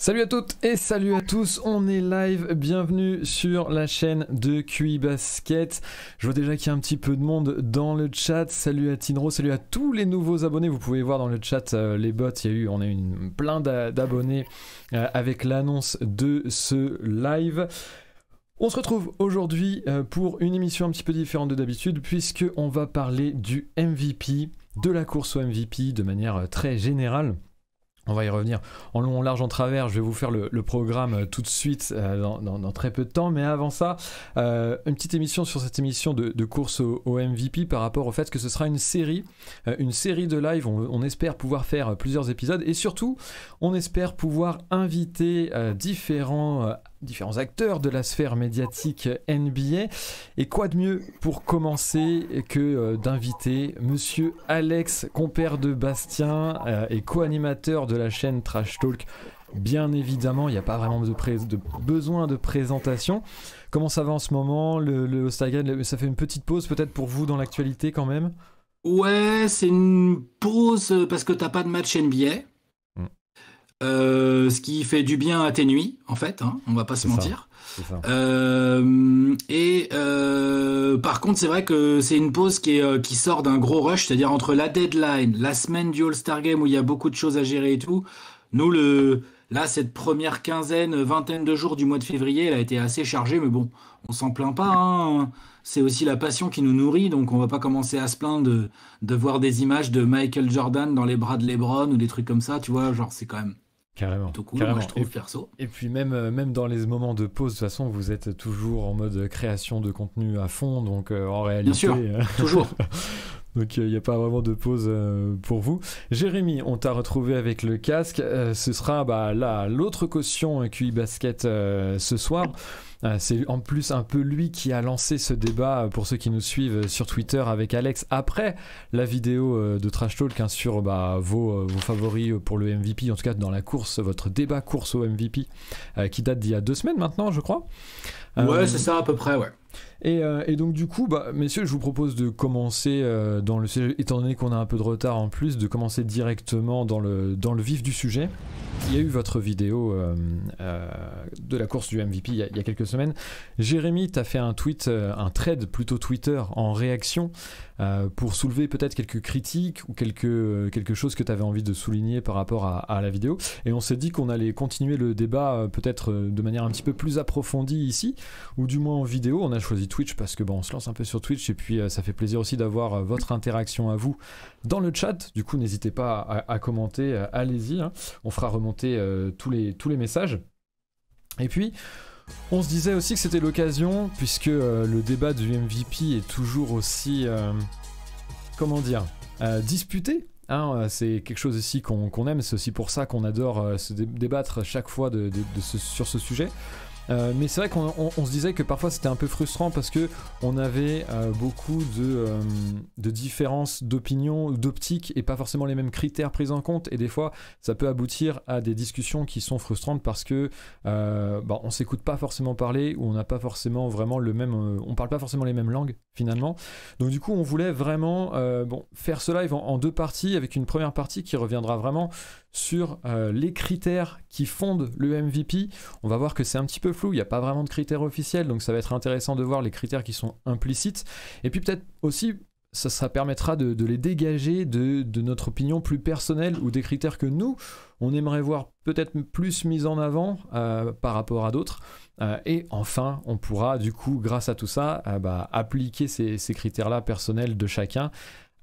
Salut à toutes et salut à tous, on est live, bienvenue sur la chaîne de QI Basket. Je vois déjà qu'il y a un petit peu de monde dans le chat. Salut à Tinro, salut à tous les nouveaux abonnés. Vous pouvez voir dans le chat les bots, on a eu plein d'abonnés avec l'annonce de ce live. On se retrouve aujourd'hui pour une émission un petit peu différente de d'habitude, puisqu'on va parler du MVP, de la course au MVP de manière très générale. On va y revenir en long, en large, en travers. Je vais vous faire le programme tout de suite dans très peu de temps. Mais avant ça, une petite émission sur cette émission de course au MVP par rapport au fait que ce sera une série de live. On espère pouvoir faire plusieurs épisodes et surtout, on espère pouvoir inviter différents acteurs de la sphère médiatique NBA. Et quoi de mieux pour commencer que d'inviter monsieur Alex, compère de Bastien et co-animateur de la chaîne Trash Talk. Bien évidemment, il n'y a pas vraiment de besoin de présentation. Comment ça va en ce moment, le All-Star, ça fait une petite pause peut-être pour vous dans l'actualité quand même? Ouais, c'est une pause parce que t'as pas de match NBA. Ce qui fait du bien à tes nuits, en fait, hein, on va pas se mentir. C'est ça. Par contre, c'est vrai que c'est une pause qui sort d'un gros rush, c'est-à-dire entre la deadline, la semaine du All-Star Game où il y a beaucoup de choses à gérer et tout. Nous, là, cette première vingtaine de jours du mois de février, elle a été assez chargée, mais bon, on s'en plaint pas, hein. C'est aussi la passion qui nous nourrit, donc on va pas commencer à se plaindre de voir des images de Michael Jordan dans les bras de LeBron ou des trucs comme ça, tu vois, genre c'est quand même Carrément. plutôt cool, Carrément. moi je trouve, perso. Et puis même dans les moments de pause, de toute façon, vous êtes toujours en mode création de contenu à fond, donc en réalité... Bien sûr, toujours. Donc il n'y a pas vraiment de pause pour vous. Jérémy, on t'a retrouvé avec le casque. Ce sera là l'autre caution QI Basket ce soir. C'est en plus un peu lui qui a lancé ce débat pour ceux qui nous suivent sur Twitter avec Alex après la vidéo de Trash Talk sur vos favoris pour le MVP, en tout cas dans la course, votre débat course au MVP qui date d'il y a 2 semaines maintenant je crois. Ouais, c'est ça à peu près, ouais. Et donc du coup, messieurs, je vous propose de commencer dans le sujet, étant donné qu'on a un peu de retard en plus, de commencer directement dans le vif du sujet. Il y a eu votre vidéo de la course du MVP il y a quelques semaines. Jérémy, tu as fait un thread plutôt Twitter en réaction pour soulever peut-être quelques critiques ou quelque chose que tu avais envie de souligner par rapport à la vidéo. Et on s'est dit qu'on allait continuer le débat peut-être de manière un petit peu plus approfondie ici, ou du moins en vidéo. On a choisi Twitch parce que on se lance un peu sur Twitch et puis ça fait plaisir aussi d'avoir votre interaction à vous dans le chat. Du coup, n'hésitez pas à commenter, allez-y, hein. On fera remonter tous les messages. Et puis, on se disait aussi que c'était l'occasion, puisque le débat du MVP est toujours aussi, disputé. Hein, c'est quelque chose aussi qu'on aime, c'est aussi pour ça qu'on adore se débattre chaque fois sur ce sujet. Mais c'est vrai qu'on se disait que parfois c'était un peu frustrant parce que on avait beaucoup de différences d'opinion, d'optique et pas forcément les mêmes critères pris en compte, et des fois ça peut aboutir à des discussions qui sont frustrantes parce que on s'écoute pas forcément parler, ou on n'a pas forcément vraiment on parle pas forcément les mêmes langues finalement. Donc du coup on voulait vraiment faire ce live en 2 parties, avec une première partie qui reviendra vraiment sur les critères qui fondent le MVP. On va voir que c'est un petit peu flou, il n'y a pas vraiment de critères officiels, donc ça va être intéressant de voir les critères qui sont implicites, et puis peut-être aussi ça permettra de les dégager de notre opinion plus personnelle, ou des critères que nous on aimerait voir peut-être plus mis en avant par rapport à d'autres, et enfin on pourra du coup grâce à tout ça appliquer ces critères là personnels de chacun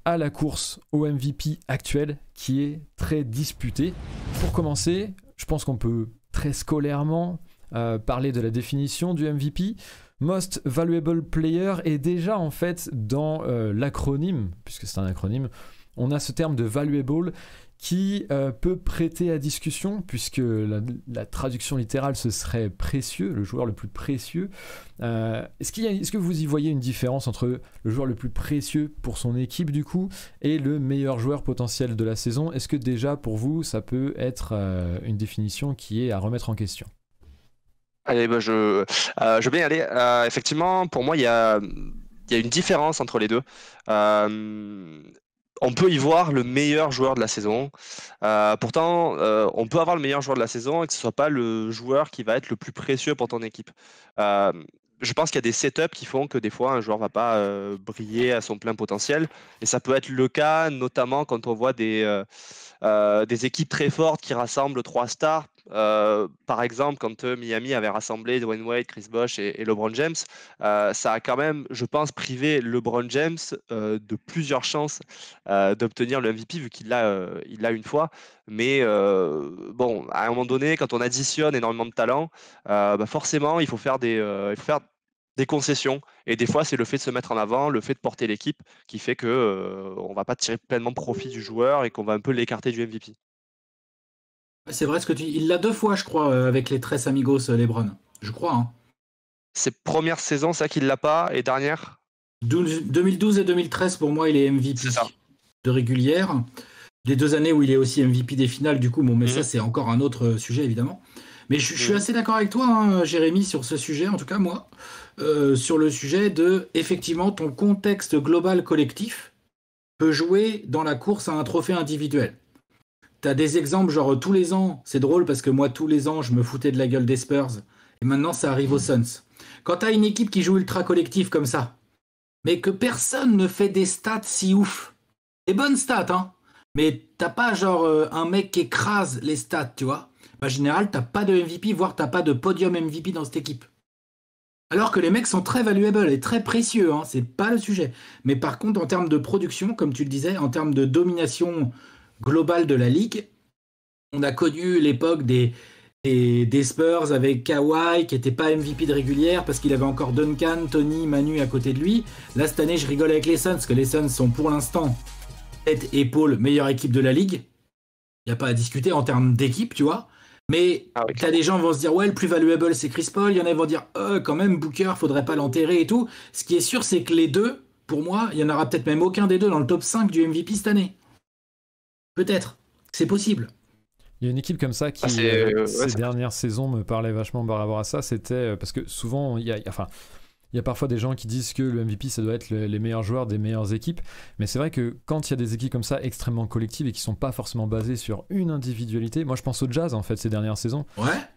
à la course au MVP actuelle, qui est très disputée. Pour commencer, je pense qu'on peut très scolairement parler de la définition du MVP. Most Valuable Player est déjà en fait dans l'acronyme, puisque c'est un acronyme, on a ce terme de valuable qui peut prêter à discussion, puisque la traduction littérale ce serait précieux, le joueur le plus précieux. Est-ce que vous y voyez une différence entre le joueur le plus précieux pour son équipe du coup et le meilleur joueur potentiel de la saison? Est-ce que déjà pour vous ça peut être une définition qui est à remettre en question? Allez, je veux bien y aller. Effectivement, pour moi, il y a une différence entre les deux. on peut y voir le meilleur joueur de la saison. Pourtant, on peut avoir le meilleur joueur de la saison et que ce soit pas le joueur qui va être le plus précieux pour ton équipe. Euh, je pense qu'il y a des setups qui font que des fois un joueur va pas briller à son plein potentiel, et ça peut être le cas notamment quand on voit des équipes très fortes qui rassemblent 3 stars. Par exemple, quand Miami avait rassemblé Dwayne Wade, Chris Bosh et LeBron James, ça a quand même, je pense, privé LeBron James de plusieurs chances d'obtenir le MVP, vu il l'a une fois. Mais bon, à un moment donné, quand on additionne énormément de talent, forcément, il faut faire des concessions. Et des fois, c'est le fait de se mettre en avant, le fait de porter l'équipe, qui fait que on va pas tirer pleinement profit du joueur et qu'on va un peu l'écarter du MVP. C'est vrai ce que tu dis. Il l'a 2 fois, je crois, avec les Tres Amigos, LeBron. Je crois, hein. Ses premières saisons, ça qu'il l'a pas, et dernière. 2012 et 2013, pour moi, il est MVP C'est ça. de régulière. Les 2 années où il est aussi MVP des finales, du coup, bon, mais ça, c'est encore un autre sujet, évidemment. Mais je suis assez d'accord avec toi, hein, Jérémy, sur ce sujet, en tout cas, moi, sur le sujet de, effectivement, ton contexte global collectif peut jouer dans la course à un trophée individuel. T'as des exemples, genre tous les ans, c'est drôle parce que moi, tous les ans, je me foutais de la gueule des Spurs, et maintenant, ça arrive aux Suns. Quand t'as une équipe qui joue ultra collectif comme ça, mais que personne ne fait des stats si ouf, des bonnes stats, hein, mais t'as pas genre un mec qui écrase les stats, tu vois. En général, t'as pas de MVP, voire t'as pas de podium MVP dans cette équipe. Alors que les mecs sont très valuables et très précieux, hein, c'est pas le sujet. Mais par contre, en termes de production, comme tu le disais, en termes de domination globale de la ligue, on a connu l'époque des Spurs avec Kawhi qui n'était pas MVP de régulière parce qu'il avait encore Duncan, Tony, Manu à côté de lui. Là, cette année, je rigole avec les Suns parce que les Suns sont pour l'instant tête épaule meilleure équipe de la ligue. Il n'y a pas à discuter en termes d'équipe, tu vois. Mais t'as des gens qui vont se dire ouais, le plus valuable c'est Chris Paul. Il y en a qui vont dire quand même Booker, faudrait pas l'enterrer et tout. Ce qui est sûr, c'est que les deux, pour moi, il y en aura peut-être même aucun des deux dans le top 5 du MVP cette année. Peut-être, c'est possible. Il y a une équipe comme ça qui, ces dernières saisons, me parlait vachement par rapport à ça. C'était parce que souvent, il y a parfois des gens qui disent que le MVP, ça doit être les meilleurs joueurs des meilleures équipes. Mais c'est vrai que quand il y a des équipes comme ça, extrêmement collectives et qui sont pas forcément basées sur une individualité, moi je pense au Jazz en fait ces dernières saisons,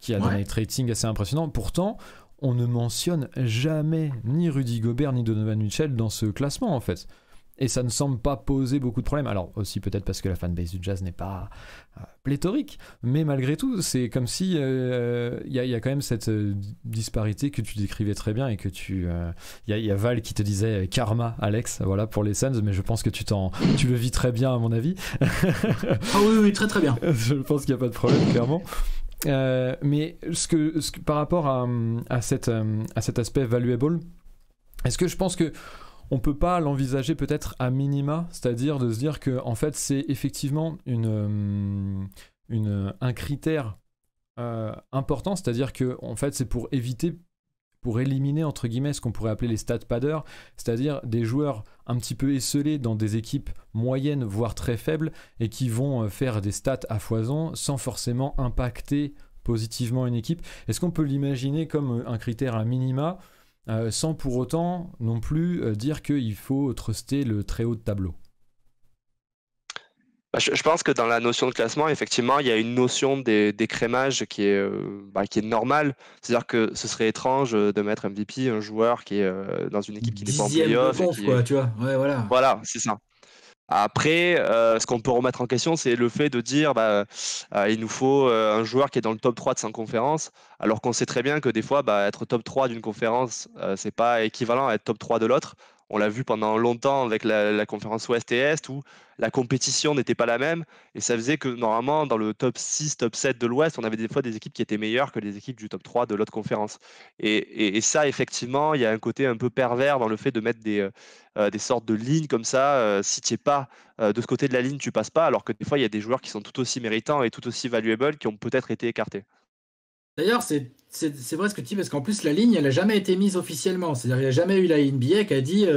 qui a des ratings assez impressionnants. Pourtant, on ne mentionne jamais ni Rudy Gobert ni Donovan Mitchell dans ce classement en fait. Et ça ne semble pas poser beaucoup de problèmes. Alors aussi peut-être parce que la fanbase du Jazz n'est pas pléthorique, mais malgré tout, c'est comme si y a quand même cette disparité que tu décrivais très bien et que il y a Val qui te disait karma, Alex, voilà pour les Suns, mais je pense que tu le vis très bien à mon avis. Ah oui, très très bien. Je pense qu'il n'y a pas de problème clairement. Mais par rapport à cet aspect valuable, est-ce que je pense que on peut pas l'envisager peut-être à minima, c'est-à-dire de se dire que en fait c'est effectivement un critère important, c'est-à-dire que en fait c'est pour éliminer entre guillemets ce qu'on pourrait appeler les stat padders, c'est-à-dire des joueurs un petit peu esselés dans des équipes moyennes voire très faibles et qui vont faire des stats à foison sans forcément impacter positivement une équipe. Est-ce qu'on peut l'imaginer comme un critère à minima sans pour autant non plus dire qu'il faut truster le très haut de tableau? Je pense que dans la notion de classement, effectivement, il y a une notion d'écrémage qui est normale. C'est-à-dire que ce serait étrange de mettre MVP, un joueur qui est dans une équipe qui n'est pas en playoff. Tu vois. Ouais, voilà. Voilà, c'est ça. Après, ce qu'on peut remettre en question, c'est le fait de dire il nous faut un joueur qui est dans le top 3 de sa conférence, alors qu'on sait très bien que des fois, être top 3 d'une conférence, c'est pas équivalent à être top 3 de l'autre. On l'a vu pendant longtemps avec la conférence Ouest et Est, où la compétition n'était pas la même, et ça faisait que normalement, dans le top 6, top 7 de l'Ouest, on avait des fois des équipes qui étaient meilleures que les équipes du top 3 de l'autre conférence. Et ça, effectivement, il y a un côté un peu pervers dans le fait de mettre des sortes de lignes comme ça. Si tu n'es pas de ce côté de la ligne, tu passes pas, alors que des fois, il y a des joueurs qui sont tout aussi méritants et tout aussi valuables qui ont peut-être été écartés. D'ailleurs, c'est vrai ce que tu dis, parce qu'en plus, la ligne, elle n'a jamais été mise officiellement. C'est-à-dire qu'il n'y a jamais eu la NBA qui a dit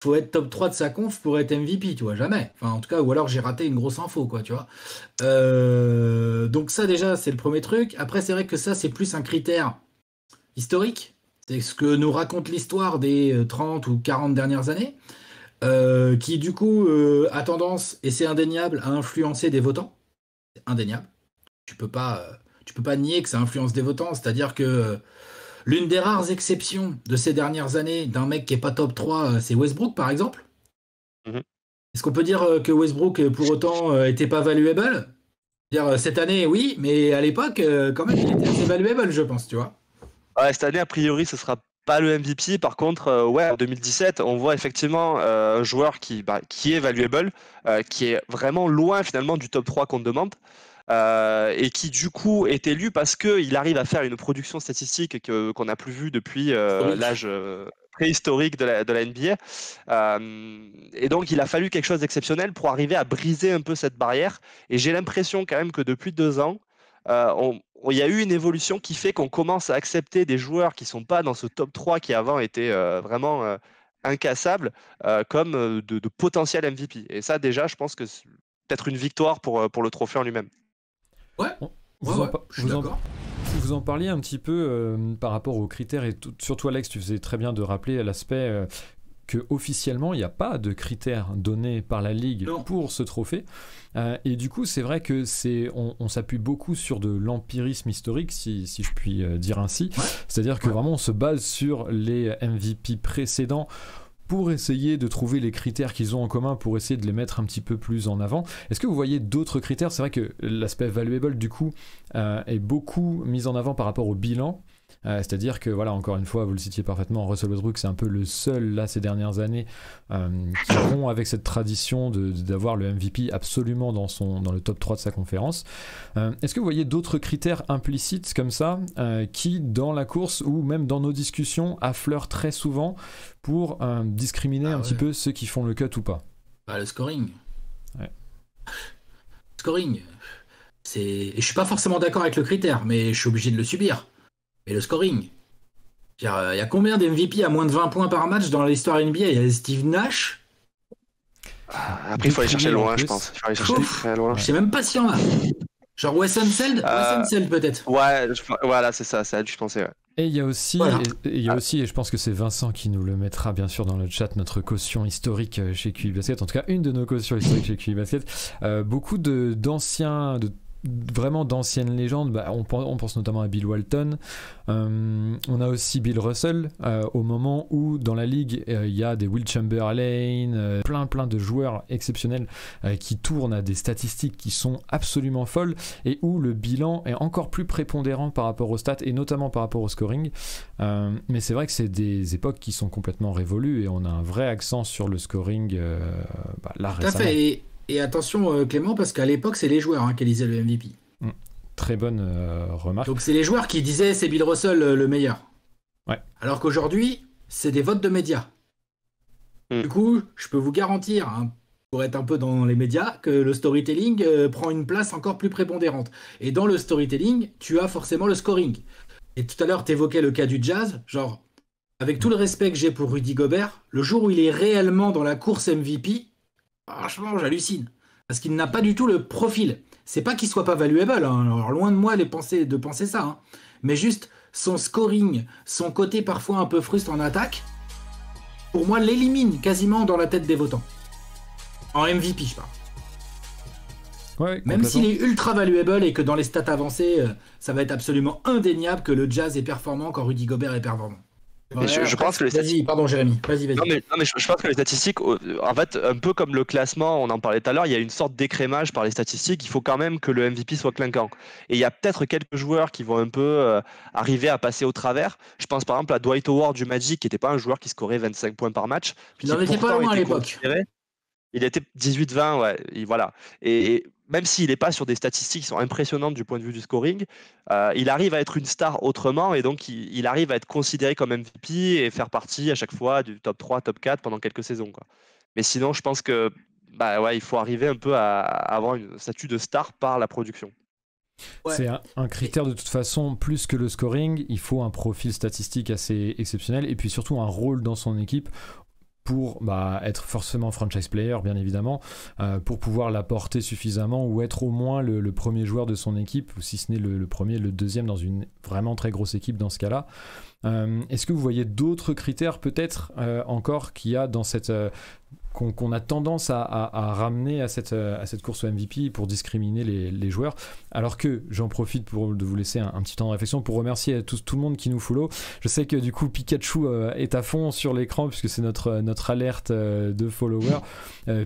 faut être top 3 de sa conf pour être MVP, tu vois, jamais. Enfin, en tout cas, ou alors j'ai raté une grosse info, quoi, tu vois. Donc ça, déjà, c'est le premier truc. Après, c'est vrai que ça, c'est plus un critère historique. C'est ce que nous raconte l'histoire des 30 ou 40 dernières années. qui du coup a tendance, et c'est indéniable, à influencer des votants. C'est indéniable. Tu peux pas nier que ça influence des votants. C'est-à-dire que l'une des rares exceptions de ces dernières années d'un mec qui est pas top 3, c'est Westbrook par exemple. Mhm. Est-ce qu'on peut dire que Westbrook pour autant était pas valuable? Dire cette année oui, mais à l'époque quand même il était assez valuable, je pense, tu vois. Ouais, cette année, a priori, ce sera pas le MVP. Par contre, ouais, en 2017, on voit effectivement un joueur qui est valuable, qui est vraiment loin finalement du top 3 qu'on demande, et qui du coup est élu parce qu'il arrive à faire une production statistique qu'on n'a plus vue depuis Historique. l'âge préhistorique de la NBA. Et donc, il a fallu quelque chose d'exceptionnel pour arriver à briser un peu cette barrière. Et j'ai l'impression quand même que depuis 2 ans, il y a eu une évolution qui fait qu'on commence à accepter des joueurs qui ne sont pas dans ce top 3 qui avant était vraiment incassables, comme de potentiels MVP. Et ça, déjà, je pense que c'est peut-être une victoire pour le trophée en lui-même. Ouais, Vous, ouais, je suis d'accord. vous en parliez un petit peu par rapport aux critères et surtout Alex, tu faisais très bien de rappeler l'aspect que officiellement il n'y a pas de critères donnés par la ligue Non. pour ce trophée. Et du coup, c'est vrai que on s'appuie beaucoup sur de l'empirisme historique, si je puis dire ainsi. Ouais. C'est-à-dire que Ouais. vraiment on se base sur les MVP précédents pour essayer de trouver les critères qu'ils ont en commun, pour essayer de les mettre un petit peu plus en avant. Est-ce que vous voyez d'autres critères? C'est vrai que l'aspect valuable, du coup, est beaucoup mis en avant par rapport au bilan. C'est-à-dire que, voilà, encore une fois, vous le citiez parfaitement, Russell Westbrook, c'est un peu le seul, là, ces dernières années, qui rompt avec cette tradition d'avoir le MVP absolument dans le top 3 de sa conférence. Est-ce que vous voyez d'autres critères implicites comme ça, qui, dans la course ou même dans nos discussions, affleurent très souvent pour discriminer un petit peu ceux qui font le cut ou pas? Bah, le scoring. Ouais. Scoring. Et je suis pas forcément d'accord avec le critère, mais je suis obligé de le subir. Mais le scoring. Il y a combien d'MVP à moins de 20 points par match dans l'histoire NBA? Il y a Steve Nash. Après, il faut aller chercher loin, je pense. Il faut aller chercher très loin. Je sais même pas s'il y en a. Genre Wes Unseld peut-être. Ouais, voilà, c'est ça, je pensais. Ouais. Et il y a aussi, Voilà. et je pense que c'est Vincent qui nous le mettra bien sûr dans le chat, notre caution historique chez QI Basket, en tout cas une de nos cautions historiques chez QI Basket. Beaucoup vraiment d'anciennes légendes, on pense notamment à Bill Walton. On a aussi Bill Russell, au moment où dans la ligue il y a des Will Chamberlain, plein de joueurs exceptionnels qui tournent à des statistiques qui sont absolument folles, et où le bilan est encore plus prépondérant par rapport aux stats et notamment par rapport au scoring. Mais c'est vrai que c'est des époques qui sont complètement révolues et on a un vrai accent sur le scoring là Tout à récemment. fait. Et attention Clément, parce qu'à l'époque c'est les joueurs qui élisaient le MVP. Très bonne remarque. Donc c'est les joueurs qui disaient c'est Bill Russell le meilleur. Ouais. Alors qu'aujourd'hui c'est des votes de médias. Du coup, je peux vous garantir, pour être un peu dans les médias, que le storytelling prend une place encore plus prépondérante. Et dans le storytelling, tu as forcément le scoring. Et tout à l'heure, tu évoquais le cas du Jazz. Genre, avec tout le respect que j'ai pour Rudy Gobert, le jour où il est réellement dans la course MVP, franchement, j'hallucine. Parce qu'il n'a pas du tout le profil. C'est pas qu'il soit pas valuable, alors loin de moi de penser ça. Mais juste son scoring, son côté parfois un peu frustrant en attaque, pour moi, l'élimine quasiment dans la tête des votants. En MVP, je parle. Ouais, même s'il est ultra valuable et que dans les stats avancées, ça va être absolument indéniable que le Jazz est performant quand Rudy Gobert est performant. Ouais, je pense que les Vas-y, pardon Jérémy, vas-y. Non mais je pense que les statistiques, en fait, un peu comme le classement, on en parlait tout à l'heure, il y a une sorte d'écrémage par les statistiques, il faut quand même que le MVP soit clinquant. Et il y a peut-être quelques joueurs qui vont un peu arriver à passer au travers. Je pense par exemple à Dwight Howard du Magic, qui n'était pas un joueur qui scorait 25 points par match. Il n'en était pas loin à l'époque. Il était 18-20, ouais, et voilà. Et même s'il n'est pas sur des statistiques qui sont impressionnantes du point de vue du scoring, il arrive à être une star autrement, et donc il arrive à être considéré comme MVP et faire partie à chaque fois du top 3, top 4 pendant quelques saisons, quoi. Mais sinon, je pense que il faut arriver un peu à avoir une statut de star par la production. Ouais. C'est un critère de toute façon, plus que le scoring, il faut un profil statistique assez exceptionnel et puis surtout un rôle dans son équipe pour être forcément franchise player, bien évidemment, pour pouvoir l'apporter suffisamment ou être au moins le premier joueur de son équipe, ou si ce n'est le premier, le deuxième dans une vraiment très grosse équipe dans ce cas-là. Est-ce que vous voyez d'autres critères peut-être encore qu'il y a dans cette qu'on a tendance à ramener à cette course au MVP pour discriminer les joueurs, alors que j'en profite de vous laisser un petit temps de réflexion pour remercier tout le monde qui nous follow. Je sais que du coup Pikachu est à fond sur l'écran puisque c'est notre alerte de followers.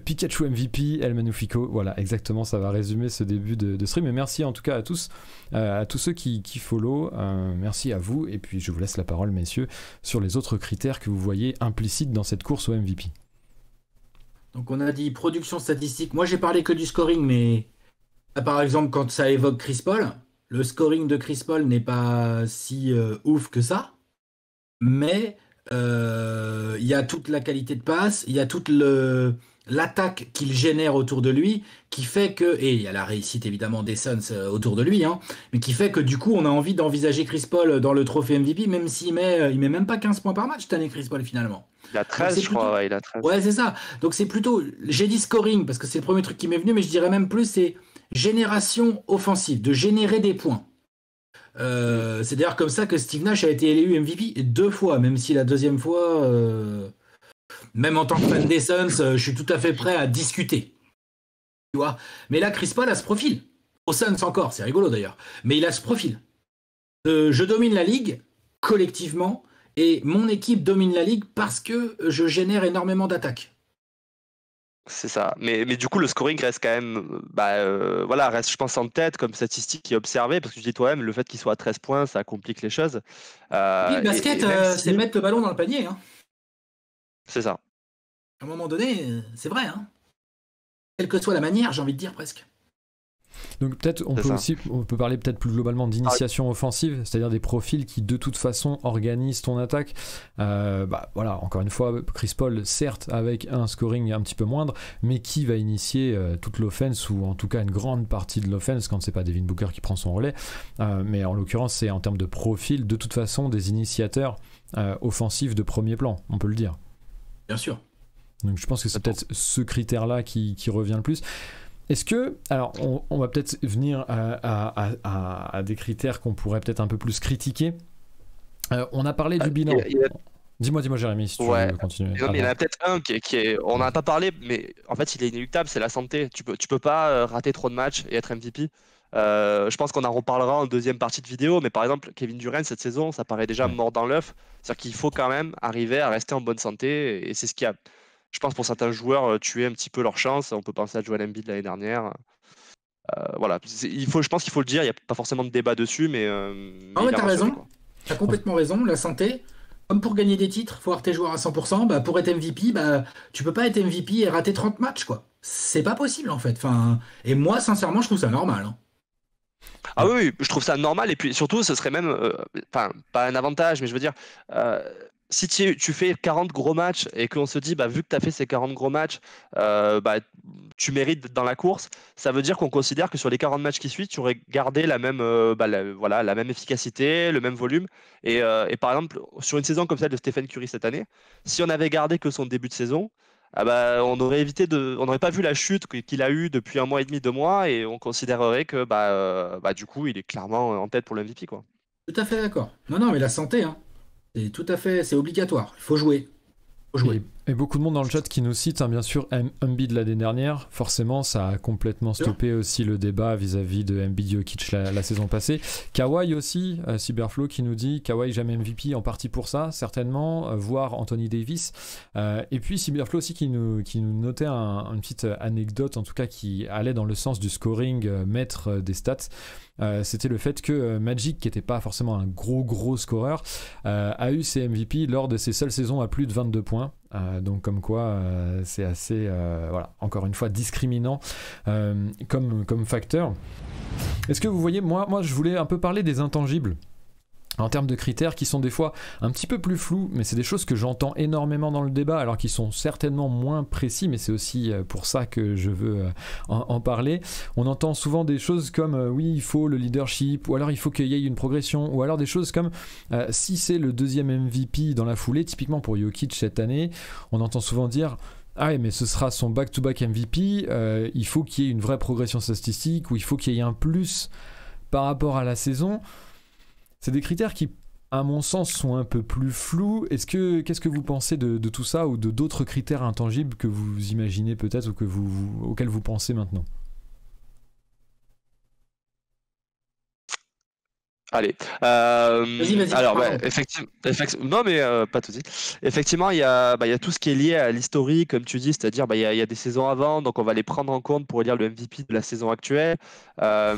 Pikachu MVP, El Magnifico, voilà, exactement, ça va résumer ce début de stream. Et merci en tout cas à tous ceux qui follow, merci à vous, et puis je vous laisse la parole, messieurs, sur les autres critères que vous voyez implicites dans cette course au MVP. Donc on a dit production statistique. Moi j'ai parlé que du scoring, mais par exemple quand ça évoque Chris Paul, le scoring de Chris Paul n'est pas si ouf que ça, mais il y a toute la qualité de passe, il y a toute l'attaque qu'il génère autour de lui, qui fait que, et il y a la réussite évidemment des Suns autour de lui, hein, mais qui fait que du coup on a envie d'envisager Chris Paul dans le trophée MVP, même s'il met même pas 15 points par match cette année, Chris Paul, finalement. Il a 13, je crois, ouais, il a 13. Ouais, c'est ça. Donc c'est plutôt, j'ai dit scoring, parce que c'est le premier truc qui m'est venu, mais je dirais même plus, c'est génération offensive, de générer des points. C'est d'ailleurs comme ça que Steve Nash a été élu MVP 2 fois, même si la deuxième fois, même en tant que fan des Suns, je suis tout à fait prêt à discuter. Tu vois. Mais là, Chris Paul a ce profil. Aux Suns encore, c'est rigolo d'ailleurs. Mais il a ce profil. Je domine la ligue collectivement, et mon équipe domine la ligue parce que je génère énormément d'attaques. C'est ça. Mais du coup, le scoring reste quand même, voilà, reste, je pense, en tête comme statistique qui est observée, parce que je dis toi-même, le fait qu'il soit à 13 points, ça complique les choses. Oui, le basket, c'est mettre le ballon dans le panier. Hein. C'est ça. À un moment donné, c'est vrai. Hein. Quelle que soit la manière, j'ai envie de dire presque. Donc peut-être on peut parler peut-être plus globalement d'initiation offensive, c'est-à-dire des profils qui de toute façon organisent ton attaque. Voilà, encore une fois, Chris Paul, certes avec un scoring un petit peu moindre, mais qui va initier toute l'offense, ou en tout cas une grande partie de l'offense quand c'est pas Devin Booker qui prend son relais. Mais en l'occurrence, c'est en termes de profil, de toute façon des initiateurs offensifs de premier plan, on peut le dire. Bien sûr. Donc je pense que c'est peut-être ce critère-là qui revient le plus. Est-ce que, alors on va peut-être venir à des critères qu'on pourrait peut-être un peu plus critiquer. On a parlé du bilan. Dis-moi Jérémy, si tu veux continuer. Non, mais il y en a peut-être un qui est, on n'en a pas parlé, mais en fait il est inéluctable, c'est la santé. Tu peux pas rater trop de matchs et être MVP. Je pense qu'on en reparlera en deuxième partie de vidéo, mais par exemple Kevin Durant cette saison, ça paraît déjà mort dans l'œuf. C'est-à-dire qu'il faut quand même arriver à rester en bonne santé, et c'est ce qui a, je pense, pour certains joueurs, tué un petit peu leur chance. On peut penser à Joel Embiid l'année dernière. Voilà, je pense qu'il faut le dire, il n'y a pas forcément de débat dessus, mais t'as raison, t'as complètement raison, la santé. Comme pour gagner des titres, il faut avoir tes joueurs à 100%. Pour être MVP, tu peux pas être MVP et rater 30 matchs, quoi. C'est pas possible, en fait. Et moi, sincèrement, je trouve ça normal. Hein. Ah oui, je trouve ça normal, et puis surtout, ce serait même, pas un avantage, mais je veux dire, si tu fais 40 gros matchs et qu'on se dit, vu que tu as fait ces 40 gros matchs, tu mérites d'être dans la course, ça veut dire qu'on considère que sur les 40 matchs qui suivent, tu aurais gardé la même, la même efficacité, le même volume. Et par exemple, sur une saison comme celle de Stephen Curry cette année, si on avait gardé que son début de saison, on n'aurait pas vu la chute qu'il a eue depuis 1 mois et demi, 2 mois, et on considérerait que du coup, il est clairement en tête pour le MVP, quoi. Tout à fait d'accord. Non, mais la santé, hein. C'est obligatoire. Il faut jouer. Et beaucoup de monde dans le chat qui nous cite, bien sûr, Embiid l'année dernière. Forcément, ça a complètement stoppé aussi le débat vis-à-vis de Embiid Jokic la saison passée. Kawhi aussi, Cyberflow qui nous dit Kawhi jamais MVP, en partie pour ça, certainement, voire Anthony Davis. Et puis Cyberflow aussi qui nous notait une petite anecdote, en tout cas qui allait dans le sens du scoring, maître des stats. C'était le fait que Magic, qui n'était pas forcément un gros scoreur, a eu ses MVP lors de ses seules saisons à plus de 22 points. Donc comme quoi c'est assez encore une fois discriminant comme facteur. Est-ce que vous voyez, moi je voulais un peu parler des intangibles en termes de critères qui sont des fois un petit peu plus flous, mais c'est des choses que j'entends énormément dans le débat, alors qu'ils sont certainement moins précis, mais c'est aussi pour ça que je veux en parler. On entend souvent des choses comme oui, il faut le leadership, ou alors il faut qu'il y ait une progression, ou alors des choses comme si c'est le deuxième MVP dans la foulée, typiquement pour Jokic cette année, on entend souvent dire ah ouais, mais ce sera son back-to-back MVP, il faut qu'il y ait une vraie progression statistique, ou il faut qu'il y ait un plus par rapport à la saison. C'est des critères qui à mon sens, sont un peu plus flous. Qu'est-ce que vous pensez de tout ça ou de d'autres critères intangibles que vous imaginez peut-être ou auxquels vous pensez maintenant? Allez. Vas-y, Alors, pardon. effectivement, non, mais pas de souci. Effectivement, il y a tout ce qui est lié à l'historique, comme tu dis, c'est-à-dire il y a des saisons avant, donc on va les prendre en compte pour élire le MVP de la saison actuelle. Euh,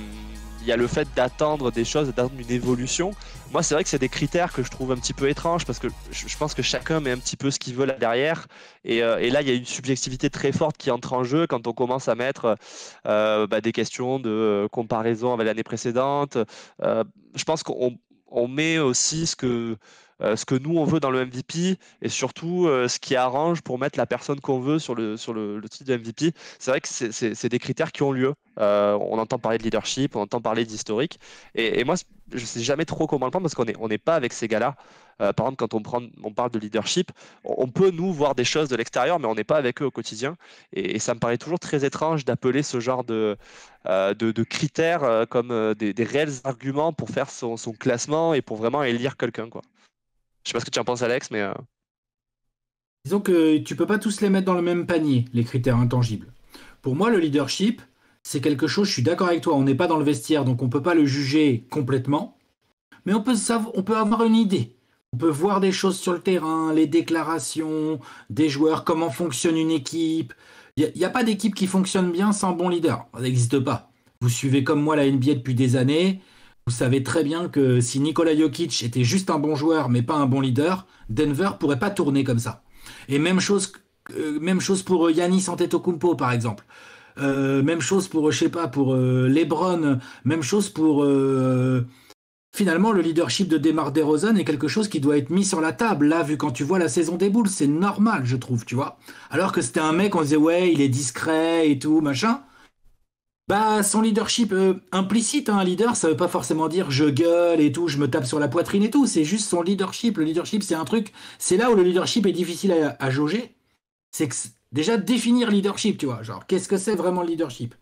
il y a le fait d'attendre des choses, d'attendre une évolution. Moi, c'est vrai que c'est des critères que je trouve un petit peu étranges parce que je pense que chacun met un petit peu ce qu'il veut là derrière. Et là, il y a une subjectivité très forte qui entre en jeu quand on commence à mettre des questions de comparaison avec l'année précédente. Je pense qu'on met aussi ce que nous on veut dans le MVP et surtout ce qui arrange pour mettre la personne qu'on veut sur le titre de MVP. C'est vrai que c'est des critères qui ont lieu. On entend parler de leadership, on entend parler d'historique. Et moi, je sais jamais trop comment le prendre parce qu'on n'est pas avec ces gars-là. Par exemple, quand on parle de leadership, on peut nous voir des choses de l'extérieur, mais on n'est pas avec eux au quotidien. Et ça me paraît toujours très étrange d'appeler ce genre de critères comme des réels arguments pour faire son classement et pour vraiment élire quelqu'un, quoi. Je sais pas ce que tu en penses, Alex, mais Disons que tu peux pas tous les mettre dans le même panier, les critères intangibles. Pour moi, le leadership, c'est quelque chose, je suis d'accord avec toi, on n'est pas dans le vestiaire, donc on peut pas le juger complètement, mais on peut avoir une idée. On peut voir des choses sur le terrain, les déclarations des joueurs, comment fonctionne une équipe. Il n'y a pas d'équipe qui fonctionne bien sans bon leader. Ça n'existe pas. Vous suivez comme moi la NBA depuis des années. Vous savez très bien que si Nikola Jokic était juste un bon joueur mais pas un bon leader, Denver pourrait pas tourner comme ça. Et même chose pour Giannis Antetokounmpo par exemple. Même chose pour, je sais pas, pour LeBron. Même chose pour finalement, le leadership de DeMar DeRozan est quelque chose qui doit être mis sur la table. Là, vu quand tu vois la saison des Bulls, c'est normal, je trouve, tu vois. Alors que c'était un mec, on disait, ouais, il est discret et tout, machin. Bah, son leadership implicite, hein, un leader, ça veut pas forcément dire je gueule et tout, je me tape sur la poitrine et tout. C'est juste son leadership. Le leadership, c'est un truc. C'est là où le leadership est difficile à jauger. C'est que déjà définir leadership, tu vois. Genre, qu'est-ce que c'est vraiment le leadership?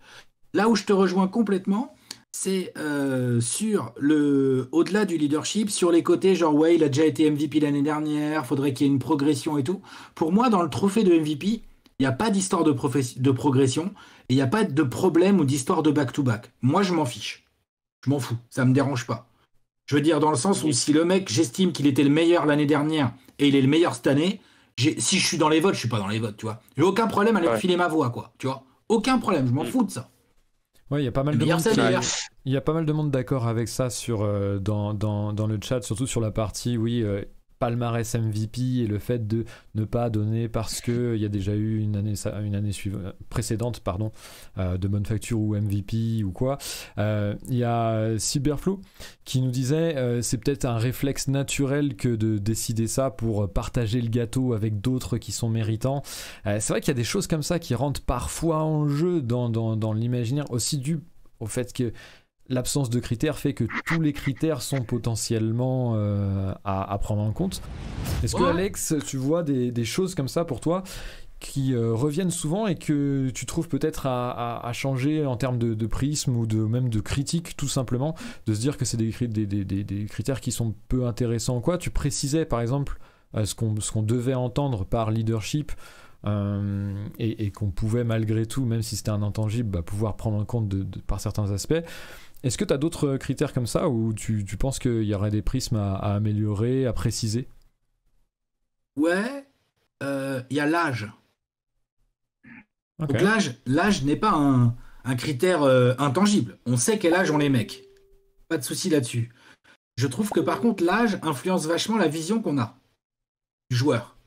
Là où je te rejoins complètement, c'est au-delà du leadership, sur les côtés, genre ouais, il a déjà été MVP l'année dernière, faudrait qu'il y ait une progression et tout. Pour moi, dans le trophée de MVP, il n'y a pas d'histoire de progression et il n'y a pas de problème ou d'histoire de back-to-back. Moi, je m'en fiche. Je m'en fous. Ça me dérange pas. Je veux dire, dans le sens où si le mec, j'estime qu'il était le meilleur l'année dernière et il est le meilleur cette année, si je suis dans les votes, je suis pas dans les votes, tu vois. J'ai aucun problème à lui filer ma voix, quoi. Tu vois. Aucun problème, je m'en fous de ça. Ouais, il y a pas mal de monde il y a pas mal de monde d'accord avec ça dans le chat, surtout sur la partie, oui, palmarès MVP et le fait de ne pas donner parce qu'il y a déjà eu une année précédente de bonne facture ou MVP ou quoi. Il y a Cyberflow qui nous disait c'est peut-être un réflexe naturel que de décider ça pour partager le gâteau avec d'autres qui sont méritants. C'est vrai qu'il y a des choses comme ça qui rentrent parfois en jeu dans l'imaginaire, aussi dû au fait que l'absence de critères fait que tous les critères sont potentiellement à prendre en compte. Est-ce que, Alex, tu vois des choses comme ça pour toi qui reviennent souvent et que tu trouves peut-être à changer en termes de prisme ou même de critique, tout simplement, de se dire que c'est des critères qui sont peu intéressants ou quoi? Tu précisais par exemple ce qu'on devait entendre par leadership, et qu'on pouvait malgré tout, même si c'était un intangible, pouvoir prendre en compte par certains aspects. Est-ce que tu as d'autres critères comme ça ou tu penses qu'il y aurait des prismes à améliorer, à préciser? Ouais, il y a l'âge. Okay. Donc l'âge n'est pas un critère intangible. On sait quel âge ont les mecs. Pas de souci là-dessus. Je trouve que par contre, l'âge influence vachement la vision qu'on a du joueur.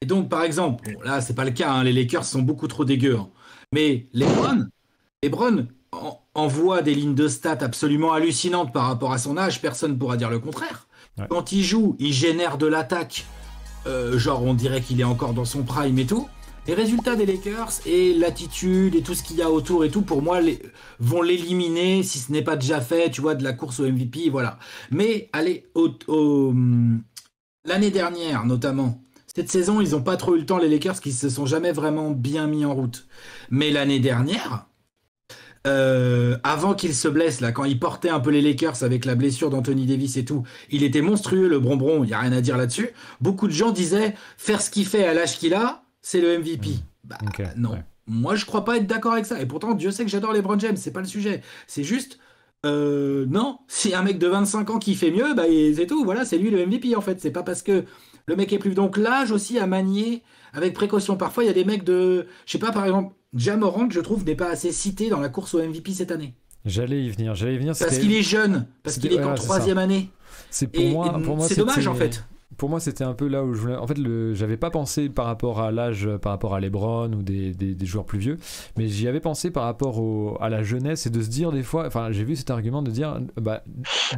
Et donc, par exemple, bon, là, c'est pas le cas, hein, les Lakers sont beaucoup trop dégueux. Hein. Mais LeBron envoie des lignes de stats absolument hallucinantes par rapport à son âge, personne ne pourra dire le contraire. Ouais. Quand il joue, il génère de l'attaque, genre on dirait qu'il est encore dans son prime et tout. Les résultats des Lakers et l'attitude et tout ce qu'il y a autour et tout, pour moi, vont l'éliminer, si ce n'est pas déjà fait, tu vois, de la course au MVP, voilà. Mais allez, l'année dernière notamment, cette saison, ils n'ont pas trop eu le temps, les Lakers, qui se sont jamais vraiment bien mis en route. Mais l'année dernière, avant qu'il se blesse, là, quand il portait un peu les Lakers avec la blessure d'Anthony Davis et tout, il était monstrueux, le Bronbron, il n'y a rien à dire là-dessus. Beaucoup de gens disaient, faire ce qu'il fait à l'âge qu'il a, c'est le MVP. Bah Ok, non, ouais. moi je crois pas être d'accord avec ça. Et pourtant, Dieu sait que j'adore LeBron James, c'est pas le sujet. C'est juste, non, si un mec de 25 ans qui fait mieux, bah c'est tout, voilà, c'est lui le MVP en fait. C'est pas parce que le mec est plus... Donc l'âge aussi à manier avec précaution. Parfois, il y a des mecs de... Je sais pas, par exemple, Ja Morant, je trouve, n'est pas assez cité dans la course au MVP cette année. J'allais y venir, Parce qu'il est jeune, parce qu'il est qu'en voilà, c'est ça. troisième année. C'est Et pour moi c'est dommage en c'était fait. pour moi c'était un peu là où je voulais en fait j'avais pas pensé par rapport à l'âge par rapport à LeBron ou des joueurs plus vieux, mais j'y avais pensé par rapport à la jeunesse et de se dire des fois, enfin j'ai vu cet argument de dire bah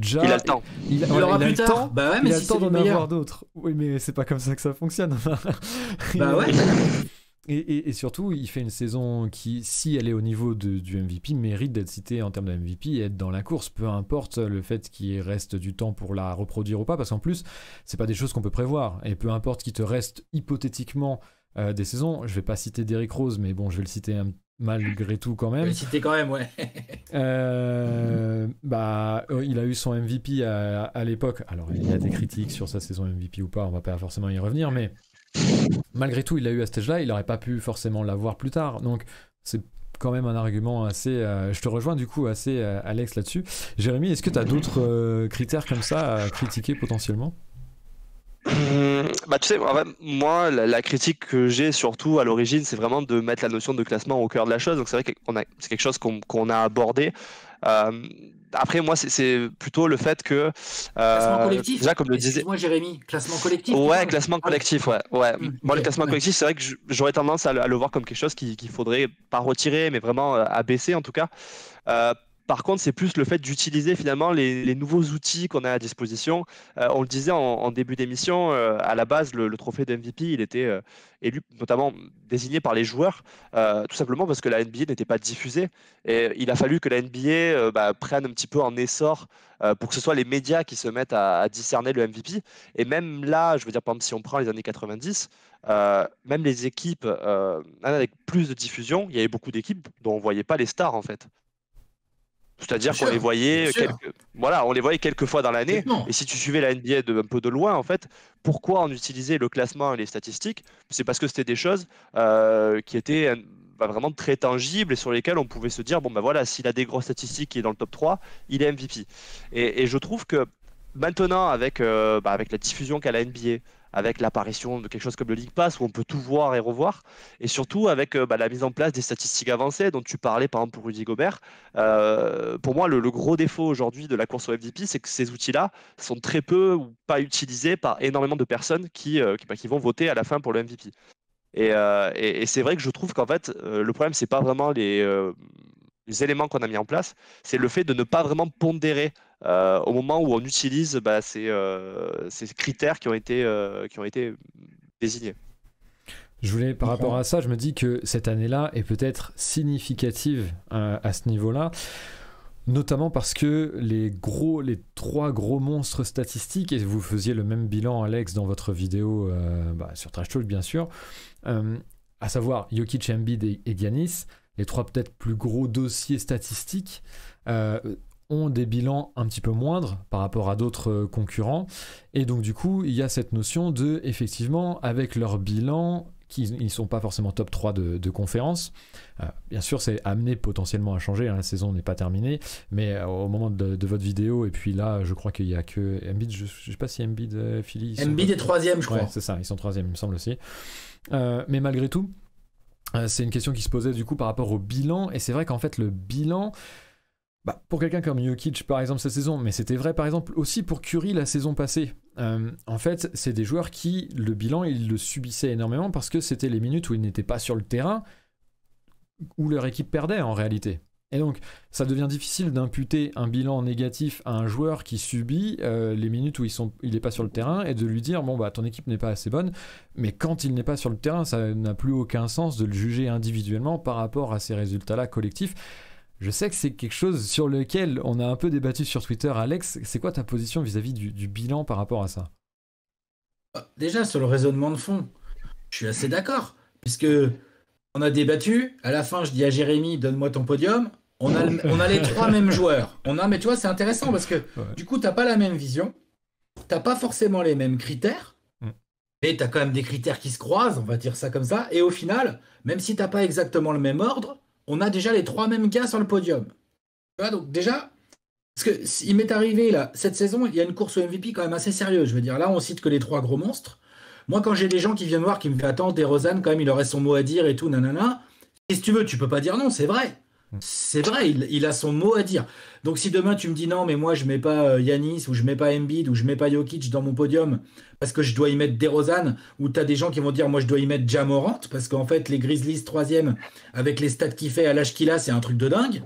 Ja Il a le temps. Il voilà, aura il a plus le tard. temps, Bah ouais, mais il a si le temps c'est le d'en meilleur. avoir d'autres. Oui, mais c'est pas comme ça que ça fonctionne. Bah ouais. Et surtout, il fait une saison qui, si elle est au niveau du MVP, mérite d'être citée en termes de MVP et être dans la course, peu importe le fait qu'il reste du temps pour la reproduire ou pas, parce qu'en plus, c'est pas des choses qu'on peut prévoir. Et peu importe qu'il te reste hypothétiquement des saisons, je vais pas citer Derrick Rose, mais bon, je vais le citer malgré tout quand Je vais même. le citer quand même, ouais. Il a eu son MVP à l'époque. Alors, il y a des critiques sur sa saison MVP ou pas, on va pas forcément y revenir, mais malgré tout, il l'a eu à cet âge-là, il n'aurait pas pu forcément l'avoir plus tard. Donc, c'est quand même un argument assez... je te rejoins du coup assez, Alex, là-dessus. Jérémy, est-ce que tu as d'autres critères comme ça à critiquer potentiellement ? Bah, tu sais, en fait, moi, la critique que j'ai surtout à l'origine, c'est vraiment de mettre la notion de classement au cœur de la chose. Donc, c'est vrai que c'est quelque chose qu'on a abordé. Euh, Après, moi, c'est plutôt le fait que, Classement collectif. déjà, comme le disait. Excuse-moi, Jérémy. Classement collectif. tu Ouais, parles classement collectif, ouais. Ouais. Moi, le Ok, classement ouais. collectif, c'est vrai que j'aurais tendance à le voir comme quelque chose qu'il faudrait pas retirer, mais vraiment abaisser en tout cas. Euh, Par contre, c'est plus le fait d'utiliser finalement les nouveaux outils qu'on a à disposition. On le disait en début d'émission, à la base, le trophée de MVP, il était élu, notamment désigné par les joueurs, tout simplement parce que la NBA n'était pas diffusée. Et il a fallu que la NBA prenne un petit peu en essor pour que ce soit les médias qui se mettent à discerner le MVP. Et même là, je veux dire, par exemple, si on prend les années 90, même les équipes avec plus de diffusion, il y avait beaucoup d'équipes dont on ne voyait pas les stars en fait. C'est-à-dire Bien qu'on les sûr, bien voyait sûr. voilà, on les voyait quelques fois dans l'année. Complètement. Et si tu suivais la NBA un peu de loin, en fait, pourquoi on utilisait le classement et les statistiques? C'est parce que c'était des choses qui étaient vraiment très tangibles et sur lesquelles on pouvait se dire, bon ben voilà, s'il a des grosses statistiques, il est dans le top 3, il est MVP. Et je trouve que maintenant, avec la diffusion qu'a la NBA, avec l'apparition de quelque chose comme le League Pass où on peut tout voir et revoir, et surtout avec la mise en place des statistiques avancées dont tu parlais par exemple pour Rudy Gobert. Pour moi, le gros défaut aujourd'hui de la course au MVP, c'est que ces outils-là sont très peu ou pas utilisés par énormément de personnes qui vont voter à la fin pour le MVP. Et c'est vrai que je trouve qu'en fait, le problème, c'est pas vraiment les éléments qu'on a mis en place, c'est le fait de ne pas vraiment pondérer au moment où on utilise ces critères qui ont été désignés. Par rapport à ça, je me dis que cette année-là est peut-être significative à ce niveau-là, notamment parce que les trois gros monstres statistiques, et vous faisiez le même bilan, Alex, dans votre vidéo sur Trash Talk, bien sûr, à savoir Jokic, Embiid et Giannis, les trois peut-être plus gros dossiers statistiques, ont des bilans un petit peu moindres par rapport à d'autres concurrents. Et donc du coup, il y a cette notion de, effectivement, avec leur bilan, ils ne sont pas forcément top 3 de conférence. Bien sûr, c'est amené potentiellement à changer, hein, la saison n'est pas terminée, mais au moment de votre vidéo, et puis là, je crois qu'il n'y a que Embiid, je ne sais pas si Embiid, Philly... Embiid est troisième, je crois. Ouais, c'est ça, ils sont troisième, il me semble aussi. Mais malgré tout, c'est une question qui se posait du coup par rapport au bilan, et c'est vrai qu'en fait, le bilan... pour quelqu'un comme Jokic par exemple cette saison, mais c'était vrai par exemple aussi pour Curry la saison passée, en fait c'est des joueurs qui le bilan ils le subissaient énormément parce que c'était les minutes où ils n'étaient pas sur le terrain où leur équipe perdait en réalité. Et donc ça devient difficile d'imputer un bilan négatif à un joueur qui subit les minutes où il n'est pas sur le terrain et de lui dire ton équipe n'est pas assez bonne, mais quand il n'est pas sur le terrain ça n'a plus aucun sens de le juger individuellement par rapport à ces résultats là collectifs. Je sais que c'est quelque chose sur lequel on a un peu débattu sur Twitter. Alex, c'est quoi ta position vis-à-vis du bilan par rapport à ça ? Déjà, sur le raisonnement de fond, je suis assez d'accord. Puisque on a débattu. À la fin, je dis à Jérémy, donne-moi ton podium. on a les 3 mêmes joueurs. Mais tu vois, c'est intéressant parce que du coup, t'as pas la même vision, t'as pas forcément les mêmes critères, mais t'as quand même des critères qui se croisent, on va dire ça comme ça. Et au final, même si t'as pas exactement le même ordre, on a déjà les 3 mêmes gars sur le podium. Tu vois, donc déjà, parce que il m'est arrivé là, cette saison, il y a une course au MVP quand même assez sérieuse. Je veux dire, là, on cite que les 3 gros monstres. Moi, quand j'ai des gens qui viennent voir, qui me disent attends, DeRozan, quand même, il aurait son mot à dire et tout, nanana. Qu'est-ce que tu veux? Tu peux pas dire non, c'est vrai. C'est vrai, il a son mot à dire. Donc si demain tu me dis non, mais moi je mets pas Yanis ou je mets pas Embiid ou je mets pas Jokic dans mon podium parce que je dois y mettre DeRozan, ou t'as des gens qui vont dire moi je dois y mettre Ja Morant parce qu'en fait les Grizzlies 3e avec les stats qu'il fait à l'âge qu'il a, c'est un truc de dingue.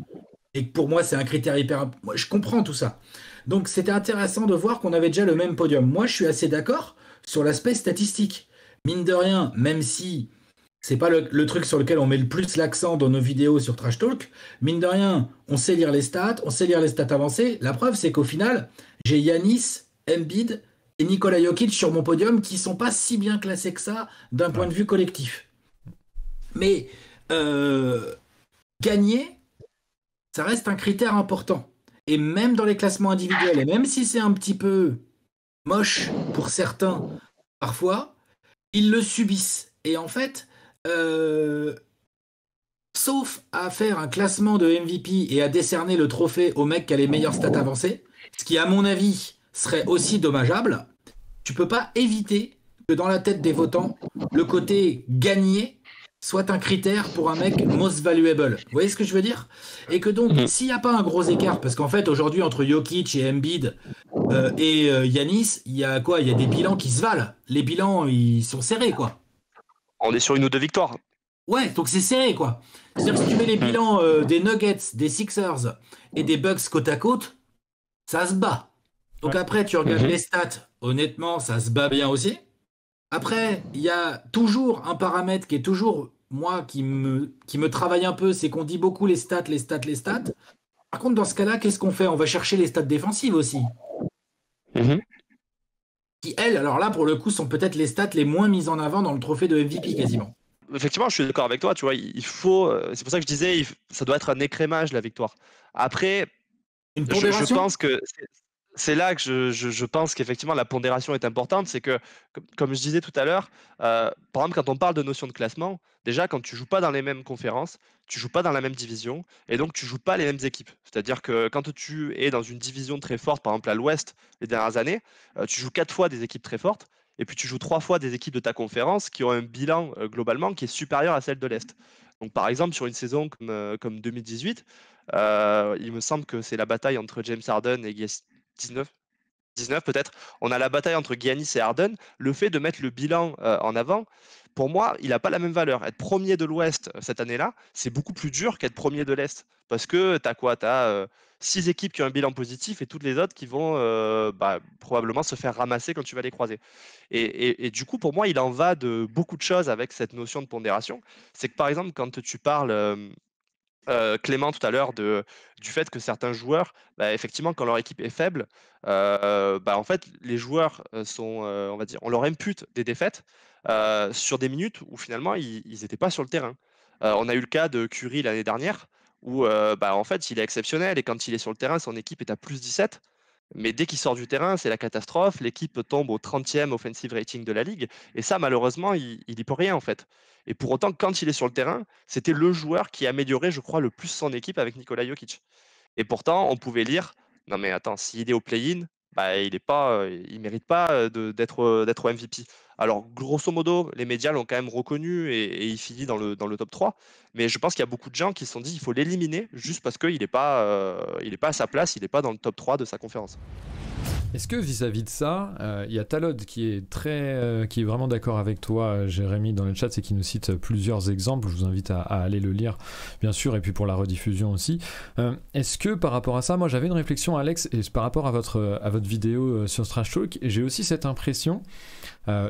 Et que pour moi c'est un critère hyper. Moi je comprends tout ça. Donc c'était intéressant de voir qu'on avait déjà le même podium. Moi je suis assez d'accord sur l'aspect statistique. Mine de rien, même si c'est pas le truc sur lequel on met le plus l'accent dans nos vidéos sur Trash Talk. Mine de rien, on sait lire les stats, on sait lire les stats avancées. La preuve, c'est qu'au final, j'ai Yanis, Embiid et Nikola Jokic sur mon podium qui sont pas si bien classés que ça d'un point de vue collectif. Mais gagner, ça reste un critère important. Et même dans les classements individuels, et même si c'est un petit peu moche pour certains, parfois, ils le subissent. Et en fait, sauf à faire un classement de MVP et à décerner le trophée au mec qui a les meilleures stats avancées, ce qui à mon avis serait aussi dommageable, tu peux pas éviter que dans la tête des votants, le côté gagner soit un critère pour un mec most valuable. Vous voyez ce que je veux dire? Et que donc, s'il n'y a pas un gros écart, parce qu'en fait aujourd'hui entre Jokic et Embiid et Yanis, il y a quoi? Il y a des bilans qui se valent. Les bilans, ils sont serrés, quoi. On est sur 1 ou 2 victoires. Ouais, donc c'est serré, quoi. C'est-à-dire que si tu mets les bilans des Nuggets, des Sixers et des Bucks côte à côte, ça se bat. Donc après, tu regardes les stats, honnêtement, ça se bat bien aussi. Après, il y a toujours un paramètre qui est toujours, moi, qui me travaille un peu, c'est qu'on dit beaucoup les stats. Par contre, dans ce cas-là, qu'est-ce qu'on fait? On va chercher les stats défensives aussi. Qui, elles, alors là, pour le coup, sont peut-être les stats les moins mises en avant dans le trophée de MVP quasiment. Effectivement, je suis d'accord avec toi, tu vois, il faut, c'est pour ça que je disais, ça doit être un écrémage, la victoire. Après, Une je pondération? pense que c'est là que je pense qu'effectivement la pondération est importante. C'est que, comme je disais tout à l'heure, par exemple, quand on parle de notion de classement, déjà, quand tu joues pas dans les mêmes conférences, tu joues pas dans la même division, et donc tu joues pas les mêmes équipes. C'est-à-dire que quand tu es dans une division très forte, par exemple à l'Ouest, les dernières années, tu joues 4 fois des équipes très fortes, et puis tu joues 3 fois des équipes de ta conférence qui ont un bilan globalement qui est supérieur à celle de l'Est. Donc par exemple, sur une saison comme 2018, il me semble que c'est la bataille entre James Harden et 19 peut-être, on a la bataille entre Giannis et Harden. Le fait de mettre le bilan en avant, pour moi, il n'a pas la même valeur. Être premier de l'Ouest cette année-là, c'est beaucoup plus dur qu'être premier de l'Est. Parce que tu as quoi? Tu as 6 équipes qui ont un bilan positif et toutes les autres qui vont probablement se faire ramasser quand tu vas les croiser. Et du coup, pour moi, il en va de beaucoup de choses avec cette notion de pondération. C'est que par exemple, quand tu parles... Clément tout à l'heure du fait que certains joueurs, effectivement, quand leur équipe est faible, en fait, les joueurs sont, on va dire, on leur impute des défaites sur des minutes où finalement ils n'étaient pas sur le terrain. On a eu le cas de Curry l'année dernière où en fait il est exceptionnel et quand il est sur le terrain, son équipe est à plus 17. Mais dès qu'il sort du terrain, c'est la catastrophe. L'équipe tombe au 30e offensive rating de la ligue. Et ça, malheureusement, il n'y peut rien en fait. Et pour autant, quand il est sur le terrain, c'était le joueur qui améliorait, je crois, le plus son équipe avec Nikola Jokic. Et pourtant, on pouvait lire, non mais attends, s'il est au play-in, il mérite pas d'être MVP. Alors, grosso modo, les médias l'ont quand même reconnu et il finit dans le top 3. Mais je pense qu'il y a beaucoup de gens qui se sont dit il faut l'éliminer juste parce qu'il n'est pas à sa place, il n'est pas dans le top 3 de sa conférence. Est-ce que vis-à-vis de ça, il y a Talod qui est vraiment d'accord avec toi, Jérémy, dans le chat, c'est qu'il nous cite plusieurs exemples. Je vous invite à aller le lire, bien sûr, et puis pour la rediffusion aussi. Est-ce que par rapport à ça, moi j'avais une réflexion, Alex, et par rapport à votre vidéo sur Trash Talk, et j'ai aussi cette impression,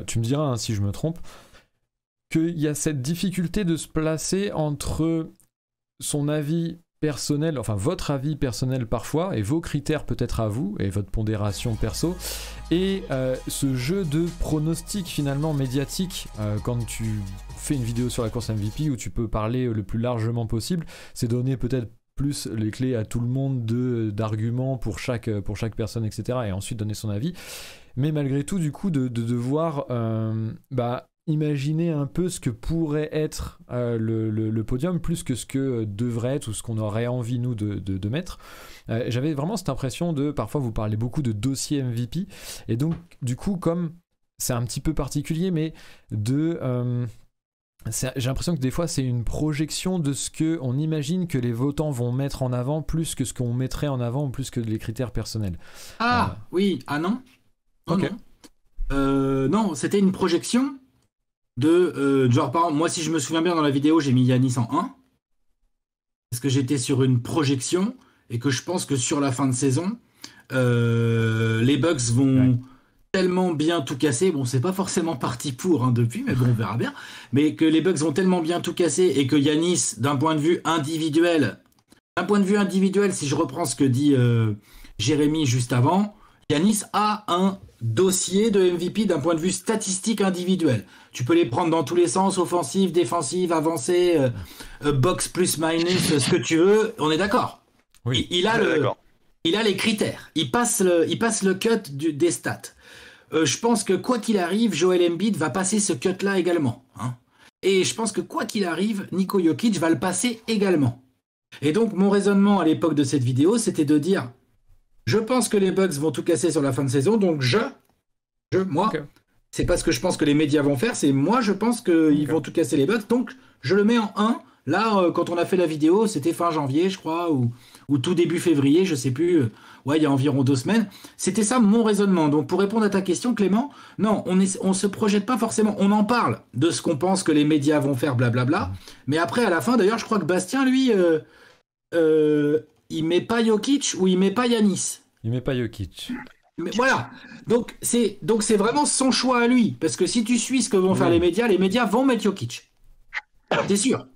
tu me diras si je me trompe, qu'il y a cette difficulté de se placer entre son avis personnel, enfin votre avis personnel parfois, et vos critères peut-être à vous, et votre pondération perso, et ce jeu de pronostic finalement médiatique, quand tu fais une vidéo sur la course MVP où tu peux parler le plus largement possible, c'est donner peut-être plus les clés à tout le monde d'arguments pour chaque personne, etc. Et ensuite donner son avis. Mais malgré tout, du coup, de devoir imaginer un peu ce que pourrait être le podium plus que ce que devrait être ou ce qu'on aurait envie, nous, de mettre. J'avais vraiment cette impression parfois vous parlez beaucoup de dossier MVP, et donc, du coup, comme c'est un petit peu particulier, mais j'ai l'impression que des fois c'est une projection de ce qu'on imagine que les votants vont mettre en avant plus que ce qu'on mettrait en avant ou plus que les critères personnels. Oui, non. Ok. Non, c'était une projection de genre, par exemple, moi si je me souviens bien dans la vidéo j'ai mis Yanis en 1 parce que j'étais sur une projection et que je pense que sur la fin de saison les Bucks vont tellement bien tout casser, bon c'est pas forcément parti pour depuis, mais bon on verra bien, mais que les Bucks vont tellement bien tout casser et que Yanis d'un point de vue individuel, si je reprends ce que dit Jérémy juste avant, Yanis a un dossier de MVP d'un point de vue statistique individuel. Tu peux les prendre dans tous les sens, offensive, défensive, avancée, box plus minus, ce que tu veux, on est d'accord. Oui. Il a les critères, il passe le cut des stats. Je pense que quoi qu'il arrive, Joel Embiid va passer ce cut-là également. Et je pense que quoi qu'il arrive, Niko Jokic va le passer également. Et donc, mon raisonnement à l'époque de cette vidéo, c'était de dire, je pense que les Bucks vont tout casser sur la fin de saison, donc moi, okay. C'est pas ce que je pense que les médias vont faire, c'est moi, je pense qu'ils vont tout casser les Bucks, donc je le mets en 1. Là, quand on a fait la vidéo, c'était fin janvier, je crois, ou tout début février, je sais plus. Ouais, il y a environ 2 semaines. C'était ça mon raisonnement. Donc, pour répondre à ta question, Clément, non, on se projette pas forcément. On en parle de ce qu'on pense que les médias vont faire, blablabla. Mais après, à la fin, d'ailleurs, je crois que Bastien, lui, il met pas Jokic ou il met pas Yanis. Il met pas Jokic. Mais voilà. Donc, c'est vraiment son choix à lui. Parce que si tu suis ce que vont faire les médias vont mettre Jokic. T'es sûr?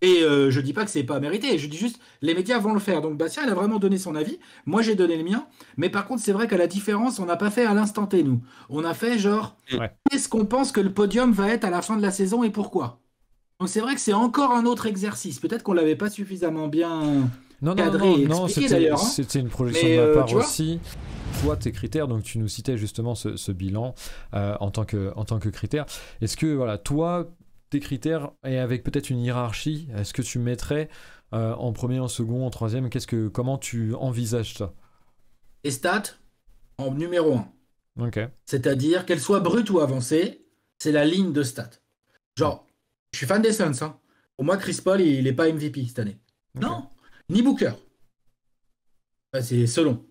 Et je dis pas que c'est pas mérité, je dis juste les médias vont le faire. Donc Bastien, il a vraiment donné son avis. Moi, j'ai donné le mien. Mais par contre, c'est vrai qu'à la différence, on n'a pas fait à l'instant T, nous. On a fait genre, qu'est-ce qu'on pense que le podium va être à la fin de la saison et pourquoi? Donc c'est vrai que c'est encore un autre exercice. Peut-être qu'on l'avait pas suffisamment bien cadré et expliqué d'ailleurs. C'était une projection de ma part aussi. Toi, tes critères, donc tu nous citais justement ce bilan en tant que critère. Est-ce que, voilà, toi, tes critères, et avec peut-être une hiérarchie, est-ce que tu mettrais en premier, en second, en troisième, comment tu envisages ça? Les stats en numéro 1. Ok. C'est-à-dire qu'elles soient brutes ou avancées, c'est la ligne de stats. Genre, je suis fan des Suns. Pour moi, Chris Paul, il n'est pas MVP cette année. Okay. Non, ni Booker. C'est selon.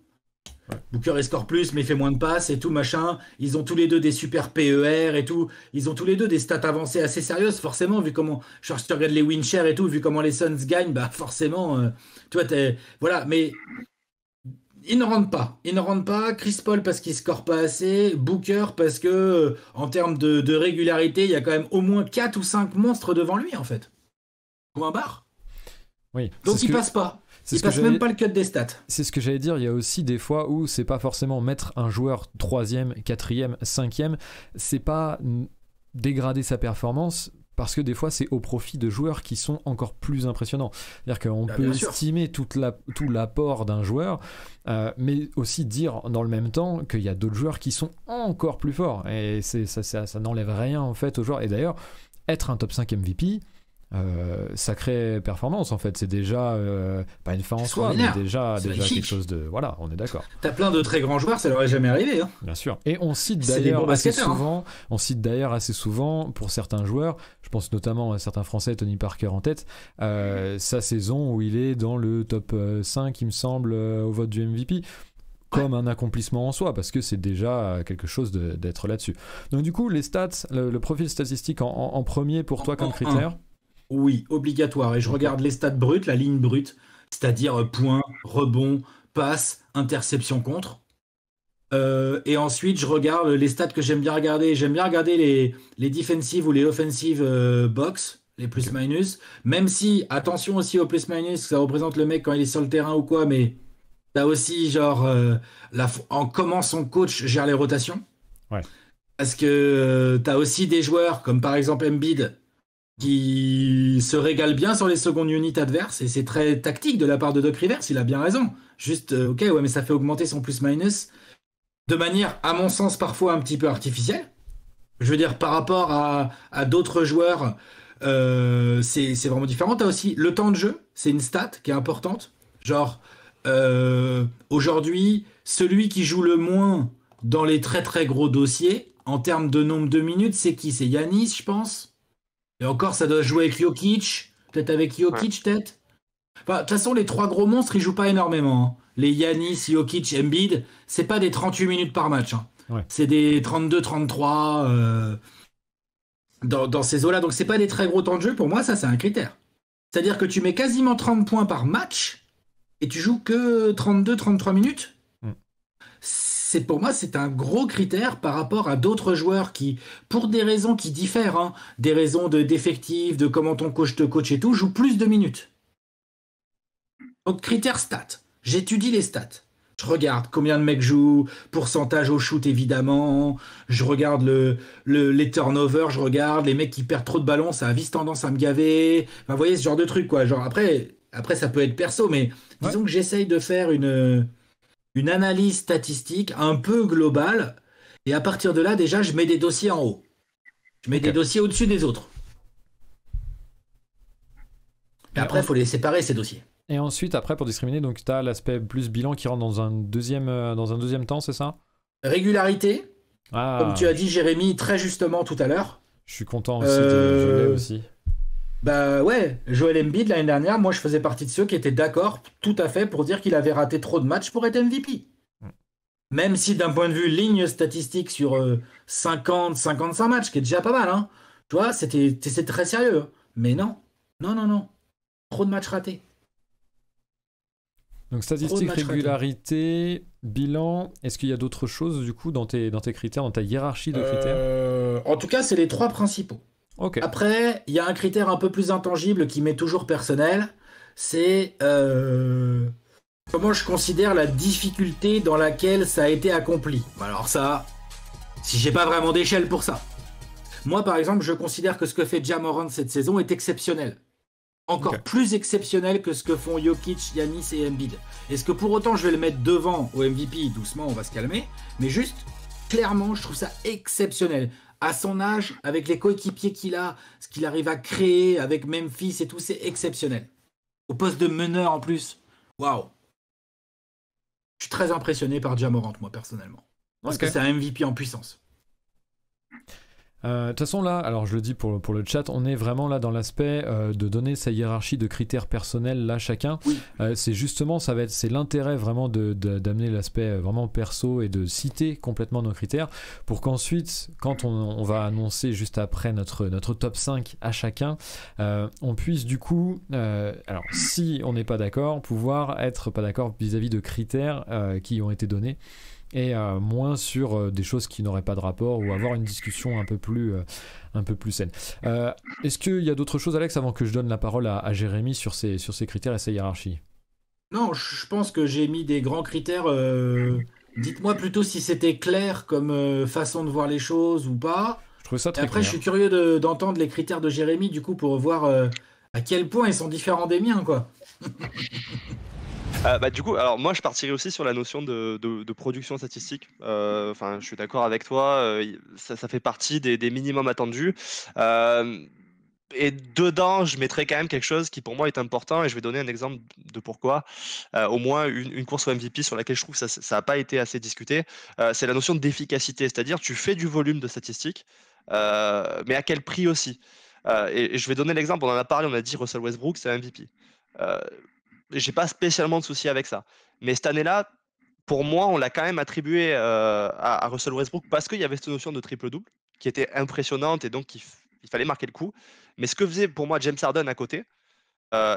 Ouais. Booker il score plus mais il fait moins de passes et tout machin. Ils ont tous les deux des super PER et tout. Ils ont tous les deux des stats avancées assez sérieuses forcément vu comment, genre si tu regardes les win shares et tout, vu comment les Suns gagnent, bah forcément toi voilà, mais ils ne rentrent pas. Chris Paul parce qu'il score pas assez, Booker parce que en termes de régularité, il y a quand même au moins 4 ou 5 monstres devant lui en fait. Ou un bar. Oui. Donc il passe pas. Il passe même pas le cut des stats. C'est ce que j'allais dire, il y a aussi des fois où c'est pas forcément mettre un joueur 3e, 4e, 5e, c'est pas dégrader sa performance, parce que des fois c'est au profit de joueurs qui sont encore plus impressionnants. C'est-à-dire qu'on peut estimer tout l'apport d'un joueur, mais aussi dire dans le même temps qu'il y a d'autres joueurs qui sont encore plus forts, et ça n'enlève rien en fait aux joueurs. Et d'ailleurs, être un top 5 MVP, sacrée performance en fait, c'est déjà pas une fin en soi, mais déjà quelque chose de, voilà, on est d'accord. T'as plein de très grands joueurs, ça leur est jamais arrivé Bien sûr. Et on cite d'ailleurs assez souvent pour certains joueurs, je pense notamment à certains Français, Tony Parker en tête, sa saison où il est dans le top 5 il me semble au vote du MVP, comme un accomplissement en soi, parce que c'est déjà quelque chose d'être là-dessus. Donc du coup, les stats, le profil statistique en premier pour toi comme critère. Oui, obligatoire. Et je regarde les stats brutes, la ligne brute, c'est-à-dire points, rebonds, passes, interception contre. Et ensuite, je regarde les stats que j'aime bien regarder. J'aime bien regarder les defensive ou les offensive box, les plus-minus. Même si, attention aussi aux plus-minus, ça représente le mec quand il est sur le terrain ou quoi, mais t'as aussi genre en comment son coach gère les rotations. Ouais. Parce que t'as aussi des joueurs comme par exemple Embiid, qui se régale bien sur les secondes units adverses, et c'est très tactique de la part de Doc Rivers, il a bien raison. Juste, ok, ouais, mais ça fait augmenter son plus-minus de manière, à mon sens, parfois un petit peu artificielle. Je veux dire, par rapport à d'autres joueurs, c'est vraiment différent. Tu as aussi le temps de jeu, c'est une stat qui est importante. Genre, aujourd'hui, celui qui joue le moins dans les très très gros dossiers, en termes de nombre de minutes, c'est qui? C'est Yanis, je pense. Et encore, ça doit jouer avec Jokic. Peut-être avec Ouais. Jokic, peut-être. Enfin, de toute façon, les trois gros monstres, ils jouent pas énormément, hein. Les Yanis, Jokic, Embiid, c'est pas des 38 minutes par match, hein. Ouais. C'est des 32-33 dans ces eaux-là. Donc, c'est pas des très gros temps de jeu. Pour moi, ça, c'est un critère. C'est-à-dire que tu mets quasiment 30 points par match et tu joues que 32-33 minutes. Mm. Pour moi, c'est un gros critère par rapport à d'autres joueurs qui, pour des raisons qui diffèrent, hein, des raisons d'effectifs, de comment ton coach te coach et tout, jouent plus de minutes. Donc, critère stats. J'étudie les stats. Je regarde combien de mecs jouent, pourcentage au shoot évidemment. Je regarde les turnovers, je regarde les mecs qui perdent trop de ballons, ça a vite tendance à me gaver. Enfin, vous voyez ce genre de truc, quoi. Genre après ça peut être perso, mais Ouais. disons que j'essaye de faire une analyse statistique un peu globale. Et à partir de là, déjà, je mets des dossiers en haut. Je mets Ok. des dossiers au-dessus des autres. Et Et, après, il faut les séparer, ces dossiers. et ensuite, après, pour discriminer, donc tu as l'aspect plus bilan qui rentre dans un deuxième temps, c'est ça? Régularité, comme tu Ah, as dit, Jérémy, très justement tout à l'heure. je suis content aussi, je l'ai Euh, aussi. Bah ouais, Joel Embiid l'année dernière, moi je faisais partie de ceux qui étaient d'accord tout à fait pour dire qu'il avait raté trop de matchs pour être MVP. Même si d'un point de vue ligne statistique sur 50-55 matchs, qui est déjà pas mal, hein. Tu vois, c'est très sérieux, hein. Mais non, non, non, non. Trop de matchs ratés. Donc Trop de statistique, matchs ratés. régularité, bilan, est-ce qu'il y a d'autres choses du coup dans tes critères, dans ta hiérarchie de critères? En tout cas, c'est les trois principaux. Ok. Après, il y a un critère un peu plus intangible qui m'est toujours personnel, c'est comment je considère la difficulté dans laquelle ça a été accompli. Alors ça, si j'ai pas vraiment d'échelle pour ça. Moi, par exemple, je considère que ce que fait Ja Morant cette saison est exceptionnel. Encore Ok. plus exceptionnel que ce que font Jokic, Yanis et Embiid. Est-ce que pour autant je vais le mettre devant au MVP? Doucement, on va se calmer. Mais juste, clairement, je trouve ça exceptionnel. À son âge, avec les coéquipiers qu'il a, ce qu'il arrive à créer avec Memphis et tout, c'est exceptionnel. Au poste de meneur en plus. Waouh. Je suis très impressionné par Ja Morant, moi, personnellement. Parce Ok. que c'est un MVP en puissance. De toute façon, là, alors je le dis pour le chat, on est vraiment là dans l'aspect de donner sa hiérarchie de critères personnels là chacun. Oui. C'est justement, c'est l'intérêt vraiment d'amener l'aspect vraiment perso et de citer complètement nos critères pour qu'ensuite, quand on va annoncer juste après notre top 5 à chacun, on puisse du coup, alors si on n'est pas d'accord, pouvoir être pas d'accord vis-à-vis de critères qui ont été donnés et moins sur des choses qui n'auraient pas de rapport ou avoir une discussion un peu plus saine. Est-ce qu'il y a d'autres choses, Alex, avant que je donne la parole à Jérémy sur ses critères et sa hiérarchie? Non, je pense que j'ai mis des grands critères. Dites-moi plutôt si c'était clair comme façon de voir les choses ou pas. Je trouve ça Et très après, je clair. suis curieux d'entendre les critères de Jérémy, du coup, pour voir à quel point ils sont différents des miens, quoi. Bah, du coup, alors moi je partirais aussi sur la notion de production statistique. Enfin, je suis d'accord avec toi, ça fait partie des minimums attendus. Euh, et dedans, je mettrais quand même quelque chose qui pour moi est important et je vais donner un exemple de pourquoi. Au moins une course au MVP sur laquelle je trouve que ça n'a pas été assez discuté. C'est la notion d'efficacité, c'est-à-dire tu fais du volume de statistiques, mais à quel prix aussi? Et je vais donner l'exemple, on en a parlé, on a dit Russell Westbrook, c'est un MVP. Euh, j'ai pas spécialement de souci avec ça. Mais cette année-là, pour moi, on l'a quand même attribué à Russell Westbrook parce qu'il y avait cette notion de triple-double qui était impressionnante et donc il fallait marquer le coup. Mais ce que faisait pour moi James Harden à côté,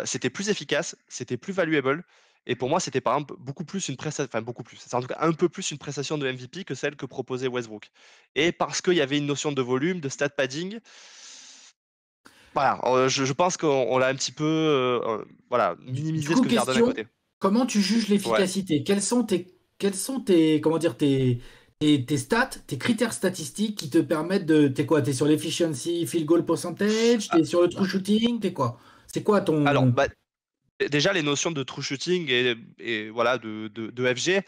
c'était plus efficace, c'était plus valuable. Et pour moi, c'était par exemple beaucoup plus une prestation, enfin beaucoup plus, c'est en tout cas un peu plus une prestation de MVP que celle que proposait Westbrook. Et parce qu'il y avait une notion de volume, de stat padding, voilà, je pense qu'on l'a un petit peu voilà, Du minimisé ce coup, que faisait Harden à question, côté. comment tu juges Ouais. l'efficacité? Quels sont tes, comment dire, tes stats, tes critères statistiques qui te permettent de. T'es quoi? T'es sur l'efficiency, field goal percentage, Ah, t'es sur le true shooting, t'es quoi? C'est quoi Alors, ton. déjà, les notions de true shooting et voilà, de FG,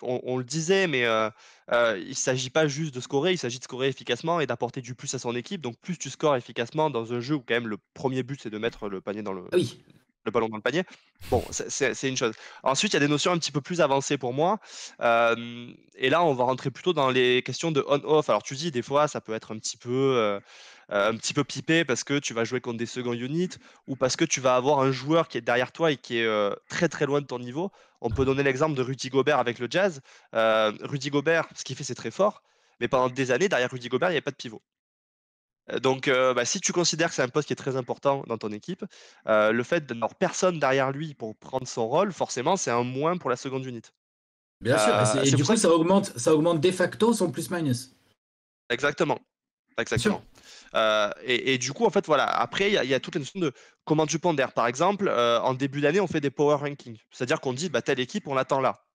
on le disait, mais il ne s'agit pas juste de scorer, il s'agit de scorer efficacement et d'apporter du plus à son équipe. Donc, plus tu scores efficacement dans un jeu où, quand même, le premier but, c'est de mettre le panier dans Ah oui. le ballon dans le panier. Bon, c'est une chose. Ensuite, il y a des notions un petit peu plus avancées pour moi. Et là, on va rentrer plutôt dans les questions de on-off. Alors, tu dis, des fois, ça peut être un petit peu pipé parce que tu vas jouer contre des second units ou parce que tu vas avoir un joueur qui est derrière toi et qui est très très loin de ton niveau. On peut donner l'exemple de Rudy Gobert avec le Jazz. Rudy Gobert, ce qu'il fait, c'est très fort. Mais pendant des années, derrière Rudy Gobert, il n'y avait pas de pivot. Donc, si tu considères que c'est un poste qui est très important dans ton équipe, le fait d'avoir personne derrière lui pour prendre son rôle, forcément, c'est un moins pour la seconde unité. Bien sûr. Et C'est du pour coup, ça que... ça augmente de facto son plus-minus. Exactement. Bien sûr. Exactement. Et du coup, en fait, voilà. Après, il y a toute la notion de comment tu pondères. Par exemple, en début d'année, on fait des power rankings. C'est-à-dire qu'on dit, bah, telle équipe, on l'attend là.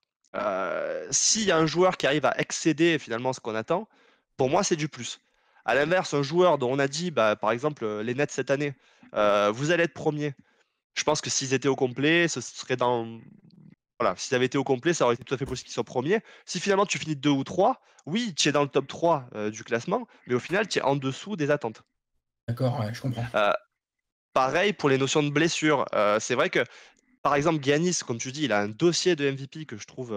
S'il y a un joueur qui arrive à excéder finalement ce qu'on attend, pour moi, c'est du plus. À l'inverse, un joueur dont on a dit, bah, par exemple, les Nets cette année, vous allez être premier. Je pense que s'ils étaient au complet, ce serait dans. Voilà, s'ils avaient été au complet, ça aurait été tout à fait possible qu'ils soient premiers. Si finalement tu finis 2 ou 3, oui, tu es dans le top 3 du classement, mais au final, tu es en dessous des attentes. D'accord, ouais, je comprends. Euh, Pareil pour les notions de blessure. C'est vrai que, par exemple, Giannis, comme tu dis, il a un dossier de MVP que je trouve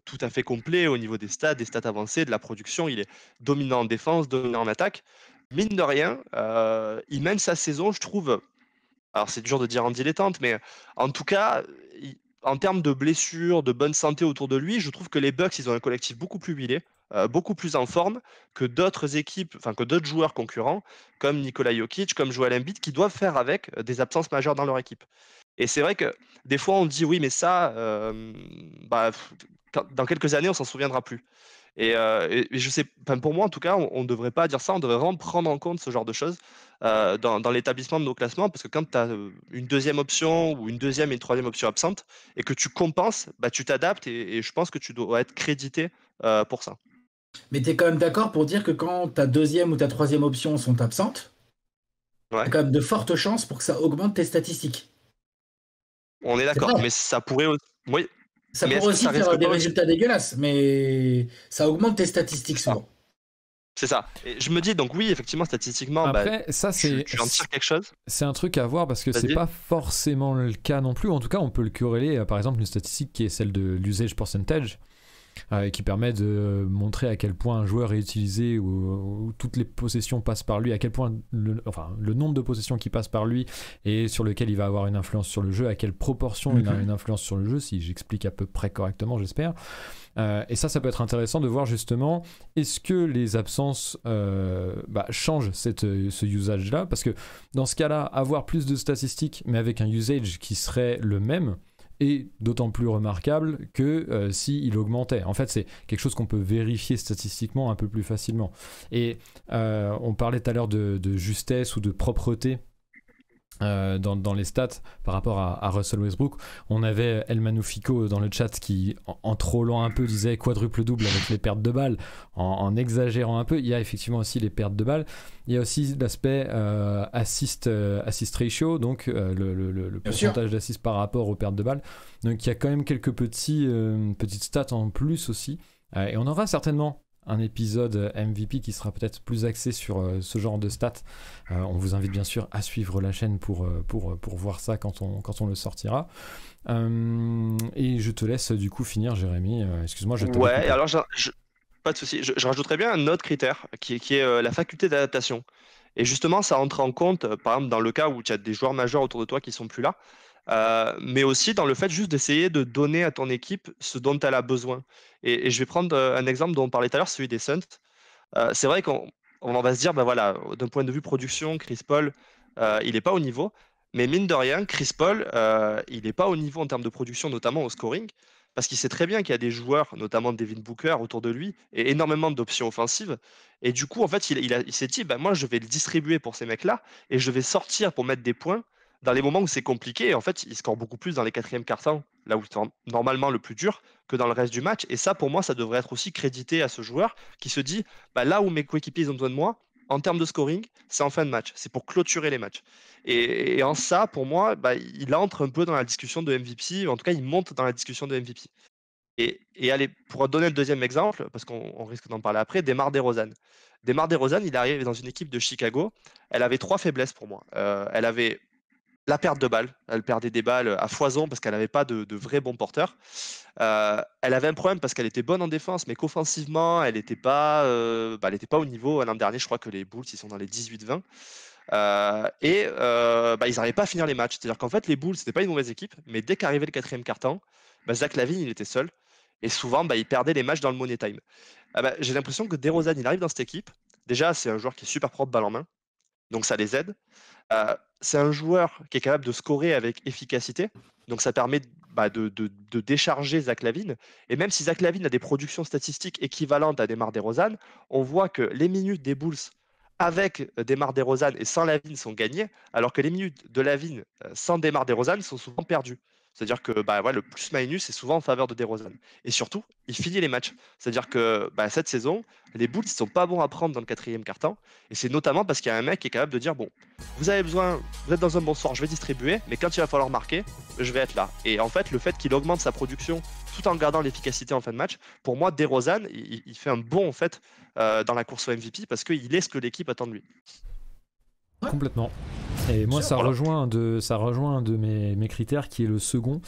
tout à fait complet au niveau des stats avancées, de la production. Il est dominant en défense, dominant en attaque. Mine de rien, il mène sa saison, je trouve. Alors, c'est dur de dire en dilettante, mais en tout cas, en termes de blessures, de bonne santé autour de lui, je trouve que les Bucks, ils ont un collectif beaucoup plus huilé, beaucoup plus en forme que d'autres équipes, enfin que d'autres joueurs concurrents, comme Nikola Jokic, comme Joel Embiid, qui doivent faire avec des absences majeures dans leur équipe. Et c'est vrai que des fois, on dit oui, mais ça, dans quelques années, on s'en souviendra plus. Et je sais, enfin, pour moi en tout cas, on ne devrait pas dire ça, on devrait vraiment prendre en compte ce genre de choses dans l'établissement de nos classements, parce que quand tu as une deuxième option ou une deuxième et une troisième option absente, et que tu compenses, bah, tu t'adaptes, et je pense que tu dois être crédité pour ça. Mais tu es quand même d'accord pour dire que quand ta deuxième ou ta troisième option sont absentes, il y a Ouais, quand même de fortes chances pour que ça augmente tes statistiques. on est C'est d'accord, mais vrai. ça pourrait aussi... Oui, Ça mais pourrait est-ce que aussi ça faire risque des pas aussi... résultats dégueulasses, mais ça augmente tes statistiques C'est ça. souvent. C'est ça. Et je me dis, donc oui, effectivement, statistiquement, bah, Après, ça, tu en tires quelque chose. c'est un truc à voir parce que c'est Vas-y. pas forcément le cas non plus. En tout cas, on peut le corréler par exemple une statistique qui est celle de l'usage percentage qui permet de montrer à quel point un joueur est utilisé ou toutes les possessions passent par lui, à quel point le nombre de possessions qui passent par lui et sur lequel il va avoir une influence sur le jeu, à quelle proportion il a une influence sur le jeu, si j'explique à peu près correctement, j'espère. Et ça peut être intéressant de voir justement est-ce que les absences changent ce usage-là, parce que dans ce cas-là, avoir plus de statistiques mais avec un usage qui serait le même est d'autant plus remarquable que s'il augmentait. En fait, c'est quelque chose qu'on peut vérifier statistiquement un peu plus facilement. Et on parlait tout à l'heure de justesse ou de propreté dans les stats par rapport à Russell Westbrook. On avait El Manufico dans le chat qui, en trollant un peu, disait quadruple double avec les pertes de balles, en exagérant un peu. Il y a effectivement aussi les pertes de balles. Il y a aussi l'aspect assist ratio, donc le pourcentage d'assists par rapport aux pertes de balles. Donc il y a quand même quelques petites stats en plus aussi. Et on aura certainement un épisode MVP qui sera peut-être plus axé sur ce genre de stats. On vous invite bien sûr à suivre la chaîne pour voir ça quand on le sortira. Et je te laisse du coup finir, Jérémy. Excuse-moi, je t'avais Ouais, coupé. alors pas de souci. Je rajouterais bien un autre critère qui est la faculté d'adaptation. Et justement, ça entre en compte, par exemple, dans le cas où tu as des joueurs majeurs autour de toi qui sont plus là, mais aussi dans le fait juste d'essayer de donner à ton équipe ce dont elle a besoin. Et je vais prendre un exemple dont on parlait tout à l'heure, celui des Suns. C'est vrai qu'on va se dire, bah voilà, d'un point de vue production, Chris Paul, il n'est pas au niveau. Mais mine de rien, Chris Paul, il n'est pas au niveau en termes de production, notamment au scoring, parce qu'il sait très bien qu'il y a des joueurs, notamment Devin Booker, autour de lui, et énormément d'options offensives. Et du coup, en fait, il s'est dit, bah, moi, je vais le distribuer pour ces mecs-là, et je vais sortir pour mettre des points dans les moments où c'est compliqué, en fait, il score beaucoup plus dans les quatrièmes quart-temps, là où c'est normalement le plus dur, que dans le reste du match. Et ça, pour moi, ça devrait être aussi crédité à ce joueur qui se dit, bah, là où mes coéquipiers ils ont besoin de moi, en termes de scoring, c'est en fin de match. C'est pour clôturer les matchs. Et en ça, pour moi, bah, il entre un peu dans la discussion de MVP, en tout cas, il monte dans la discussion de MVP. Et allez, pour donner le deuxième exemple, parce qu'on risque d'en parler après, Demar DeRozan. Demar DeRozan, il arrive dans une équipe de Chicago. Elle avait 3 faiblesses pour moi. Elle avait la perte de balles. Elle perdait des balles à foison parce qu'elle n'avait pas de vrais bons porteurs. Elle avait un problème parce qu'elle était bonne en défense, mais qu'offensivement, elle n'était pas, elle était pas au niveau. L'an dernier, je crois que les Bulls, ils sont dans les 18-20. Ils n'arrivaient pas à finir les matchs. C'est-à-dire qu'en fait, les Bulls, c'était pas une mauvaise équipe, mais dès qu'arrivait le quatrième quart-temps, Zach LaVine, il était seul. Et souvent, il perdait les matchs dans le money time. J'ai l'impression que DeRozan, il arrive dans cette équipe. Déjà, c'est un joueur qui est super propre balle en main, donc ça les aide. C'est un joueur qui est capable de scorer avec efficacité, donc ça permet de décharger Zach LaVine. Et même si Zach LaVine a des productions statistiques équivalentes à Demar DeRozan, on voit que les minutes des Bulls avec Demar DeRozan et sans LaVine sont gagnées, alors que les minutes de LaVine sans Demar DeRozan sont souvent perdues. C'est-à-dire que le plus-minus est souvent en faveur de DeRozan. Et surtout, il finit les matchs. C'est-à-dire que cette saison, les Bulls ne sont pas bons à prendre dans le quatrième quart-temps. Et c'est notamment parce qu'il y a un mec qui est capable de dire, bon, vous êtes dans un bon sort, je vais distribuer, mais quand il va falloir marquer, je vais être là. Et en fait, le fait qu'il augmente sa production tout en gardant l'efficacité en fin de match, pour moi, DeRozan, il fait un bond en fait dans la course au MVP parce qu'il est ce que l'équipe attend de lui. Complètement. Et moi, ça rejoint un de mes critères qui est le second,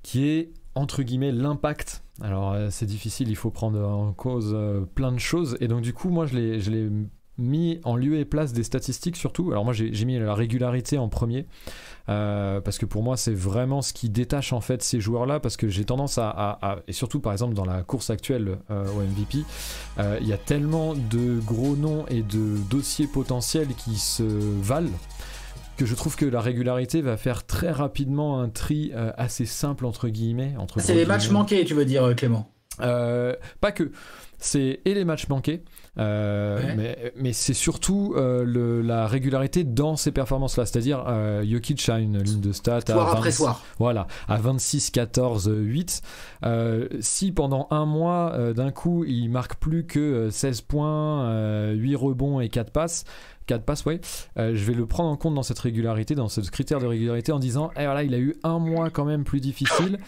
qui est entre guillemets l'impact. Alors c'est difficile, il faut prendre en cause plein de choses. Et donc du coup, moi je l'ai mis en lieu et place des statistiques surtout. Alors moi j'ai mis la régularité en premier parce que pour moi c'est vraiment ce qui détache en fait ces joueurs là, parce que j'ai tendance et surtout par exemple dans la course actuelle au MVP, il y a tellement de gros noms et de dossiers potentiels qui se valent que je trouve que la régularité va faire très rapidement un tri assez simple entre guillemets. C'est les matchs manqués, tu veux dire, Clément? Pas que. C'est les matchs manqués, mais c'est surtout la régularité dans ces performances-là. C'est-à-dire, Jokic a une ligne de stats à 26, 14, 8. Si pendant un mois, d'un coup, il marque plus que 16 points, 8 rebonds et 4 passes, je vais le prendre en compte dans cette régularité, dans ce critère de régularité, en disant voilà, il a eu un mois quand même plus difficile,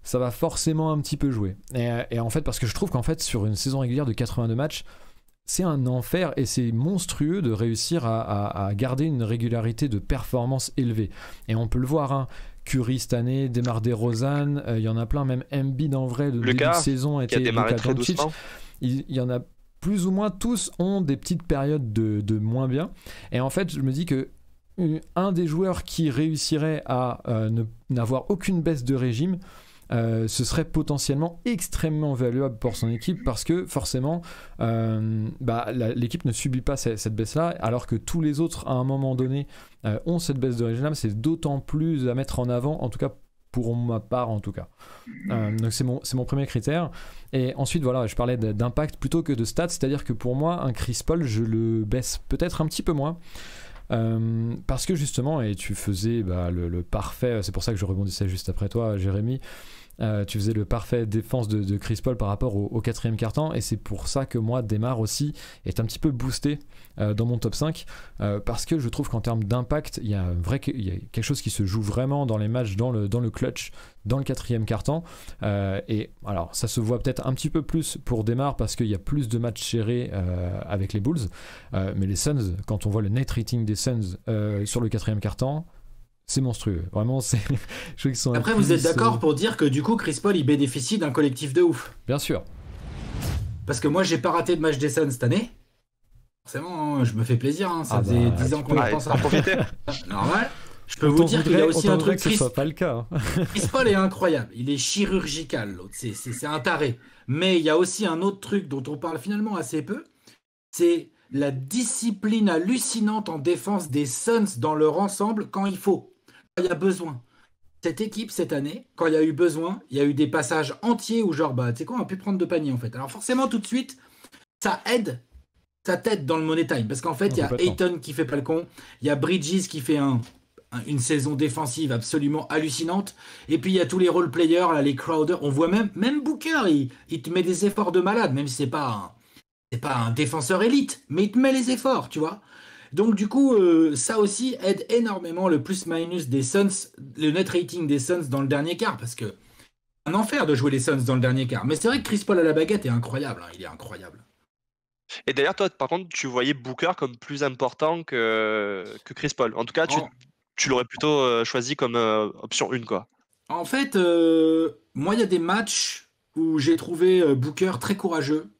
ça va forcément un petit peu jouer. Et en fait, parce que je trouve qu'en fait, sur une saison régulière de 82 matchs, c'est un enfer et c'est monstrueux de réussir à garder une régularité de performance élevée. Et on peut le voir, hein. Curry cette année, Demar DeRozan, il y en a plein, même Embiid en vrai, de début de saison qui a démarré très doucement. Il y en a plus ou moins, tous ont des petites périodes de moins bien. Et en fait, je me dis que un des joueurs qui réussirait à n'avoir aucune baisse de régime, ce serait potentiellement extrêmement valuable pour son équipe, parce que forcément l'équipe ne subit pas cette baisse-là, alors que tous les autres à un moment donné ont cette baisse de régime. C'est d'autant plus à mettre en avant, en tout cas pour ma part en tout cas. Donc c'est mon premier critère. Et ensuite voilà, je parlais d'impact plutôt que de stats, c'est-à-dire que pour moi un Chris Paul, je le baisse peut-être un petit peu moins. Parce que justement, et tu faisais le parfait, c'est pour ça que je rebondissais juste après toi, Jérémy, tu faisais le parfait défense de Chris Paul par rapport au quatrième quart-temps, et c'est pour ça que moi, Demar aussi est un petit peu boosté dans mon top 5, parce que je trouve qu'en termes d'impact, il y a quelque chose qui se joue vraiment dans les matchs, dans le clutch, dans le quatrième quart-temps, et alors ça se voit peut-être un petit peu plus pour Demar parce qu'il y a plus de matchs gérés avec les Bulls, mais les Suns, quand on voit le net rating des Suns sur le quatrième quart-temps, c'est monstrueux, vraiment. Je qu'ils sont Après, vous êtes d'accord pour dire que du coup, Chris Paul, il bénéficie d'un collectif de ouf. Bien sûr. Parce que moi, j'ai pas raté de match des Suns cette année. Forcément, je me fais plaisir. Hein. Ça faisait 10 ans qu'on en pense à profiter. Normal. Je peux vous dire qu'il y a aussi un truc. Que ce soit pas le cas. Chris Paul est incroyable. Il est chirurgical, l'autre. C'est un taré. Mais il y a aussi un autre truc dont on parle finalement assez peu. C'est la discipline hallucinante en défense des Suns dans leur ensemble quand il faut. Il y a besoin. Cette équipe, cette année, quand il y a eu besoin, il y a eu des passages entiers où genre, tu sais quoi, on a pu prendre de panier en fait. Alors forcément, tout de suite, ça t'aide dans le money time. Parce qu'en fait, il y a Ayton qui fait pas le con, il y a Bridges qui fait un une saison défensive absolument hallucinante. Et puis il y a tous les role players, là, les Crowder. On voit même Booker, il te met des efforts de malade, même si c'est pas un défenseur élite, mais il te met les efforts, tu vois. Donc du coup, ça aussi aide énormément le plus-minus des Suns, le net rating des Suns dans le dernier quart, parce que un enfer de jouer les Suns dans le dernier quart. Mais c'est vrai que Chris Paul à la baguette est incroyable, hein, il est incroyable. Et d'ailleurs, toi, par contre, tu voyais Booker comme plus important que Chris Paul. En tout cas, En, tu l'aurais plutôt choisi comme option 1, quoi. en fait, moi, il y a des matchs où j'ai trouvé Booker très courageux.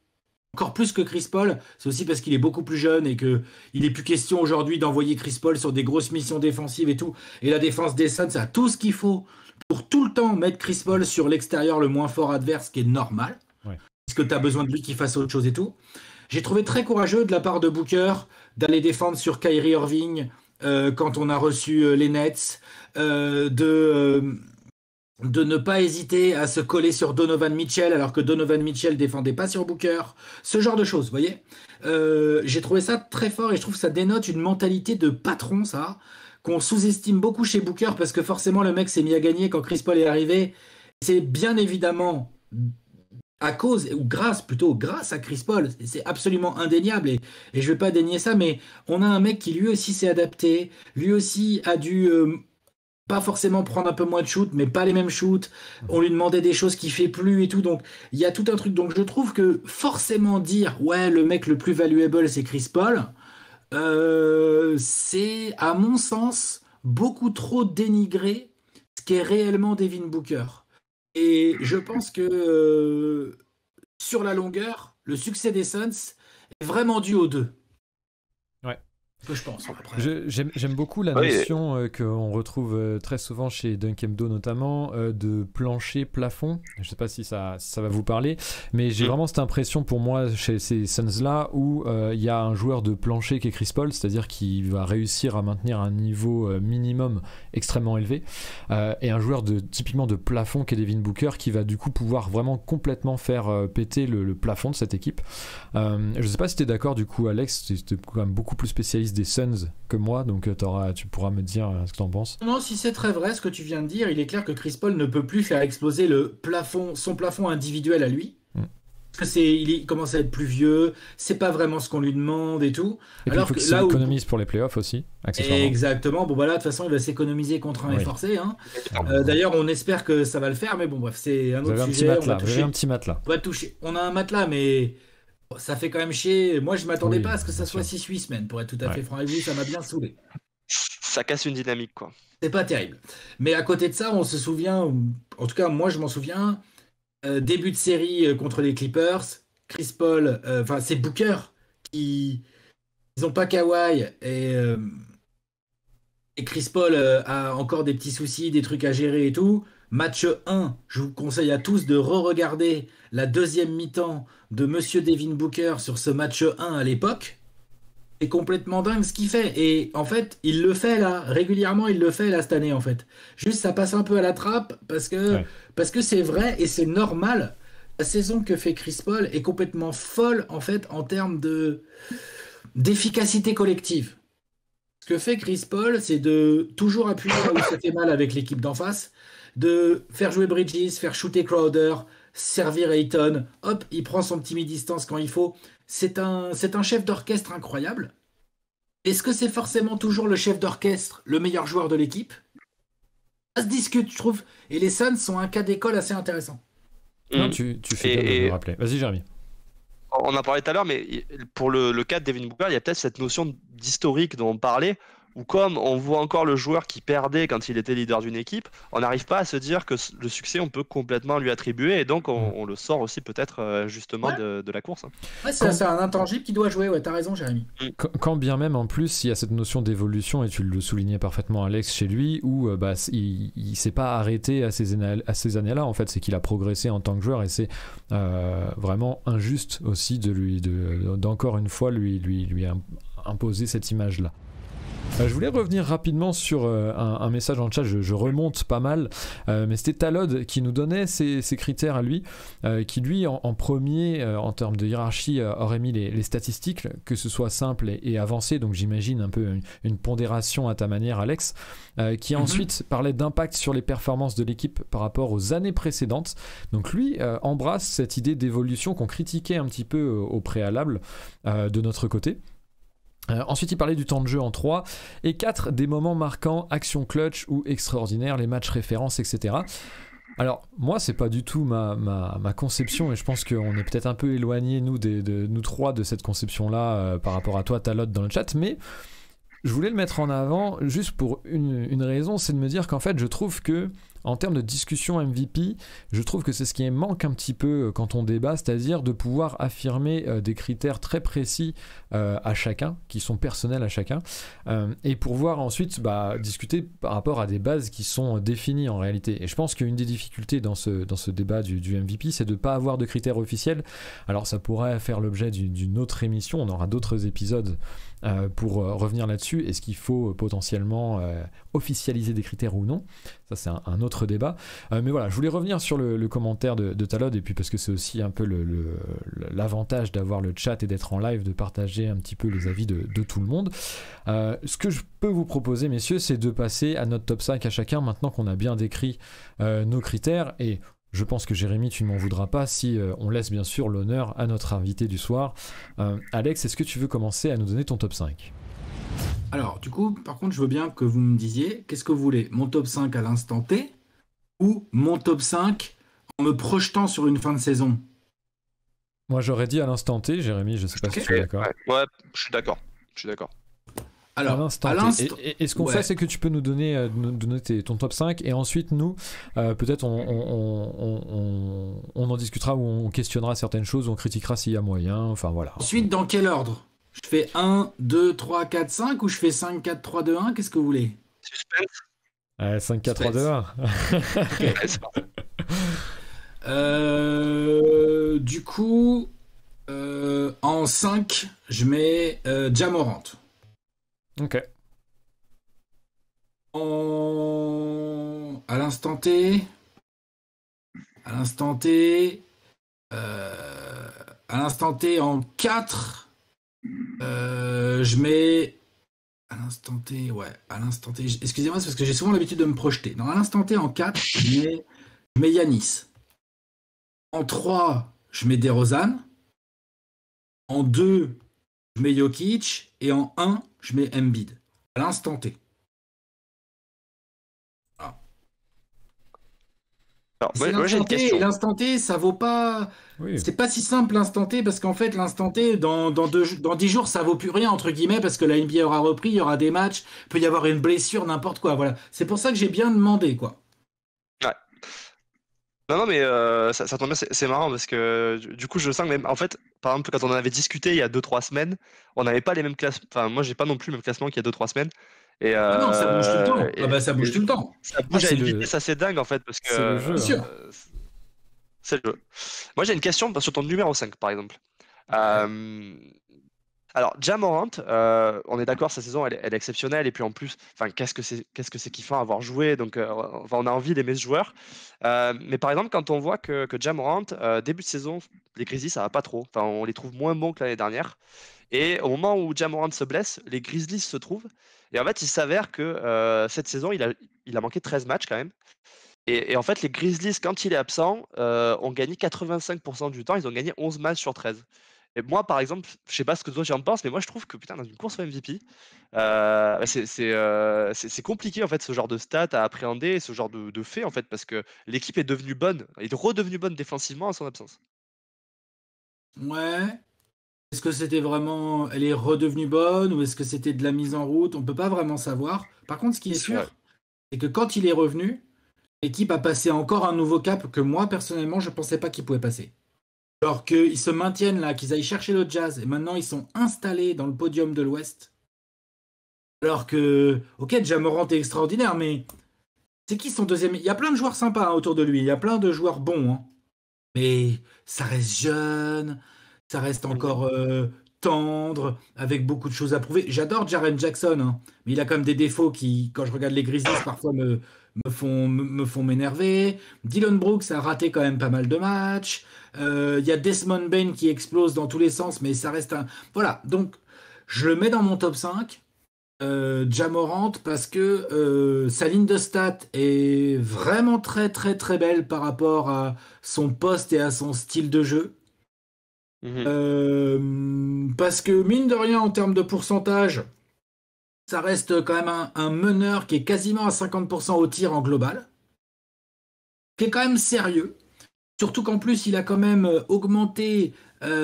Encore plus que Chris Paul, c'est aussi parce qu'il est beaucoup plus jeune et que il est plus question aujourd'hui d'envoyer Chris Paul sur des grosses missions défensives et tout. Et la défense des Suns a tout ce qu'il faut pour tout le temps mettre Chris Paul sur l'extérieur le moins fort adverse, ce qui est normal, Ouais. puisque tu as besoin de lui qui fasse autre chose et tout. J'ai trouvé très courageux de la part de Booker d'aller défendre sur Kyrie Irving quand on a reçu les Nets, de ne pas hésiter à se coller sur Donovan Mitchell alors que Donovan Mitchell défendait pas sur Booker, ce genre de choses, vous voyez. J'ai trouvé ça très fort et je trouve que ça dénote une mentalité de patron, ça, qu'on sous-estime beaucoup chez Booker parce que forcément le mec s'est mis à gagner quand Chris Paul est arrivé. C'est bien évidemment à cause, ou grâce à Chris Paul, c'est absolument indéniable et je vais pas dénier ça, mais on a un mec qui lui aussi s'est adapté, lui aussi a dû pas forcément prendre un peu moins de shoot, mais pas les mêmes shoots. On lui demandait des choses qu'il fait plus et tout. Donc, il y a tout un truc. Donc, je trouve que forcément dire, ouais, le mec le plus valuable, c'est Chris Paul, c'est, à mon sens, beaucoup trop dénigrer ce qu'est réellement Devin Booker. Et je pense que sur la longueur, le succès des Suns est vraiment dû aux deux. Ouais. Que je pense. Après. J'aime beaucoup la notion qu'on retrouve très souvent chez Dunkemdo notamment de plancher-plafond. Je sais pas si ça va vous parler, mais j'ai vraiment cette impression pour moi chez ces Suns-là où il y a un joueur de plancher qui est Chris Paul, c'est-à-dire qui va réussir à maintenir un niveau minimum extrêmement élevé, et un joueur typiquement de plafond qui est Devin Booker qui va du coup pouvoir vraiment complètement faire péter le plafond de cette équipe. Je sais pas si tu es d'accord du coup Alex, tu es quand même beaucoup plus spécialiste des Suns que moi, donc tu pourras me dire ce que tu en penses. Non, si c'est très vrai ce que tu viens de dire, il est clair que Chris Paul ne peut plus faire exploser son plafond individuel à lui. Parce que il commence à être plus vieux, c'est pas vraiment ce qu'on lui demande et tout. Et puis, alors il faut qu'il s'économise pour les playoffs aussi, accessoirement. Exactement, bon voilà, de toute façon il va s'économiser contre un forcé. Hein. D'ailleurs on espère que ça va le faire, mais bon bref, c'est un autre sujet. Vous avez un petit matelas. On va toucher. On a un matelas, mais ça fait quand même chier. Moi je m'attendais pas à ce que ça soit 6-8 semaines, pour être tout à fait franc avec vous, ça m'a bien saoulé. Ça casse une dynamique, quoi. C'est pas terrible. Mais à côté de ça, on se souvient, en tout cas moi je m'en souviens, début de série contre les Clippers, Chris Paul, c'est Booker qui... Ils n'ont pas Kawhi et Chris Paul a encore des petits soucis, des trucs à gérer et tout. Match 1, je vous conseille à tous de re-regarder la deuxième mi-temps de Monsieur Devin Booker sur ce match 1 à l'époque. C'est complètement dingue ce qu'il fait. Et en fait, il le fait là, régulièrement, il le fait là cette année en fait. Juste, ça passe un peu à la trappe parce que c'est vrai et c'est normal. La saison que fait Chris Paul est complètement folle en fait en termes d'efficacité collective. Ce que fait Chris Paul, c'est de toujours appuyer là où ça fait mal avec l'équipe d'en face, de faire jouer Bridges, faire shooter Crowder, servir Ayton. Hop, il prend son petit mi-distance quand il faut. C'est un chef d'orchestre incroyable. Est-ce que c'est forcément toujours le chef d'orchestre, le meilleur joueur de l'équipe? Ça se discute, je trouve. Et les Suns sont un cas d'école assez intéressant. Non, tu fais bien de me rappeler. Vas-y, Jérémy. On en parlait tout à l'heure, mais pour le cas de Devin Booker, il y a peut-être cette notion d'historique dont on parlait, où comme on voit encore le joueur qui perdait quand il était leader d'une équipe, on n'arrive pas à se dire que le succès, on peut complètement lui attribuer, et donc on le sort aussi peut-être justement de la course. Ouais, c'est un intangible qui doit jouer, ouais, t'as raison Jérémy. Quand bien même en plus il y a cette notion d'évolution, et tu le soulignais parfaitement Alex chez lui, où il s'est pas arrêté à ces années-là, en fait, c'est qu'il a progressé en tant que joueur, et c'est vraiment injuste aussi d'encore une fois lui imposer cette image-là. Je voulais revenir rapidement sur un message dans le chat, je remonte pas mal, mais c'était Talod qui nous donnait ses critères à lui, qui lui en premier, en termes de hiérarchie, aurait mis les statistiques, que ce soit simple et avancé, donc j'imagine un peu une pondération à ta manière Alex, qui ensuite parlait d'impact sur les performances de l'équipe par rapport aux années précédentes. Donc lui embrasse cette idée d'évolution qu'on critiquait un petit peu au préalable de notre côté. Ensuite, il parlait du temps de jeu en 3 et 4 des moments marquants, actions clutch ou extraordinaires, les matchs références, etc. Alors, moi, c'est pas du tout ma conception et je pense qu'on est peut-être un peu éloigné, nous trois, de cette conception-là par rapport à toi, Talot, dans le chat, mais je voulais le mettre en avant juste pour une raison, c'est de me dire qu'en fait, je trouve que en termes de discussion MVP, je trouve que c'est ce qui manque un petit peu quand on débat, c'est-à-dire de pouvoir affirmer des critères très précis à chacun, qui sont personnels à chacun, et pour pouvoir ensuite discuter par rapport à des bases qui sont définies en réalité. Et je pense qu'une des difficultés dans ce débat du MVP, c'est de ne pas avoir de critères officiels. Alors ça pourrait faire l'objet d'une autre émission, on aura d'autres épisodes pour revenir là-dessus. Est-ce qu'il faut potentiellement officialiser des critères ou non? Ça c'est un autre débat, mais voilà, je voulais revenir sur le commentaire de Talod, et puis parce que c'est aussi un peu l'avantage d'avoir le chat et d'être en live, de partager un petit peu les avis de tout le monde. Ce que je peux vous proposer, messieurs, c'est de passer à notre top 5 à chacun, maintenant qu'on a bien décrit nos critères, et je pense que Jérémy, tu ne m'en voudras pas si on laisse bien sûr l'honneur à notre invité du soir. Alex, est-ce que tu veux commencer à nous donner ton top 5 ? Alors, du coup, par contre, je veux bien que vous me disiez, qu'est-ce que vous voulez? Mon top 5 à l'instant T ou mon top 5 en me projetant sur une fin de saison? Moi, j'aurais dit à l'instant T, Jérémy, je sais pas si tu es d'accord. Ouais, je suis d'accord. Alors, à l'instant T. Et ce qu'on fait, c'est que tu peux nous donner ton top 5, et ensuite, nous, peut-être on en discutera, ou on questionnera certaines choses, on critiquera s'il y a moyen, enfin voilà. Ensuite, dans quel ordre? Je fais 1, 2, 3, 4, 5 ou je fais 5, 4, 3, 2, 1? Qu'est-ce que vous voulez? Suspense. 5, 4, 3, 2, 1. Du coup, en 5, je mets Ja Morant. Ok. À l'instant T, en 4, je mets à l'instant T, excusez-moi, c'est parce que j'ai souvent l'habitude de me projeter. Dans à l'instant T, en 4, je mets Yanis. En 3, je mets DeRozan. En 2, je mets Jokic. Et en 1, je mets Embiid. À l'instant T. Alors, moi j'ai une question. L'instant T, ça vaut pas. Oui. C'est pas si simple l'instant T, parce qu'en fait, l'instant T, dans 10 jours, ça vaut plus rien, entre guillemets, parce que la NBA aura repris, il y aura des matchs, il peut y avoir une blessure, n'importe quoi. Voilà. C'est pour ça que j'ai bien demandé, quoi. Ouais. Non, mais ça tombe bien, c'est marrant, parce que du coup, je sens que même. En fait, par exemple, quand on en avait discuté il y a 2-3 semaines, on n'avait pas les mêmes classements. Enfin, moi, j'ai pas non plus le même classement qu'il y a 2-3 semaines. Et non, ça bouge tout le temps. Ça bouge tout le temps. Ça bouge à une vitesse assez dingue, en fait, parce que c'est le jeu. C'est le jeu. Moi, j'ai une question sur ton numéro 5, par exemple. Alors, Ja Morant, on est d'accord, sa saison, elle est exceptionnelle. Et puis en plus, qu'est-ce que c'est kiffant à avoir joué. Donc, on a envie d'aimer ce joueur. Mais par exemple, quand on voit que Ja Morant, début de saison, les Grizzlies, ça va pas trop. Enfin, on les trouve moins bons que l'année dernière. Et au moment où Ja Morant se blesse, les Grizzlies se trouvent. Et en fait, il s'avère que cette saison, il a manqué 13 matchs quand même. Et en fait, les Grizzlies, quand il est absent, ont gagné 85% du temps. Ils ont gagné 11 matchs sur 13. Et moi, par exemple, je sais pas ce que toi tu en penses, mais moi je trouve que putain, dans une course au MVP, c'est compliqué en fait ce genre de stats à appréhender, ce genre de fait en fait, parce que l'équipe est devenue bonne, est redevenue bonne défensivement à son absence. Ouais. Est-ce que c'était vraiment, elle est redevenue bonne, ou est-ce que c'était de la mise en route? On peut pas vraiment savoir. Par contre, ce qui est sûr, c'est que quand il est revenu, l'équipe a passé encore un nouveau cap que moi personnellement je pensais pas qu'il pouvait passer. Alors qu'ils se maintiennent là, qu'ils aillent chercher le Jazz, et maintenant ils sont installés dans le podium de l'Ouest. Alors que, ok, Ja Morant est extraordinaire, mais c'est qui son deuxième? Il y a plein de joueurs sympas autour de lui, il y a plein de joueurs bons, hein. Mais ça reste jeune, ça reste encore tendre, avec beaucoup de choses à prouver. J'adore Jaren Jackson, hein, mais il a quand même des défauts qui, quand je regarde les Grizzlies, parfois me font m'énerver. Dylan Brooks a raté quand même pas mal de matchs. Il y a Desmond Bane qui explose dans tous les sens, mais ça reste un... Voilà, donc je le mets dans mon top 5. Ja Morant, parce que sa ligne de stats est vraiment très très très belle par rapport à son poste et à son style de jeu. Parce que mine de rien en termes de pourcentage, ça reste quand même un meneur qui est quasiment à 50% au tir en global, qui est quand même sérieux. Surtout qu'en plus, il a quand même augmenté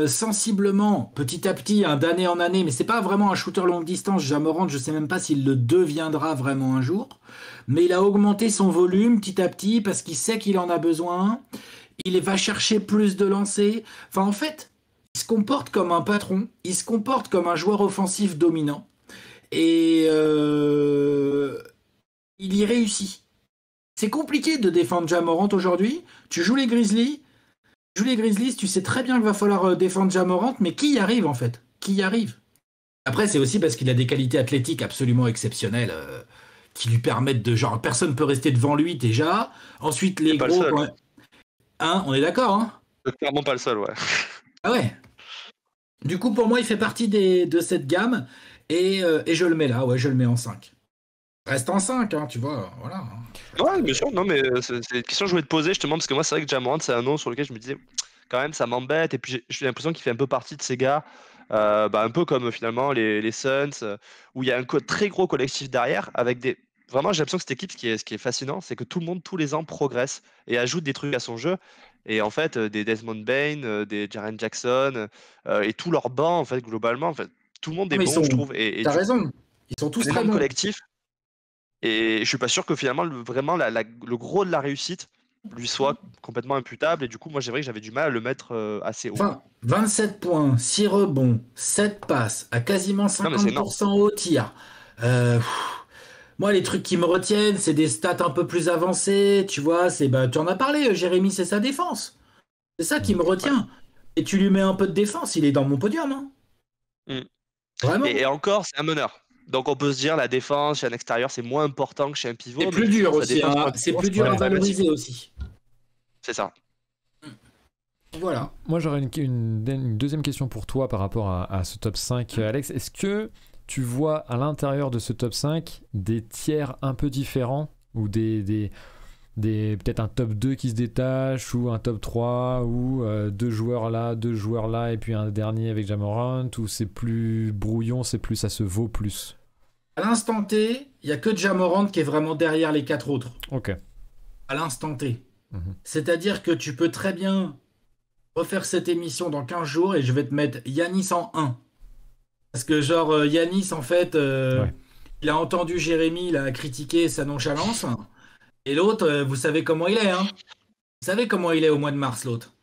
sensiblement, petit à petit, hein, d'année en année, mais c'est pas vraiment un shooter longue distance. Ja Morant, je sais même pas s'il le deviendra vraiment un jour, mais il a augmenté son volume petit à petit parce qu'il sait qu'il en a besoin. Il va chercher plus de lancers. Enfin, en fait, il se comporte comme un patron, il se comporte comme un joueur offensif dominant, et il y réussit. C'est compliqué de défendre Ja Morant aujourd'hui. Tu joues les Grizzlies, tu sais très bien qu'il va falloir défendre Ja Morant, mais qui y arrive en fait? Qui y arrive? Après, c'est aussi parce qu'il a des qualités athlétiques absolument exceptionnelles qui lui permettent de genre personne peut rester devant lui déjà. Ensuite, les C'est pas le gros, seul. hein, on est d'accord, hein? Clairement pas le seul, ouais. Ah ouais. Du coup, pour moi, il fait partie de cette gamme et je le mets là, ouais, je le mets en 5. Reste en 5, hein, tu vois, voilà. Ouais, bien sûr, non, mais c'est une question que je voulais te poser justement, parce que moi, c'est vrai que Ja Morant, c'est un nom sur lequel je me disais, quand même, ça m'embête, et puis j'ai l'impression qu'il fait un peu partie de ces gars, un peu comme finalement les Suns, où il y a un très gros collectif derrière, avec des. Vraiment, j'ai l'impression que cette équipe, ce qui est fascinant, c'est que tout le monde, tous les ans, progresse et ajoute des trucs à son jeu. Et en fait, des Desmond Bane, des Jaren Jackson, et tout leur banc, en fait, globalement, en fait, tout le monde Non, est mais bon, je trouve. Et t'as du coup, raison, ils sont tous un très énorme bons. collectif. Et je suis pas sûr que finalement, vraiment, le gros de la réussite lui soit complètement imputable. Et du coup, moi, j'ai vrai que j'avais du mal à le mettre assez haut. Enfin, 27 points, 6 rebonds, 7 passes, à quasiment Non, mais c'est énorme. 50% au tir. Moi, les trucs qui me retiennent, c'est des stats un peu plus avancées, tu vois. Tu en as parlé, Jérémy, c'est sa défense. C'est ça qui me Ouais. retient. Et tu lui mets un peu de défense, il est dans mon podium, hein. Mm. Vraiment. Et encore, c'est un meneur. Donc, on peut se dire, la défense chez un extérieur, c'est moins important que chez un C'est pivot. Mais plus dur effectivement, sa aussi, défense pour hein. un C'est pivot, plus c'est dur à Ouais. problématique. valoriser aussi. C'est ça. Voilà. Moi, j'aurais une deuxième question pour toi par rapport à ce top 5, Alex. Est-ce que tu vois à l'intérieur de ce top 5 des tiers un peu différents ou peut-être un top 2 qui se détache ou un top 3 ou deux joueurs là et puis un dernier avec Ja Morant, ou c'est plus brouillon, ça se vaut plus? À l'instant T, il n'y a que Ja Morant qui est vraiment derrière les 4 autres. Ok. À l'instant T. Mhm. C'est-à-dire que tu peux très bien refaire cette émission dans 15 jours et je vais te mettre Yanis en 1. Parce que genre Yanis, en fait, Ouais. il a entendu Jérémy, il a critiqué sa nonchalance. Et l'autre, vous savez comment il est, hein? Vous savez comment il est au mois de mars, l'autre.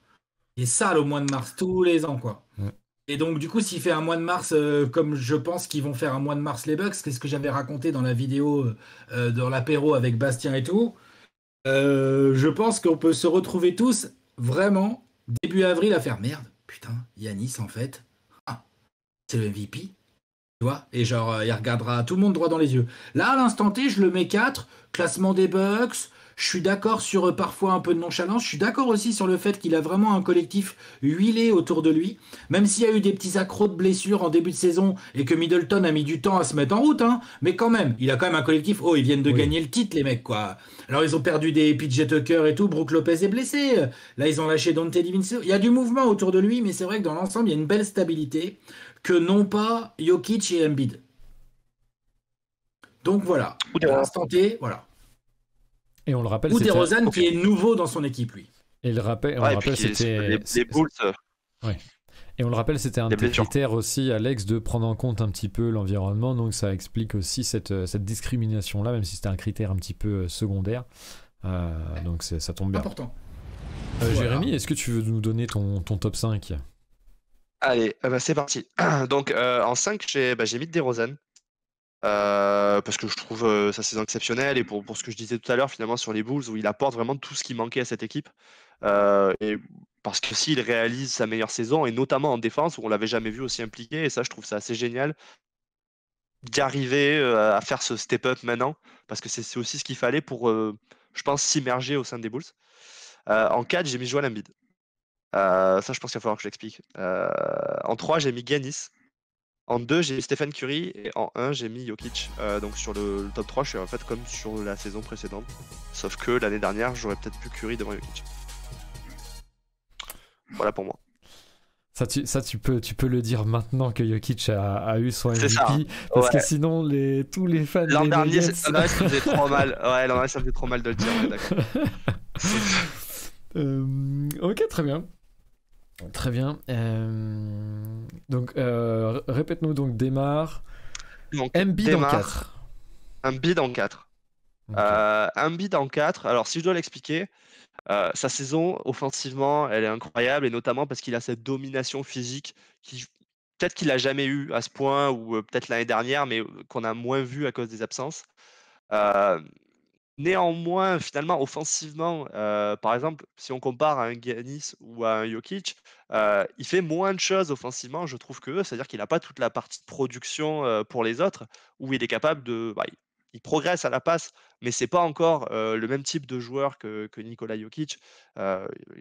Il est sale au mois de mars, tous les ans, quoi. Ouais. Et donc, du coup, s'il fait un mois de mars, comme je pense qu'ils vont faire un mois de mars les Bucks, c'est ce que j'avais raconté dans la vidéo, dans l'apéro avec Bastien et tout, je pense qu'on peut se retrouver tous, vraiment, début avril, à faire merde. Putain, Yanis, en fait, c'est le MVP. Tu vois? Et genre, il regardera tout le monde droit dans les yeux. Là, à l'instant T, je le mets 4. Classement des Bucks. Je suis d'accord sur parfois un peu de nonchalance. Je suis d'accord aussi sur le fait qu'il a vraiment un collectif huilé autour de lui. Même s'il y a eu des petits accros de blessures en début de saison et que Middleton a mis du temps à se mettre en route, hein. Mais quand même, il a quand même un collectif. Oh, ils viennent de Oui. gagner le titre, les mecs, quoi. Alors, ils ont perdu des PJ Tucker et tout. Brook Lopez est blessé. Là, ils ont lâché Dante DiVincenzo. Il y a du mouvement autour de lui, mais c'est vrai que dans l'ensemble, il y a une belle stabilité que n'ont pas Jokic et Embiid. Donc voilà, à l'instant T, voilà. Et on le rappelle, Ou c'était DeRozan qui est nouveau dans son équipe, lui. et on le rappelle, c'était les Bulls. Et on le rappelle, c'était un de Des tes blessures. critères aussi, Alex, de prendre en compte un petit peu l'environnement. Donc ça explique aussi cette discrimination-là, même si c'était un critère un petit peu secondaire. Donc ça tombe bien. Important. Jérémy, est-ce que tu veux nous donner ton top 5? Allez, c'est parti. Donc, en 5, j'ai mis DeRozan. Parce que je trouve sa saison exceptionnelle, et pour ce que je disais tout à l'heure finalement sur les Bulls, où il apporte vraiment tout ce qui manquait à cette équipe, et parce que s'il réalise sa meilleure saison, et notamment en défense, où on l'avait jamais vu aussi impliqué, et ça, je trouve ça assez génial d'y arriver à faire ce step-up maintenant, parce que c'est aussi ce qu'il fallait pour, je pense, s'immerger au sein des Bulls. En 4, j'ai mis Joel Embiid. Ça, je pense qu'il va falloir que je l'explique. En 3, j'ai mis Giannis. En 2, j'ai mis Stephen Curry. Et en 1, j'ai mis Jokic. Donc sur le top 3, je suis en fait comme sur la saison précédente. Sauf que l'année dernière, j'aurais peut-être pu Curry devant Jokic. Voilà pour moi. Ça, tu peux le dire maintenant que Jokic a eu son C'est MVP, ça. parce Ouais. que sinon tous les fans L'an des dernier, Nuggets... ça me faisait trop mal. Ouais, l'an dernier, ça me fait trop mal de le dire. Ouais, d'accord. Ok, très bien. Très bien. Donc, répète-nous donc, démarre. Donc, Embiid en démarre. 4. Embiid en 4. Ok. Embiid en 4. Alors, si je dois l'expliquer, sa saison, offensivement, elle est incroyable, et notamment parce qu'il a cette domination physique qui, peut-être qu'il n'a jamais eu à ce point, ou peut-être l'année dernière, mais qu'on a moins vu à cause des absences. Euh, Néanmoins, finalement, offensivement, par exemple, si on compare à un Giannis ou à un Jokic, il fait moins de choses offensivement, je trouve, que eux. C'est-à-dire qu'il n'a pas toute la partie de production pour les autres, où il est capable de. Il progresse à la passe, mais c'est pas encore le même type de joueur que Nikola Jokic. Il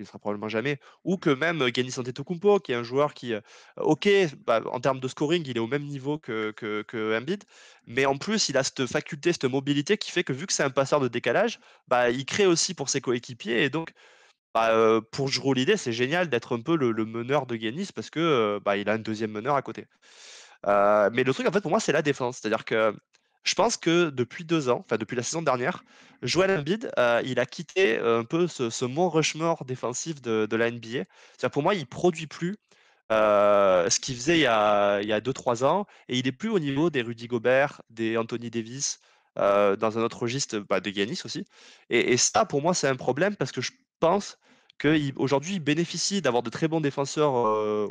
ne sera probablement jamais. Ou que même Giannis Antetokounmpo, qui est un joueur qui, ok, en termes de scoring, il est au même niveau que Embiid, mais en plus, il a cette faculté, cette mobilité qui fait que, vu que c'est un passeur de décalage, il crée aussi pour ses coéquipiers. Et donc, pour Jrue Holiday, c'est génial d'être un peu le meneur de Giannis, parce que il a un deuxième meneur à côté. Mais le truc, en fait, pour moi, c'est la défense. C'est-à-dire que je pense que depuis 2 ans, enfin depuis la saison dernière, Joel Embiid, il a quitté un peu ce Mont Rushmore défensif de la NBA. C'est-à-dire, pour moi, il produit plus ce qu'il faisait il y a 2-3 ans, et il est plus au niveau des Rudy Gobert, des Anthony Davis, dans un autre registre, de Giannis aussi. Et ça, pour moi, c'est un problème, parce que je pense qu'aujourd'hui, il bénéficie d'avoir de très bons défenseurs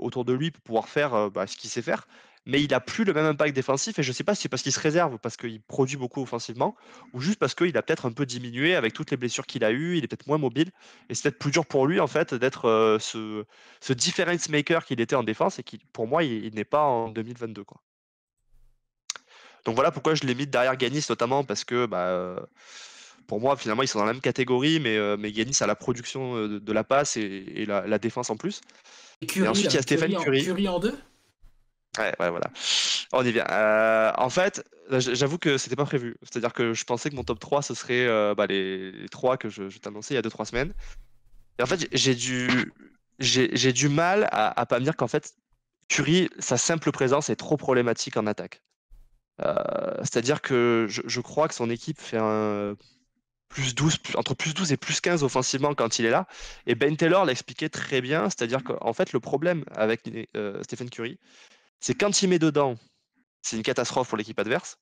autour de lui pour pouvoir faire ce qu'il sait faire, mais il a plus le même impact défensif. Et je sais pas si c'est parce qu'il se réserve, parce qu'il produit beaucoup offensivement, ou juste parce qu'il a peut-être un peu diminué avec toutes les blessures qu'il a eues. Il est peut-être moins mobile, et c'est peut-être plus dur pour lui, en fait, d'être ce difference maker qu'il était en défense, et qui, pour moi, il n'est pas en 2022, quoi. Donc voilà pourquoi je l'ai mis derrière Giannis, notamment parce que pour moi, finalement, ils sont dans la même catégorie, mais Giannis a la production de la passe et la défense en plus. Et Curry, Et ensuite, il y a Stephen Curry. Curry en 2. Ouais, voilà. On y vient. En fait, j'avoue que c'était pas prévu. C'est-à-dire que je pensais que mon top 3, ce serait les 3 que je t'annonçais il y a 2-3 semaines. Et en fait, j'ai du mal à pas me dire qu'en fait, Curry, sa simple présence est trop problématique en attaque. C'est-à-dire que je crois que son équipe fait un plus 12, entre plus 12 et plus 15 offensivement quand il est là. Et Ben Taylor l'expliquait très bien, c'est-à-dire qu'en fait, le problème avec Stephen Curry, c'est quand il met dedans, c'est une catastrophe pour l'équipe adverse.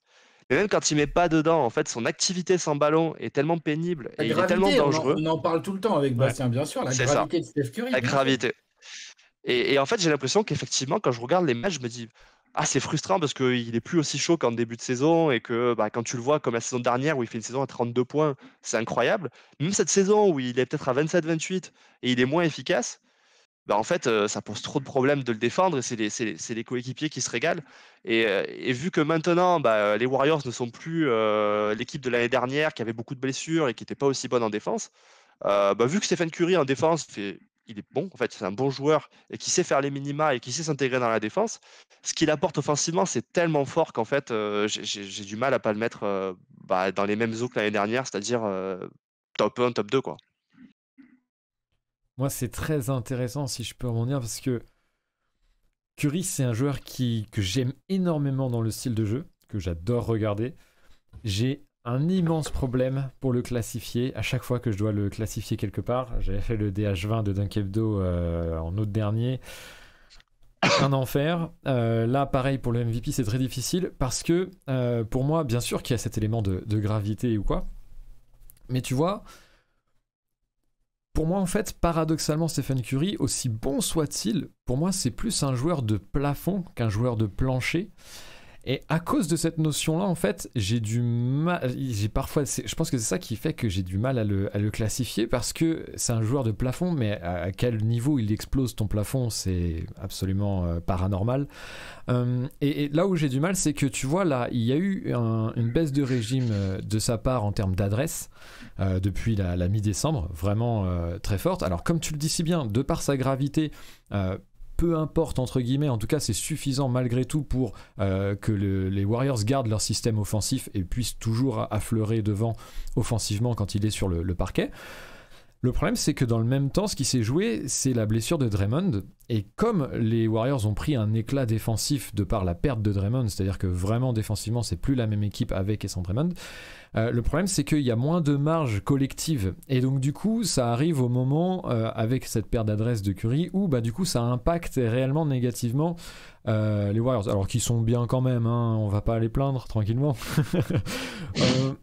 Mais même quand il met pas dedans, en fait, son activité sans ballon est tellement pénible et il est tellement dangereux. On en parle tout le temps avec Bastien, bien sûr, la C'est gravité de Steph Curry. La bien sûr. gravité. Et en fait, j'ai l'impression qu'effectivement, quand je regarde les matchs, je me dis, c'est frustrant, parce qu'il est plus aussi chaud qu'en début de saison, et que quand tu le vois comme la saison dernière où il fait une saison à 32 points, c'est incroyable. Même cette saison où il est peut-être à 27-28 et il est moins efficace, en fait, ça pose trop de problèmes de le défendre, et c'est les coéquipiers qui se régalent. Et vu que maintenant, les Warriors ne sont plus l'équipe de l'année dernière qui avait beaucoup de blessures et qui n'était pas aussi bonne en défense, vu que Stephen Curry en défense il est bon, en fait, c'est un bon joueur et qui sait faire les minima et qui sait s'intégrer dans la défense, ce qu'il apporte offensivement, c'est tellement fort qu'en fait, j'ai du mal à pas le mettre dans les mêmes eaux que l'année dernière, c'est-à-dire top 1, top 2, quoi. Moi, c'est très intéressant, si je peux rebondir, parce que Curry, c'est un joueur que j'aime énormément dans le style de jeu, que j'adore regarder. J'ai un immense problème pour le classifier à chaque fois que je dois le classifier quelque part. J'avais fait le DH20 de Dunk Hebdo en août dernier. Un enfer. Là, pareil, pour le MVP, c'est très difficile, parce que pour moi, bien sûr qu'il y a cet élément de gravité ou quoi, mais tu vois, pour moi, en fait, paradoxalement, Stephen Curry, aussi bon soit-il, pour moi, c'est plus un joueur de plafond qu'un joueur de plancher. Et à cause de cette notion-là, en fait, j'ai du mal. Je pense que c'est ça qui fait que j'ai du mal à le classifier, parce que c'est un joueur de plafond, mais à quel niveau il explose ton plafond, c'est absolument paranormal. Et là où j'ai du mal, c'est que tu vois, là, il y a eu une baisse de régime de sa part en termes d'adresse depuis la mi-décembre, vraiment très forte. Alors, comme tu le dis si bien, de par sa gravité, peu importe entre guillemets, en tout cas c'est suffisant malgré tout pour que les Warriors gardent leur système offensif et puissent toujours affleurer devant offensivement quand il est sur le parquet. Le problème, c'est que dans le même temps, ce qui s'est joué, c'est la blessure de Draymond. Et comme les Warriors ont pris un éclat défensif de par la perte de Draymond, c'est-à-dire que vraiment défensivement, c'est plus la même équipe avec et sans Draymond, le problème, c'est qu'il y a moins de marge collective. Et donc, du coup, ça arrive au moment, avec cette perte d'adresse de Curry, où bah, du coup, ça impacte réellement négativement les Warriors. Alors qu'ils sont bien quand même, hein, on va pas les plaindre tranquillement.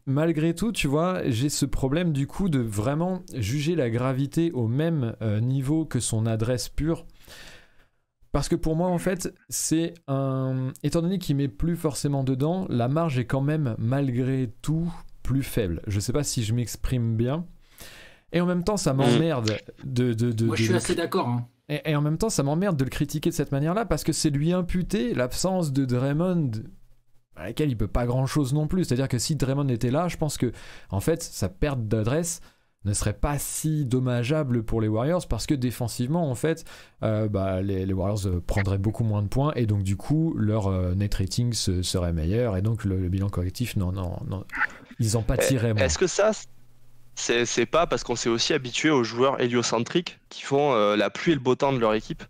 Malgré tout, tu vois, j'ai ce problème du coup de vraiment juger la gravité au même niveau que son adresse pure. Parce que pour moi, en fait, c'est un... Étant donné qu'il met plus forcément dedans, la marge est quand même, malgré tout, plus faible. Je sais pas si je m'exprime bien. Et en même temps, ça m'emmerde Moi, je suis assez d'accord. Hein. Et en même temps, ça m'emmerde de le critiquer de cette manière-là, parce que c'est lui imputer l'absence de Draymond, à laquelle il peut pas grand-chose non plus. C'est-à-dire que si Draymond était là, je pense que, en fait, sa perte d'adresse ne serait pas si dommageable pour les Warriors, parce que défensivement, en fait, les Warriors prendraient beaucoup moins de points, et donc du coup, leur net rating serait meilleur, et donc le bilan collectif, non, ils en pâtiraient moins. Est-ce que ça, c'est pas parce qu'on s'est aussi habitué aux joueurs héliocentriques qui font la pluie et le beau temps de leur équipe,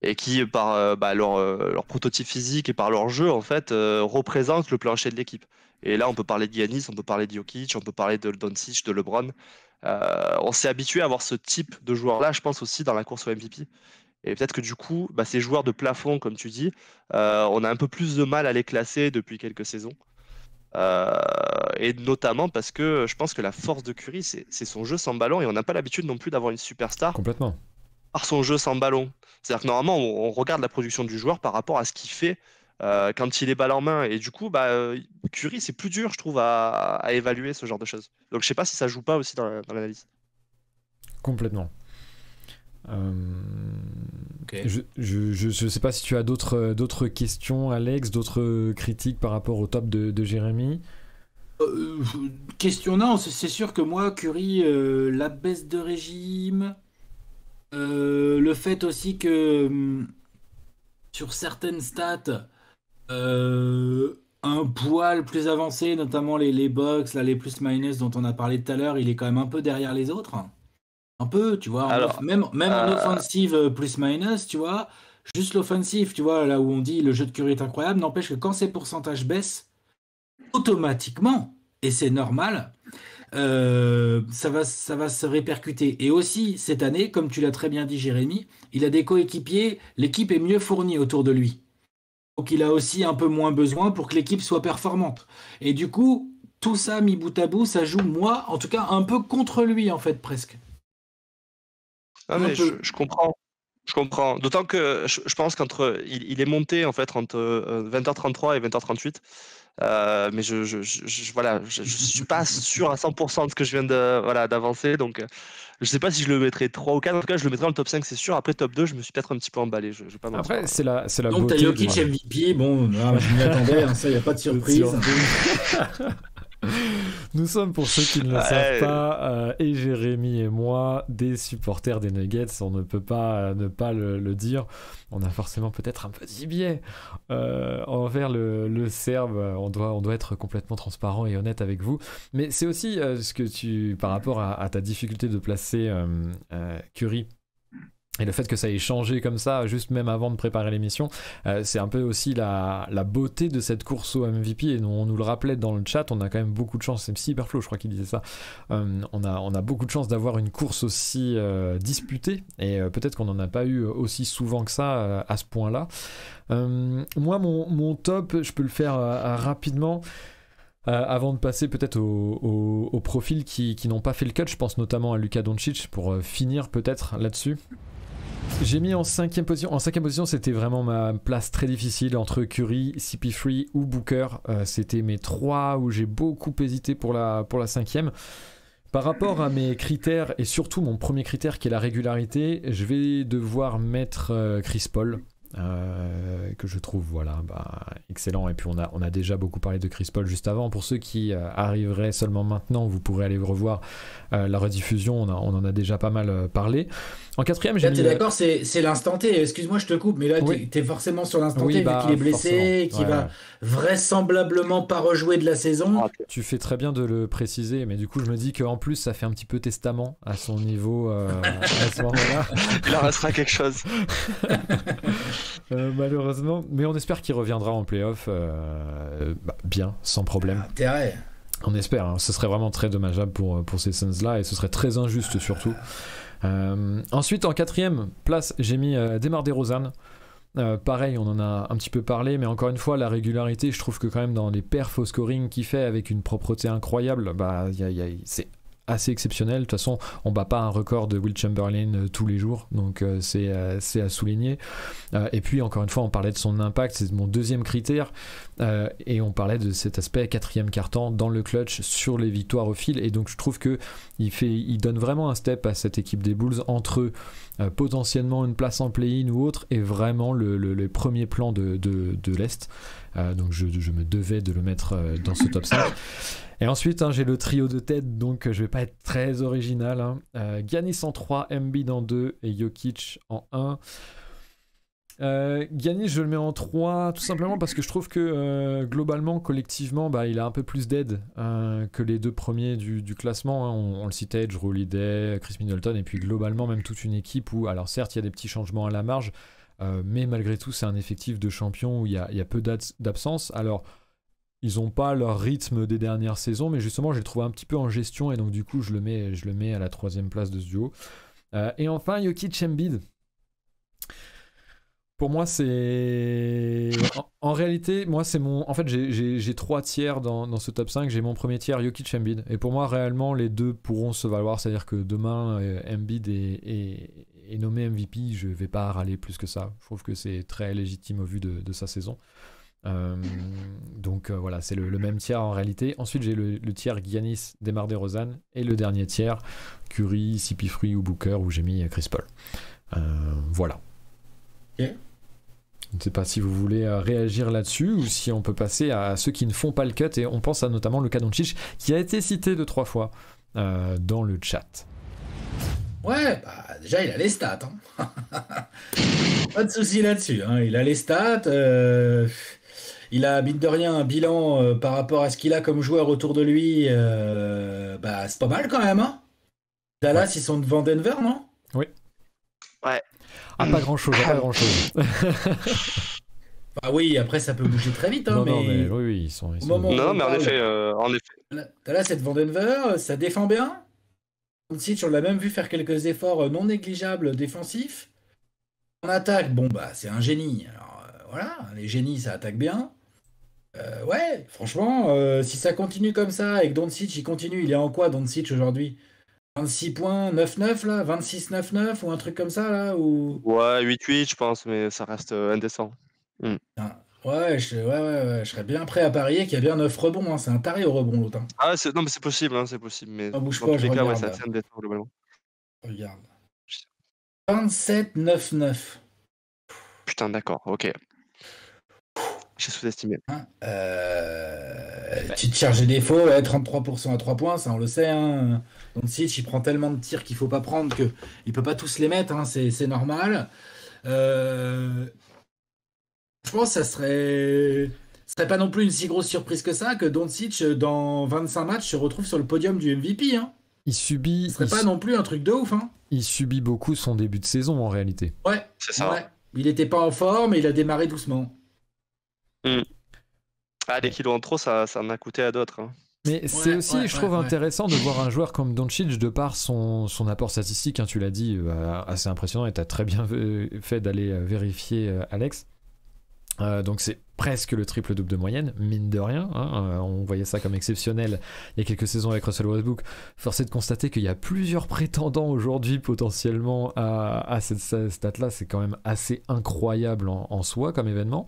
et qui, par leur prototype physique et par leur jeu, en fait, représentent le plancher de l'équipe. Et là, on peut parler de Giannis, on peut parler de Jokic, on peut parler de Doncic, de LeBron. On s'est habitué à avoir ce type de joueurs-là, je pense aussi dans la course au MVP. Et peut-être que du coup, ces joueurs de plafond, comme tu dis, on a un peu plus de mal à les classer depuis quelques saisons. Et notamment parce que je pense que la force de Curry, c'est son jeu sans ballon, et on n'a pas l'habitude non plus d'avoir une superstar Complètement. par son jeu sans ballon. C'est-à-dire que normalement, on regarde la production du joueur par rapport à ce qu'il fait quand il est balle en main. Et du coup, Curry, c'est plus dur, je trouve, à évaluer ce genre de choses. Donc je sais pas si ça joue pas aussi dans l'analyse. Complètement. Okay. Je sais pas si tu as d'autres questions, Alex, d'autres critiques par rapport au top de Jérémy. Question, non, c'est sûr que moi, Curry, la baisse de régime, le fait aussi que sur certaines stats, un poil plus avancé, notamment les box, là, les plus-minus dont on a parlé tout à l'heure, il est quand même un peu derrière les autres. Un peu, tu vois, même en offensive plus-minus, tu vois, juste l'offensive, tu vois, là où on dit le jeu de Curry est incroyable, n'empêche que quand ces pourcentages baissent, automatiquement, et c'est normal, ça va se répercuter. Et aussi, cette année, comme tu l'as très bien dit, Jérémy, il a des coéquipiers, l'équipe est mieux fournie autour de lui. Donc il a aussi un peu moins besoin pour que l'équipe soit performante. Et du coup, tout ça mis bout à bout, ça joue, moi, en tout cas, un peu contre lui, en fait, presque. Ah, mais je comprends. Je comprends. D'autant que je pense il est monté en fait entre 20h33 et 20h38. Mais je suis pas sûr à 100% de ce que je viens d'avancer. Donc je sais pas si je le mettrai 3 ou 4. En tout cas, je le mettrai dans le top 5, c'est sûr. Après top 2, je me suis peut-être un petit peu emballé. Je vais pas mentir. Après, c'est la donc beauté. Donc t'as Jokic MVP. Bon, je m'y attendais. Hein, ça, y a pas de surprise. Nous sommes, pour ceux qui ne le savent pas, et Jérémy et moi, des supporters des Nuggets. On ne peut pas ne pas le dire. On a forcément peut-être un petit biais envers le Serbe. On doit être complètement transparent et honnête avec vous. Mais c'est aussi ce que par rapport à ta difficulté de placer Curry. Et le fait que ça ait changé comme ça, juste même avant de préparer l'émission, c'est un peu aussi la beauté de cette course au MVP. Et on nous le rappelait dans le chat, on a quand même beaucoup de chance, c'est Cyberflow je crois qu'il disait ça, on a beaucoup de chance d'avoir une course aussi disputée, et peut-être qu'on n'en a pas eu aussi souvent que ça à ce point-là. Moi, mon top, je peux le faire rapidement. Avant de passer peut-être aux profils qui n'ont pas fait le cut, je pense notamment à Luka Doncic pour finir peut-être là-dessus. J'ai mis en 5e position. En 5e position, c'était vraiment ma place très difficile entre Curry, CP3 ou Booker. C'était mes 3 où j'ai beaucoup hésité pour la 5e. Par rapport à mes critères, et surtout mon premier critère qui est la régularité, je vais devoir mettre Chris Paul. Que je trouve excellent, et puis on a déjà beaucoup parlé de Chris Paul juste avant. Pour ceux qui arriveraient seulement maintenant, vous pourrez aller revoir la rediffusion, on en a déjà pas mal parlé. En 4e, j'ai mis... T'es d'accord, c'est l'instant T, excuse-moi je te coupe, mais là oui. t'es forcément sur l'instant T, vu qu'il est blessé, qu'il va vraisemblablement pas rejouer de la saison. Tu fais très bien de le préciser, mais du coup je me dis qu'en plus ça fait un petit peu testament à son niveau à ce moment-là. Il en restera quelque chose. Malheureusement, mais on espère qu'il reviendra en playoff bien, sans problème. Intérêt. On espère, hein. Ce serait vraiment très dommageable pour ces Suns-là, et ce serait très injuste surtout. Ensuite, en 4e place, j'ai mis DeMar DeRozan. Pareil, on en a un petit peu parlé, mais encore une fois, la régularité, je trouve que quand même dans les perfs au scoring qu'il fait avec une propreté incroyable, c'est assez exceptionnel. De toute façon, on bat pas un record de Will Chamberlain tous les jours, donc c'est à souligner. Et puis encore une fois, on parlait de son impact, c'est mon 2e critère, et on parlait de cet aspect 4e quart-temps dans le clutch sur les victoires au fil, et donc je trouve que il donne vraiment un step à cette équipe des Bulls entre potentiellement une place en play-in ou autre, et vraiment le premier plan de l'Est. Donc je me devais de le mettre dans ce top 5. Et ensuite, j'ai le trio de tête, donc je vais pas être très original. Giannis en 3, Embiid en 2 et Jokic en 1. Giannis, je le mets en 3 tout simplement parce que je trouve que globalement, collectivement, il a un peu plus d'aide que les 2 premiers du classement. On le citait, Jrue Holiday, Chris Middleton, et puis globalement même toute une équipe où, alors certes, il y a des petits changements à la marge, mais malgré tout, c'est un effectif de champion où il y a peu d'absence. Alors, ils n'ont pas leur rythme des dernières saisons, mais justement, je l'ai trouvé un petit peu en gestion, et donc du coup, je le mets à la 3e place de ce duo. Et enfin, Jokic Embiid. Pour moi, c'est... En réalité, moi, c'est mon... En fait, j'ai 3 tiers dans ce top 5. J'ai mon premier tiers, Jokic Embiid. Et pour moi, réellement, les 2 pourront se valoir. C'est-à-dire que demain, Embiid est nommé MVP. Je ne vais pas râler plus que ça. Je trouve que c'est très légitime au vu de sa saison. Donc voilà, c'est le même tiers en réalité. Ensuite, j'ai le tiers Giannis, DeMar DeRozan, et le dernier tiers Curry, CP3 ou Booker, où j'ai mis Chris Paul. Voilà. Okay. Je ne sais pas si vous voulez réagir là-dessus, ou si on peut passer à ceux qui ne font pas le cut, et on pense à notamment Luka Doncic, qui a été cité 2-3 fois dans le chat. Ouais, déjà il a les stats, hein. Pas de souci là-dessus, hein. Il a les stats, il a, mine de rien, un bilan par rapport à ce qu'il a comme joueur autour de lui, c'est pas mal quand même, hein. Dallas, ouais. Ils sont devant Denver, non? Oui. Ouais. Pas grand-chose, pas grand-chose. Oui, après ça peut bouger très vite, hein, mais oui, ils sont... Non, mais en effet. Dallas, c'est devant Denver, ça défend bien. Doncic, on l'a même vu faire quelques efforts non négligeables défensifs. En attaque, c'est un génie. Alors voilà, les génies, ça attaque bien. Ouais, franchement, si ça continue comme ça et que Doncic, il est en quoi, Doncic, aujourd'hui? 26 points, 9-9 là, 26-9-9 ou un truc comme ça là ou... Ouais, 8-8 je pense, mais ça reste indécent. Ouais, je serais bien prêt à parier qu'il y a bien 9 rebonds, hein. C'est un taré au rebond l'autre. Ah, non, mais c'est possible, hein, c'est possible. Mais bouge pas, je regarde. Ça tient d'être globalement. Regarde. 27-9-9. Putain, d'accord, ok. J'ai sous-estimé. Tu te charges des défauts, 33% à 3 points, ça on le sait. Hein. Donc si il prend tellement de tirs qu'il faut pas prendre qu'il peut pas tous les mettre, hein, c'est normal. Je pense que ça serait pas non plus une si grosse surprise que ça que Doncic dans 25 matchs se retrouve sur le podium du MVP. Hein. Ce serait pas non plus un truc de ouf. Hein. Il subit beaucoup son début de saison en réalité. Ouais, c'est ça. Ouais. Il était pas en forme et il a démarré doucement. Des kilos en trop, ça en a coûté à d'autres. Hein. Mais c'est aussi, je trouve, intéressant de voir un joueur comme Doncic de par son apport statistique, hein, tu l'as dit, assez impressionnant, et tu as très bien fait d'aller vérifier, Alex. Donc presque le triple-double de moyenne, mine de rien. On voyait ça comme exceptionnel il y a quelques saisons avec Russell Westbrook. Force est de constater qu'il y a plusieurs prétendants aujourd'hui potentiellement à cette stat-là. C'est quand même assez incroyable en soi comme événement.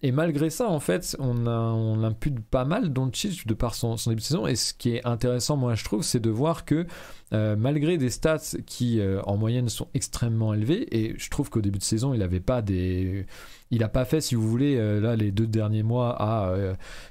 Et malgré ça, en fait, on impute pas mal Doncic de par son début de saison. Et ce qui est intéressant, moi, je trouve, c'est de voir que malgré des stats qui, en moyenne, sont extrêmement élevées, et je trouve qu'au début de saison, il n'a pas fait, si vous voulez, là, les 2 derniers mois à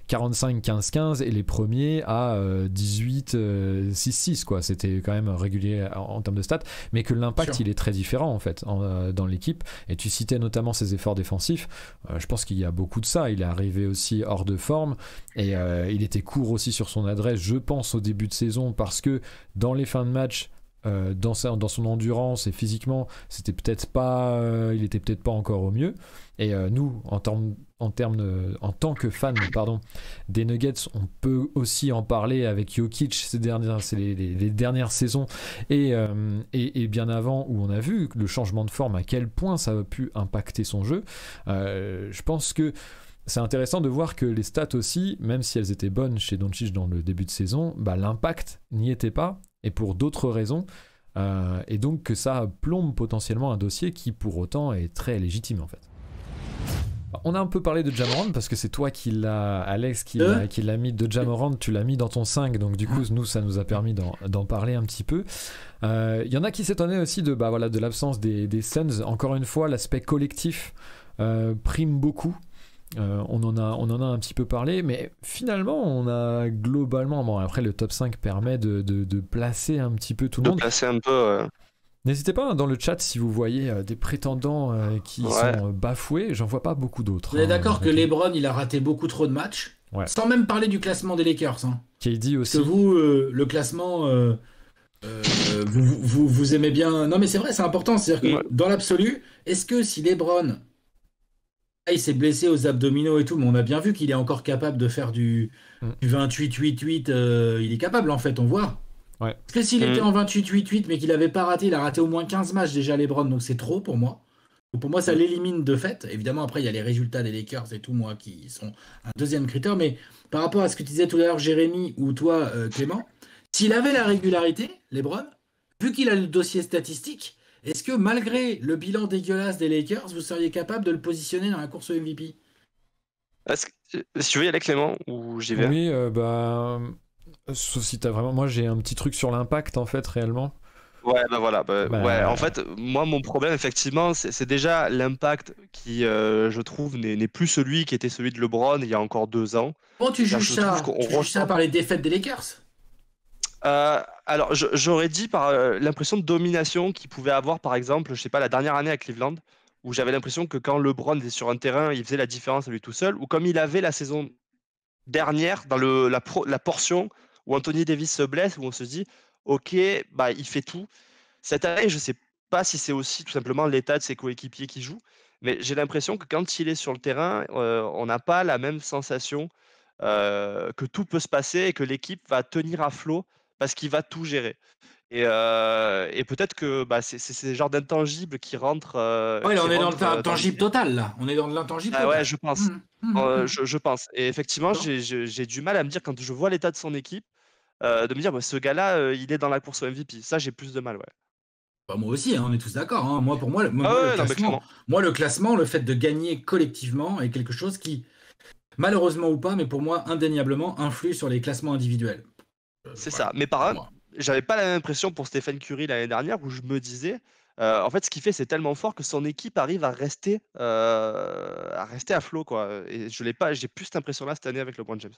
45-15-15 et les premiers à 18-6-6, quoi. C'était quand même régulier en termes de stats, mais que l'impact, il est très différent, en fait, dans l'équipe. Et tu citais notamment ses efforts défensifs. Je pense qu'il y a beaucoup de ça. Il est arrivé aussi hors de forme et il était court aussi sur son adresse, je pense, au début de saison, parce que dans les fins de match, dans son endurance et physiquement, il était peut-être pas encore au mieux. Et nous, en tant que fan, des Nuggets, on peut aussi en parler avec Jokic c'est les dernières saisons et bien avant, où on a vu le changement de forme, à quel point ça a pu impacter son jeu. Je pense que c'est intéressant de voir que les stats aussi, même si elles étaient bonnes chez Doncic dans le début de saison, l'impact n'y était pas, et pour d'autres raisons, et donc que ça plombe potentiellement un dossier qui pour autant est très légitime en fait. On a un peu parlé de Ja Morant parce que c'est toi Alex qui l'a mis de Ja Morant, tu l'as mis dans ton 5, donc du coup nous ça nous a permis d'en parler un petit peu. Il y en a qui s'étonnaient aussi de l'absence des Suns. Encore une fois, l'aspect collectif prime beaucoup. On en a un petit peu parlé, mais finalement on a globalement, après le top 5 permet de placer un petit peu tout le monde. De placer un peu. N'hésitez pas dans le chat si vous voyez des prétendants qui sont bafoués. J'en vois pas beaucoup d'autres. On est d'accord que LeBron il a raté beaucoup trop de matchs, sans même parler du classement des Lakers. KD aussi. Parce que vous, le classement, vous aimez bien. Non mais c'est vrai, c'est important. C'est-à-dire que dans l'absolu, est-ce que si LeBron il s'est blessé aux abdominaux et tout, mais on a bien vu qu'il est encore capable de faire du 28-8-8. Il est capable, en fait, on voit. Ouais. Parce que s'il était en 28-8-8, mais qu'il n'avait pas raté, il a raté au moins 15 matchs déjà, LeBron, donc c'est trop pour moi. Donc pour moi, ça l'élimine de fait. Évidemment, après, il y a les résultats des Lakers et tout, moi, qui sont un deuxième critère. Mais par rapport à ce que tu disais tout à l'heure, Jérémy, ou toi, Clément, s'il avait la régularité, LeBron, vu qu'il a le dossier statistique, est-ce que malgré le bilan dégueulasse des Lakers, vous seriez capable de le positionner dans la course au MVP? Si tu veux y aller, Clément, ou j'y vais? Oui, sauf si t'as vraiment... Moi, j'ai un petit truc sur l'impact, en fait, réellement. Ouais, voilà. Ouais, en fait, moi, mon problème, effectivement, c'est déjà l'impact qui, je trouve, n'est plus celui qui était celui de LeBron il y a encore 2 ans. Bon, tu juges ça par les défaites des Lakers? Alors, j'aurais dit par l'impression de domination qu'il pouvait avoir, par exemple, je sais pas, la dernière année à Cleveland, où j'avais l'impression que quand LeBron était sur un terrain, il faisait la différence à lui tout seul, ou comme il avait la saison dernière, dans la portion où Anthony Davis se blesse, où on se dit, ok, il fait tout. Cette année, je sais pas si c'est aussi tout simplement l'état de ses coéquipiers qui jouent, mais j'ai l'impression que quand il est sur le terrain, on n'a pas la même sensation que tout peut se passer et que l'équipe va tenir à flot parce qu'il va tout gérer. Et peut-être que c'est ces genres d'intangibles qui rentrent. Ouais, là, on est dans l'intangible total, là. On est dans de l'intangible total. Ouais, je pense. Je pense. Et effectivement, j'ai du mal à me dire, quand je vois l'état de son équipe, de me dire, ce gars-là, il est dans la course au MVP. Ça, j'ai plus de mal, ouais. Moi aussi, on est tous d'accord. Pour moi, le classement, le fait de gagner collectivement est quelque chose qui, malheureusement ou pas, mais pour moi, indéniablement, influe sur les classements individuels. C'est ça. Mais par contre, j'avais pas la même impression pour Stephen Curry l'année dernière, où je me disais, en fait, ce qu'il fait, c'est tellement fort que son équipe arrive à rester à flot, quoi. Et j'ai plus cette impression-là cette année avec LeBron James.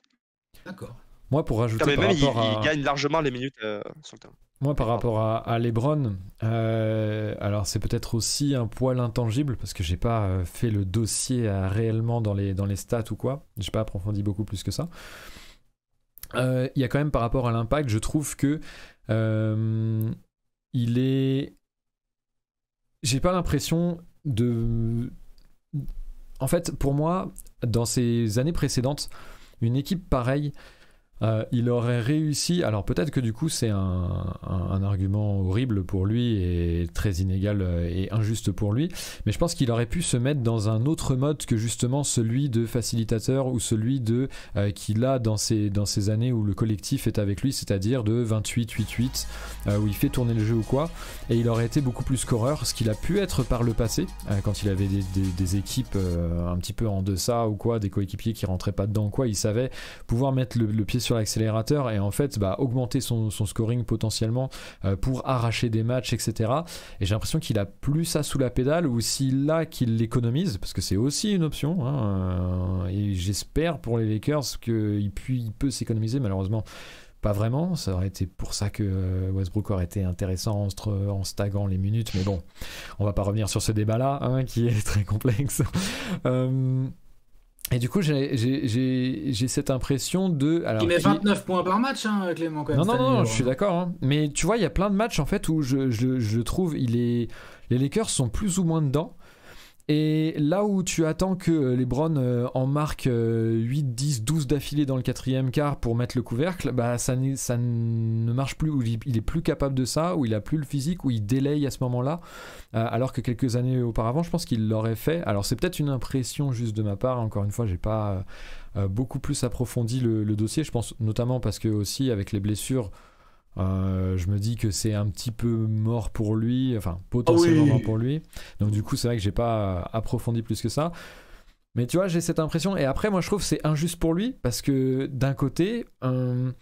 D'accord. Moi, pour rajouter il gagne largement les minutes sur le terrain. Moi, par rapport à LeBron, alors c'est peut-être aussi un poil intangible parce que j'ai pas fait le dossier réellement dans les stats ou quoi. J'ai pas approfondi beaucoup plus que ça. Il y a quand même, par rapport à l'impact, je trouve que il est... J'ai pas l'impression de... En fait, pour moi, dans ces années précédentes, une équipe pareille il aurait réussi, alors peut-être que du coup c'est un argument horrible pour lui et très inégal et injuste pour lui, mais je pense qu'il aurait pu se mettre dans un autre mode que justement celui de facilitateur ou celui de qu'il a dans ces années où le collectif est avec lui, c'est-à-dire de 28-8-8 où il fait tourner le jeu ou quoi, et il aurait été beaucoup plus scoreur, ce qu'il a pu être par le passé quand il avait des équipes un petit peu en deçà ou quoi, des coéquipiers qui rentraient pas dedans ou quoi, il savait pouvoir mettre le pied sur l'accélérateur et en fait augmenter son scoring potentiellement pour arracher des matchs, etc. Et j'ai l'impression qu'il a plus ça sous la pédale, ou s'il l'a, qu'il l'économise, parce que c'est aussi une option, hein, et j'espère pour les Lakers qu'il peut s'économiser. Malheureusement pas vraiment, ça aurait été pour ça que Westbrook aurait été intéressant en stagnant les minutes, mais bon, on va pas revenir sur ce débat là, hein, qui est très complexe. Et du coup, j'ai cette impression de... Alors, il met 29 points par match, hein, Clément, quand même. Non, je suis d'accord. Hein. Mais tu vois, il y a plein de matchs, en fait, où je trouve les Lakers sont plus ou moins dedans. Et là où tu attends que LeBron en marque 8, 10, 12 d'affilée dans le quatrième quart pour mettre le couvercle, ça ne marche plus, où il est plus capable de ça, où il a plus le physique, où il délaye à ce moment-là, alors que quelques années auparavant, je pense qu'il l'aurait fait. Alors c'est peut-être une impression juste de ma part, encore une fois, j'ai pas beaucoup plus approfondi le dossier, je pense notamment parce que aussi avec les blessures, je me dis que c'est un petit peu mort pour lui, enfin potentiellement mort pour lui, donc du coup c'est vrai que j'ai pas approfondi plus que ça, mais tu vois, j'ai cette impression. Et après moi je trouve que c'est injuste pour lui parce que d'un côté il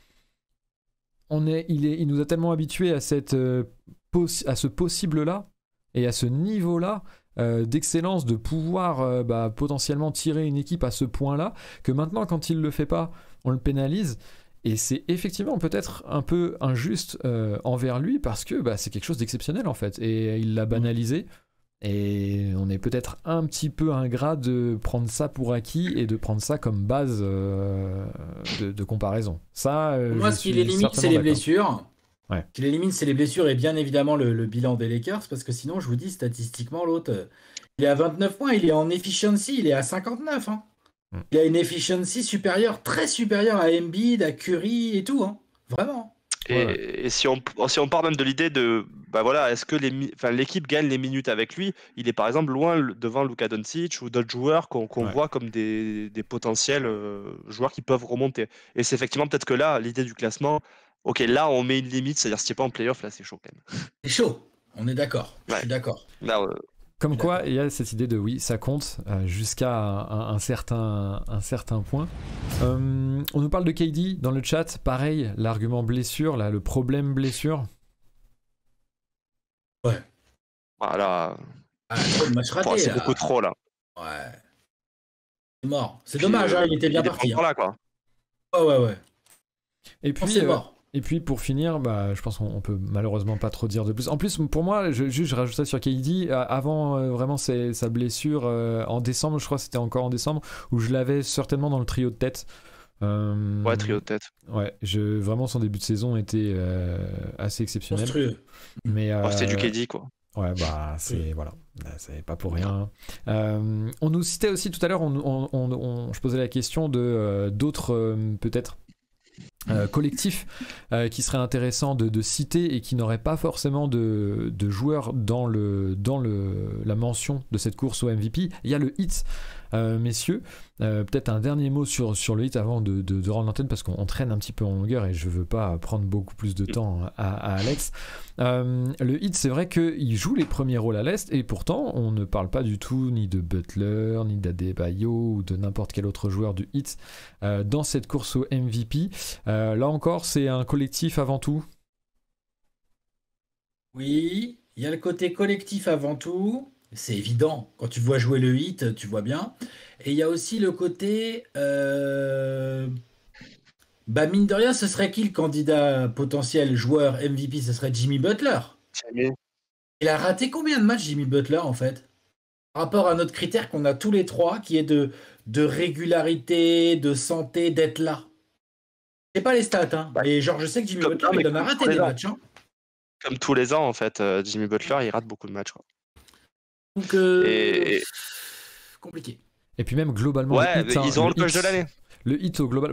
nous a tellement habitués à ce possible là et à ce niveau là d'excellence, de pouvoir potentiellement tirer une équipe à ce point là, que maintenant quand il le fait pas, on le pénalise. Et c'est effectivement peut-être un peu injuste envers lui parce que c'est quelque chose d'exceptionnel en fait. Et il l'a banalisé. Et on est peut-être un petit peu ingrat de prendre ça pour acquis et de prendre ça comme base de comparaison. Ça, moi, ce qui les limite, c'est les blessures. Ouais. Ce qui les limite, c'est les blessures et bien évidemment le bilan des Lakers. Parce que sinon, je vous dis, statistiquement, l'autre, il est à 29 points. Il est en efficiency, il est à 59. Hein. Il a une efficiency supérieure, très supérieure à Embiid, à Curry et tout, hein. Vraiment. Et si on part même de l'idée de, est-ce que l'équipe gagne les minutes avec lui, il est par exemple loin devant Luka Doncic ou d'autres joueurs qu'on voit comme des potentiels joueurs qui peuvent remonter. Et c'est effectivement peut-être que là, l'idée du classement, ok, là on met une limite, c'est-à-dire si tu n'es pas en playoff, là c'est chaud quand même. C'est chaud, on est d'accord. Je suis d'accord. Là, comme quoi, il y a cette idée de oui, ça compte jusqu'à un certain point. On nous parle de KD dans le chat. Pareil, l'argument blessure, là, le problème blessure. Ouais. Voilà. Trop de matchs ratés. C'est beaucoup trop là. Ouais. C'est mort. C'est dommage, il était bien parti. Là, quoi. Ouais. Et puis, c'est mort. Et puis pour finir, je pense qu'on peut malheureusement pas trop dire de plus. En plus, pour moi, je rajoute ça sur KD, avant vraiment sa blessure en décembre, je crois que c'était encore en décembre, où je l'avais certainement dans le trio de tête. Ouais, trio de tête. Ouais, vraiment son début de saison était assez exceptionnel. Monstrueux. Mais c'est du KD quoi. Ouais, c'est voilà, c'est pas pour rien. On nous citait aussi tout à l'heure, je posais la question de d'autres peut-être collectif qui serait intéressant de citer et qui n'aurait pas forcément de joueurs dans la mention de cette course au MVP. Il y a le Heat, messieurs. Peut-être un dernier mot sur le Heat avant de rendre l'antenne parce qu'on traîne un petit peu en longueur et je veux pas prendre beaucoup plus de temps à Alex. Le Heat, c'est vrai qu'il joue les premiers rôles à l'Est et pourtant on ne parle pas du tout ni de Butler, ni d'Adebayo ou de n'importe quel autre joueur du Heat dans cette course au MVP. Là encore, c'est un collectif avant tout. Oui, il y a le côté collectif avant tout. C'est évident. Quand tu vois jouer le Heat, tu vois bien. Et il y a aussi le côté... mine de rien, ce serait qui le candidat potentiel joueur MVP? Ce serait Jimmy Butler. Il a raté combien de matchs, Jimmy Butler, en fait? Par rapport à notre critère qu'on a tous les trois, qui est de régularité, de santé, d'être là. C'est pas les stats, hein. Et genre, je sais que Jimmy Butler, il en a raté des matchs. Hein. Comme tous les ans, en fait, Jimmy Butler, il rate beaucoup de matchs. Quoi. Donc, compliqué. Et puis même globalement, ouais, ils ont le coach de l'année. Le Heat au global,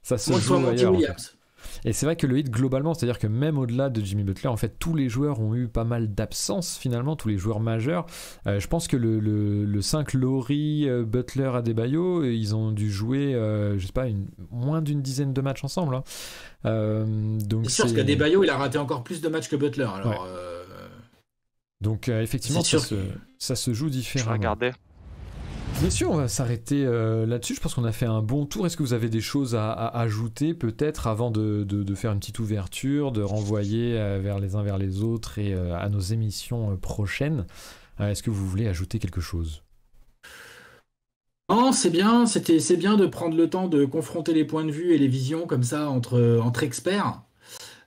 ça se Moi, je vois joue Monty ailleurs. En fait. Williams. Et c'est vrai que le hit globalement, c'est-à-dire que même au-delà de Jimmy Butler, en fait, tous les joueurs ont eu pas mal d'absences finalement, tous les joueurs majeurs. Je pense que le 5 Lowry, Butler, Adebayo, ils ont dû jouer, je sais pas, moins d'une dizaine de matchs ensemble. Hein. Donc C'est sûr, parce qu'Adebayo, il a raté encore plus de matchs que Butler. Alors, Donc effectivement, C'est sûr ça se joue Je vais différemment. regarder. Messieurs, on va s'arrêter là-dessus. Je pense qu'on a fait un bon tour. Est-ce que vous avez des choses à ajouter peut-être avant de faire une petite ouverture, de renvoyer vers les uns vers les autres et à nos émissions prochaines? Est-ce que vous voulez ajouter quelque chose? non, c'est bien. C'est bien de prendre le temps de confronter les points de vue et les visions comme ça entre experts.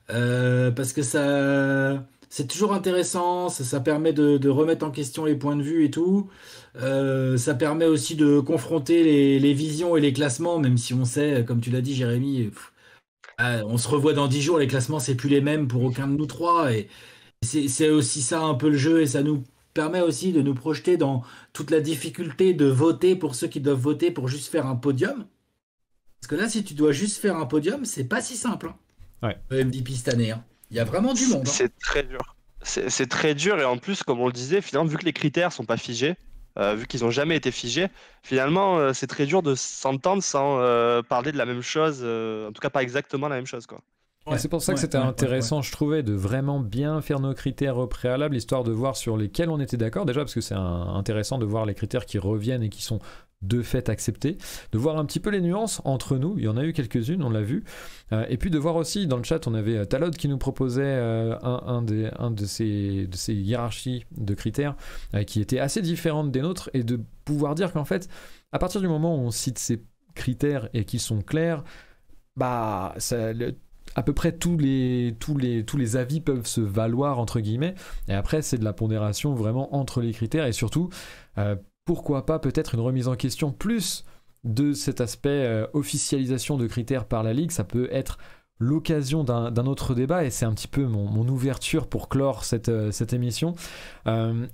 Parce que c'est toujours intéressant, ça permet de remettre en question les points de vue et tout. Ça permet aussi de confronter les visions et les classements, même si on sait, comme tu l'as dit, Jérémy, on se revoit dans 10 jours, les classements, c'est plus les mêmes pour aucun de nous trois. Et c'est aussi ça un peu le jeu, et ça nous permet aussi de nous projeter dans toute la difficulté de voter pour ceux qui doivent voter pour juste faire un podium. Parce que là, si tu dois juste faire un podium, c'est pas si simple. Hein. Ouais. Le MVP cette année. Hein. Il y a vraiment du monde. Hein. C'est très dur. C'est très dur et en plus, comme on le disait, finalement, vu que les critères sont pas figés, vu qu'ils n'ont jamais été figés, finalement, c'est très dur de s'entendre sans parler de la même chose, en tout cas pas exactement la même chose, quoi. Et c'est pour ça que c'était intéressant, je trouvais, de vraiment bien faire nos critères au préalable, histoire de voir sur lesquels on était d'accord, déjà parce que c'est intéressant de voir les critères qui reviennent et qui sont de fait acceptés, de voir un petit peu les nuances entre nous, il y en a eu quelques-unes, on l'a vu, et puis de voir aussi, dans le chat, on avait Talod qui nous proposait un de ces hiérarchies de critères qui était assez différente des nôtres, et de pouvoir dire qu'en fait, à partir du moment où on cite ces critères et qu'ils sont clairs, bah, à peu près tous les avis peuvent se valoir entre guillemets, et après c'est de la pondération vraiment entre les critères, et surtout pourquoi pas peut-être une remise en question plus de cet aspect officialisation de critères par la Ligue. Ça peut être l'occasion d'un autre débat, et c'est un petit peu mon ouverture pour clore cette émission,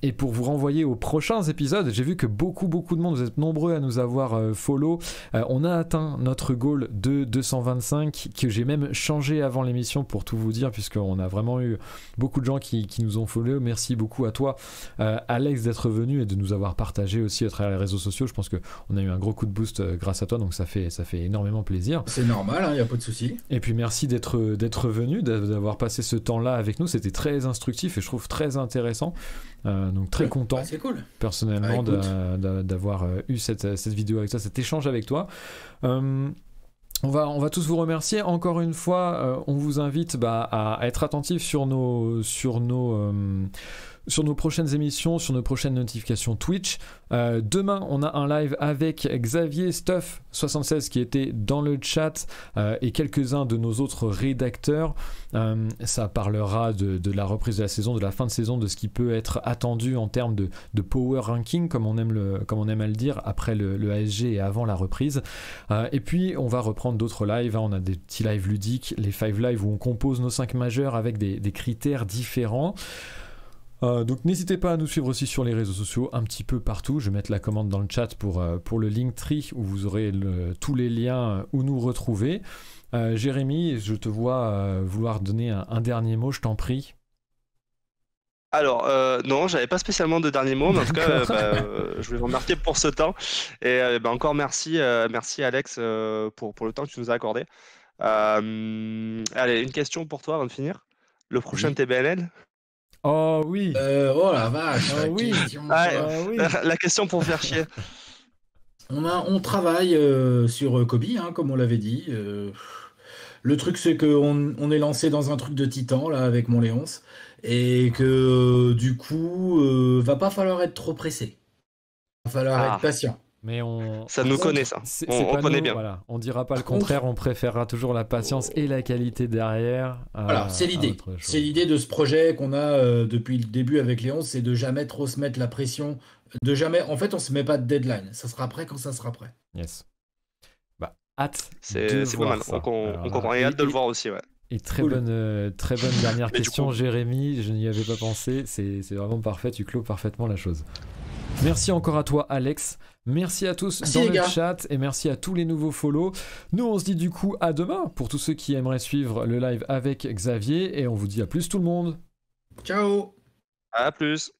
et pour vous renvoyer aux prochains épisodes. J'ai vu que beaucoup de monde, vous êtes nombreux à nous avoir follow. On a atteint notre goal de 225, que j'ai même changé avant l'émission pour tout vous dire, puisqu'on a vraiment eu beaucoup de gens qui nous ont follow. Merci beaucoup à toi Alex d'être venu et de nous avoir partagé aussi à travers les réseaux sociaux. Je pense qu'on a eu un gros coup de boost grâce à toi, donc ça fait énormément plaisir. C'est normal, il n'y a pas de souci. Et puis merci d'être venu, d'avoir passé ce temps-là avec nous. C'était très instructif et je trouve très intéressant. Donc très content, c'est cool. Personnellement, d'avoir eu cette vidéo avec toi, cet échange avec toi. On va tous vous remercier. Encore une fois, on vous invite à être attentifs sur nos prochaines émissions, sur nos prochaines notifications Twitch. Demain, on a un live avec Xavier Stuff76 qui était dans le chat et quelques-uns de nos autres rédacteurs. Ça parlera de la reprise de la saison, de la fin de saison, de ce qui peut être attendu en termes de power ranking, comme on aime à le dire, après le ASG et avant la reprise. Et puis, on va reprendre d'autres lives. On a des petits lives ludiques, les 5 lives où on compose nos 5 majeurs avec des critères différents. Donc n'hésitez pas à nous suivre aussi sur les réseaux sociaux, un petit peu partout. Je vais mettre la commande dans le chat pour le Linktree où vous aurez tous les liens où nous retrouver. Jérémy, je te vois vouloir donner un dernier mot, je t'en prie. Alors, non, j'avais pas spécialement de dernier mot, mais en tout cas, je voulais vous remercier pour ce temps. Et encore merci Alex pour le temps que tu nous as accordé. Allez, une question pour toi avant de finir. Le prochain TBNL? Oh oui. Oh la vache. Oui. Oui. La question pour faire chier. On travaille sur Kobe, hein, comme on l'avait dit. Le truc, c'est qu'on est lancé dans un truc de titan là avec mon Léonce, et que du coup, va pas falloir être trop pressé. Va falloir être patient. Mais ça nous connaît, ça. On connaît bien. Voilà. On dira pas le contraire, on préférera toujours la patience et la qualité derrière. Voilà, c'est l'idée. C'est l'idée de ce projet qu'on a depuis le début avec Léon, c'est de jamais trop se mettre la pression, de jamais. En fait, on se met pas de deadline. Ça sera prêt quand ça sera prêt. Yes. Hâte. C'est pas mal. On comprend et hâte de le voir aussi, ouais. Et très bonne dernière question, Jérémy. Je n'y avais pas pensé. C'est vraiment parfait. Tu clôt parfaitement la chose. Merci encore à toi Alex, merci à tous Merci, dans les le gars. chat et merci à tous les nouveaux follow. Nous on se dit du coup à demain pour tous ceux qui aimeraient suivre le live avec Xavier et on vous dit à plus tout le monde. Ciao. À plus.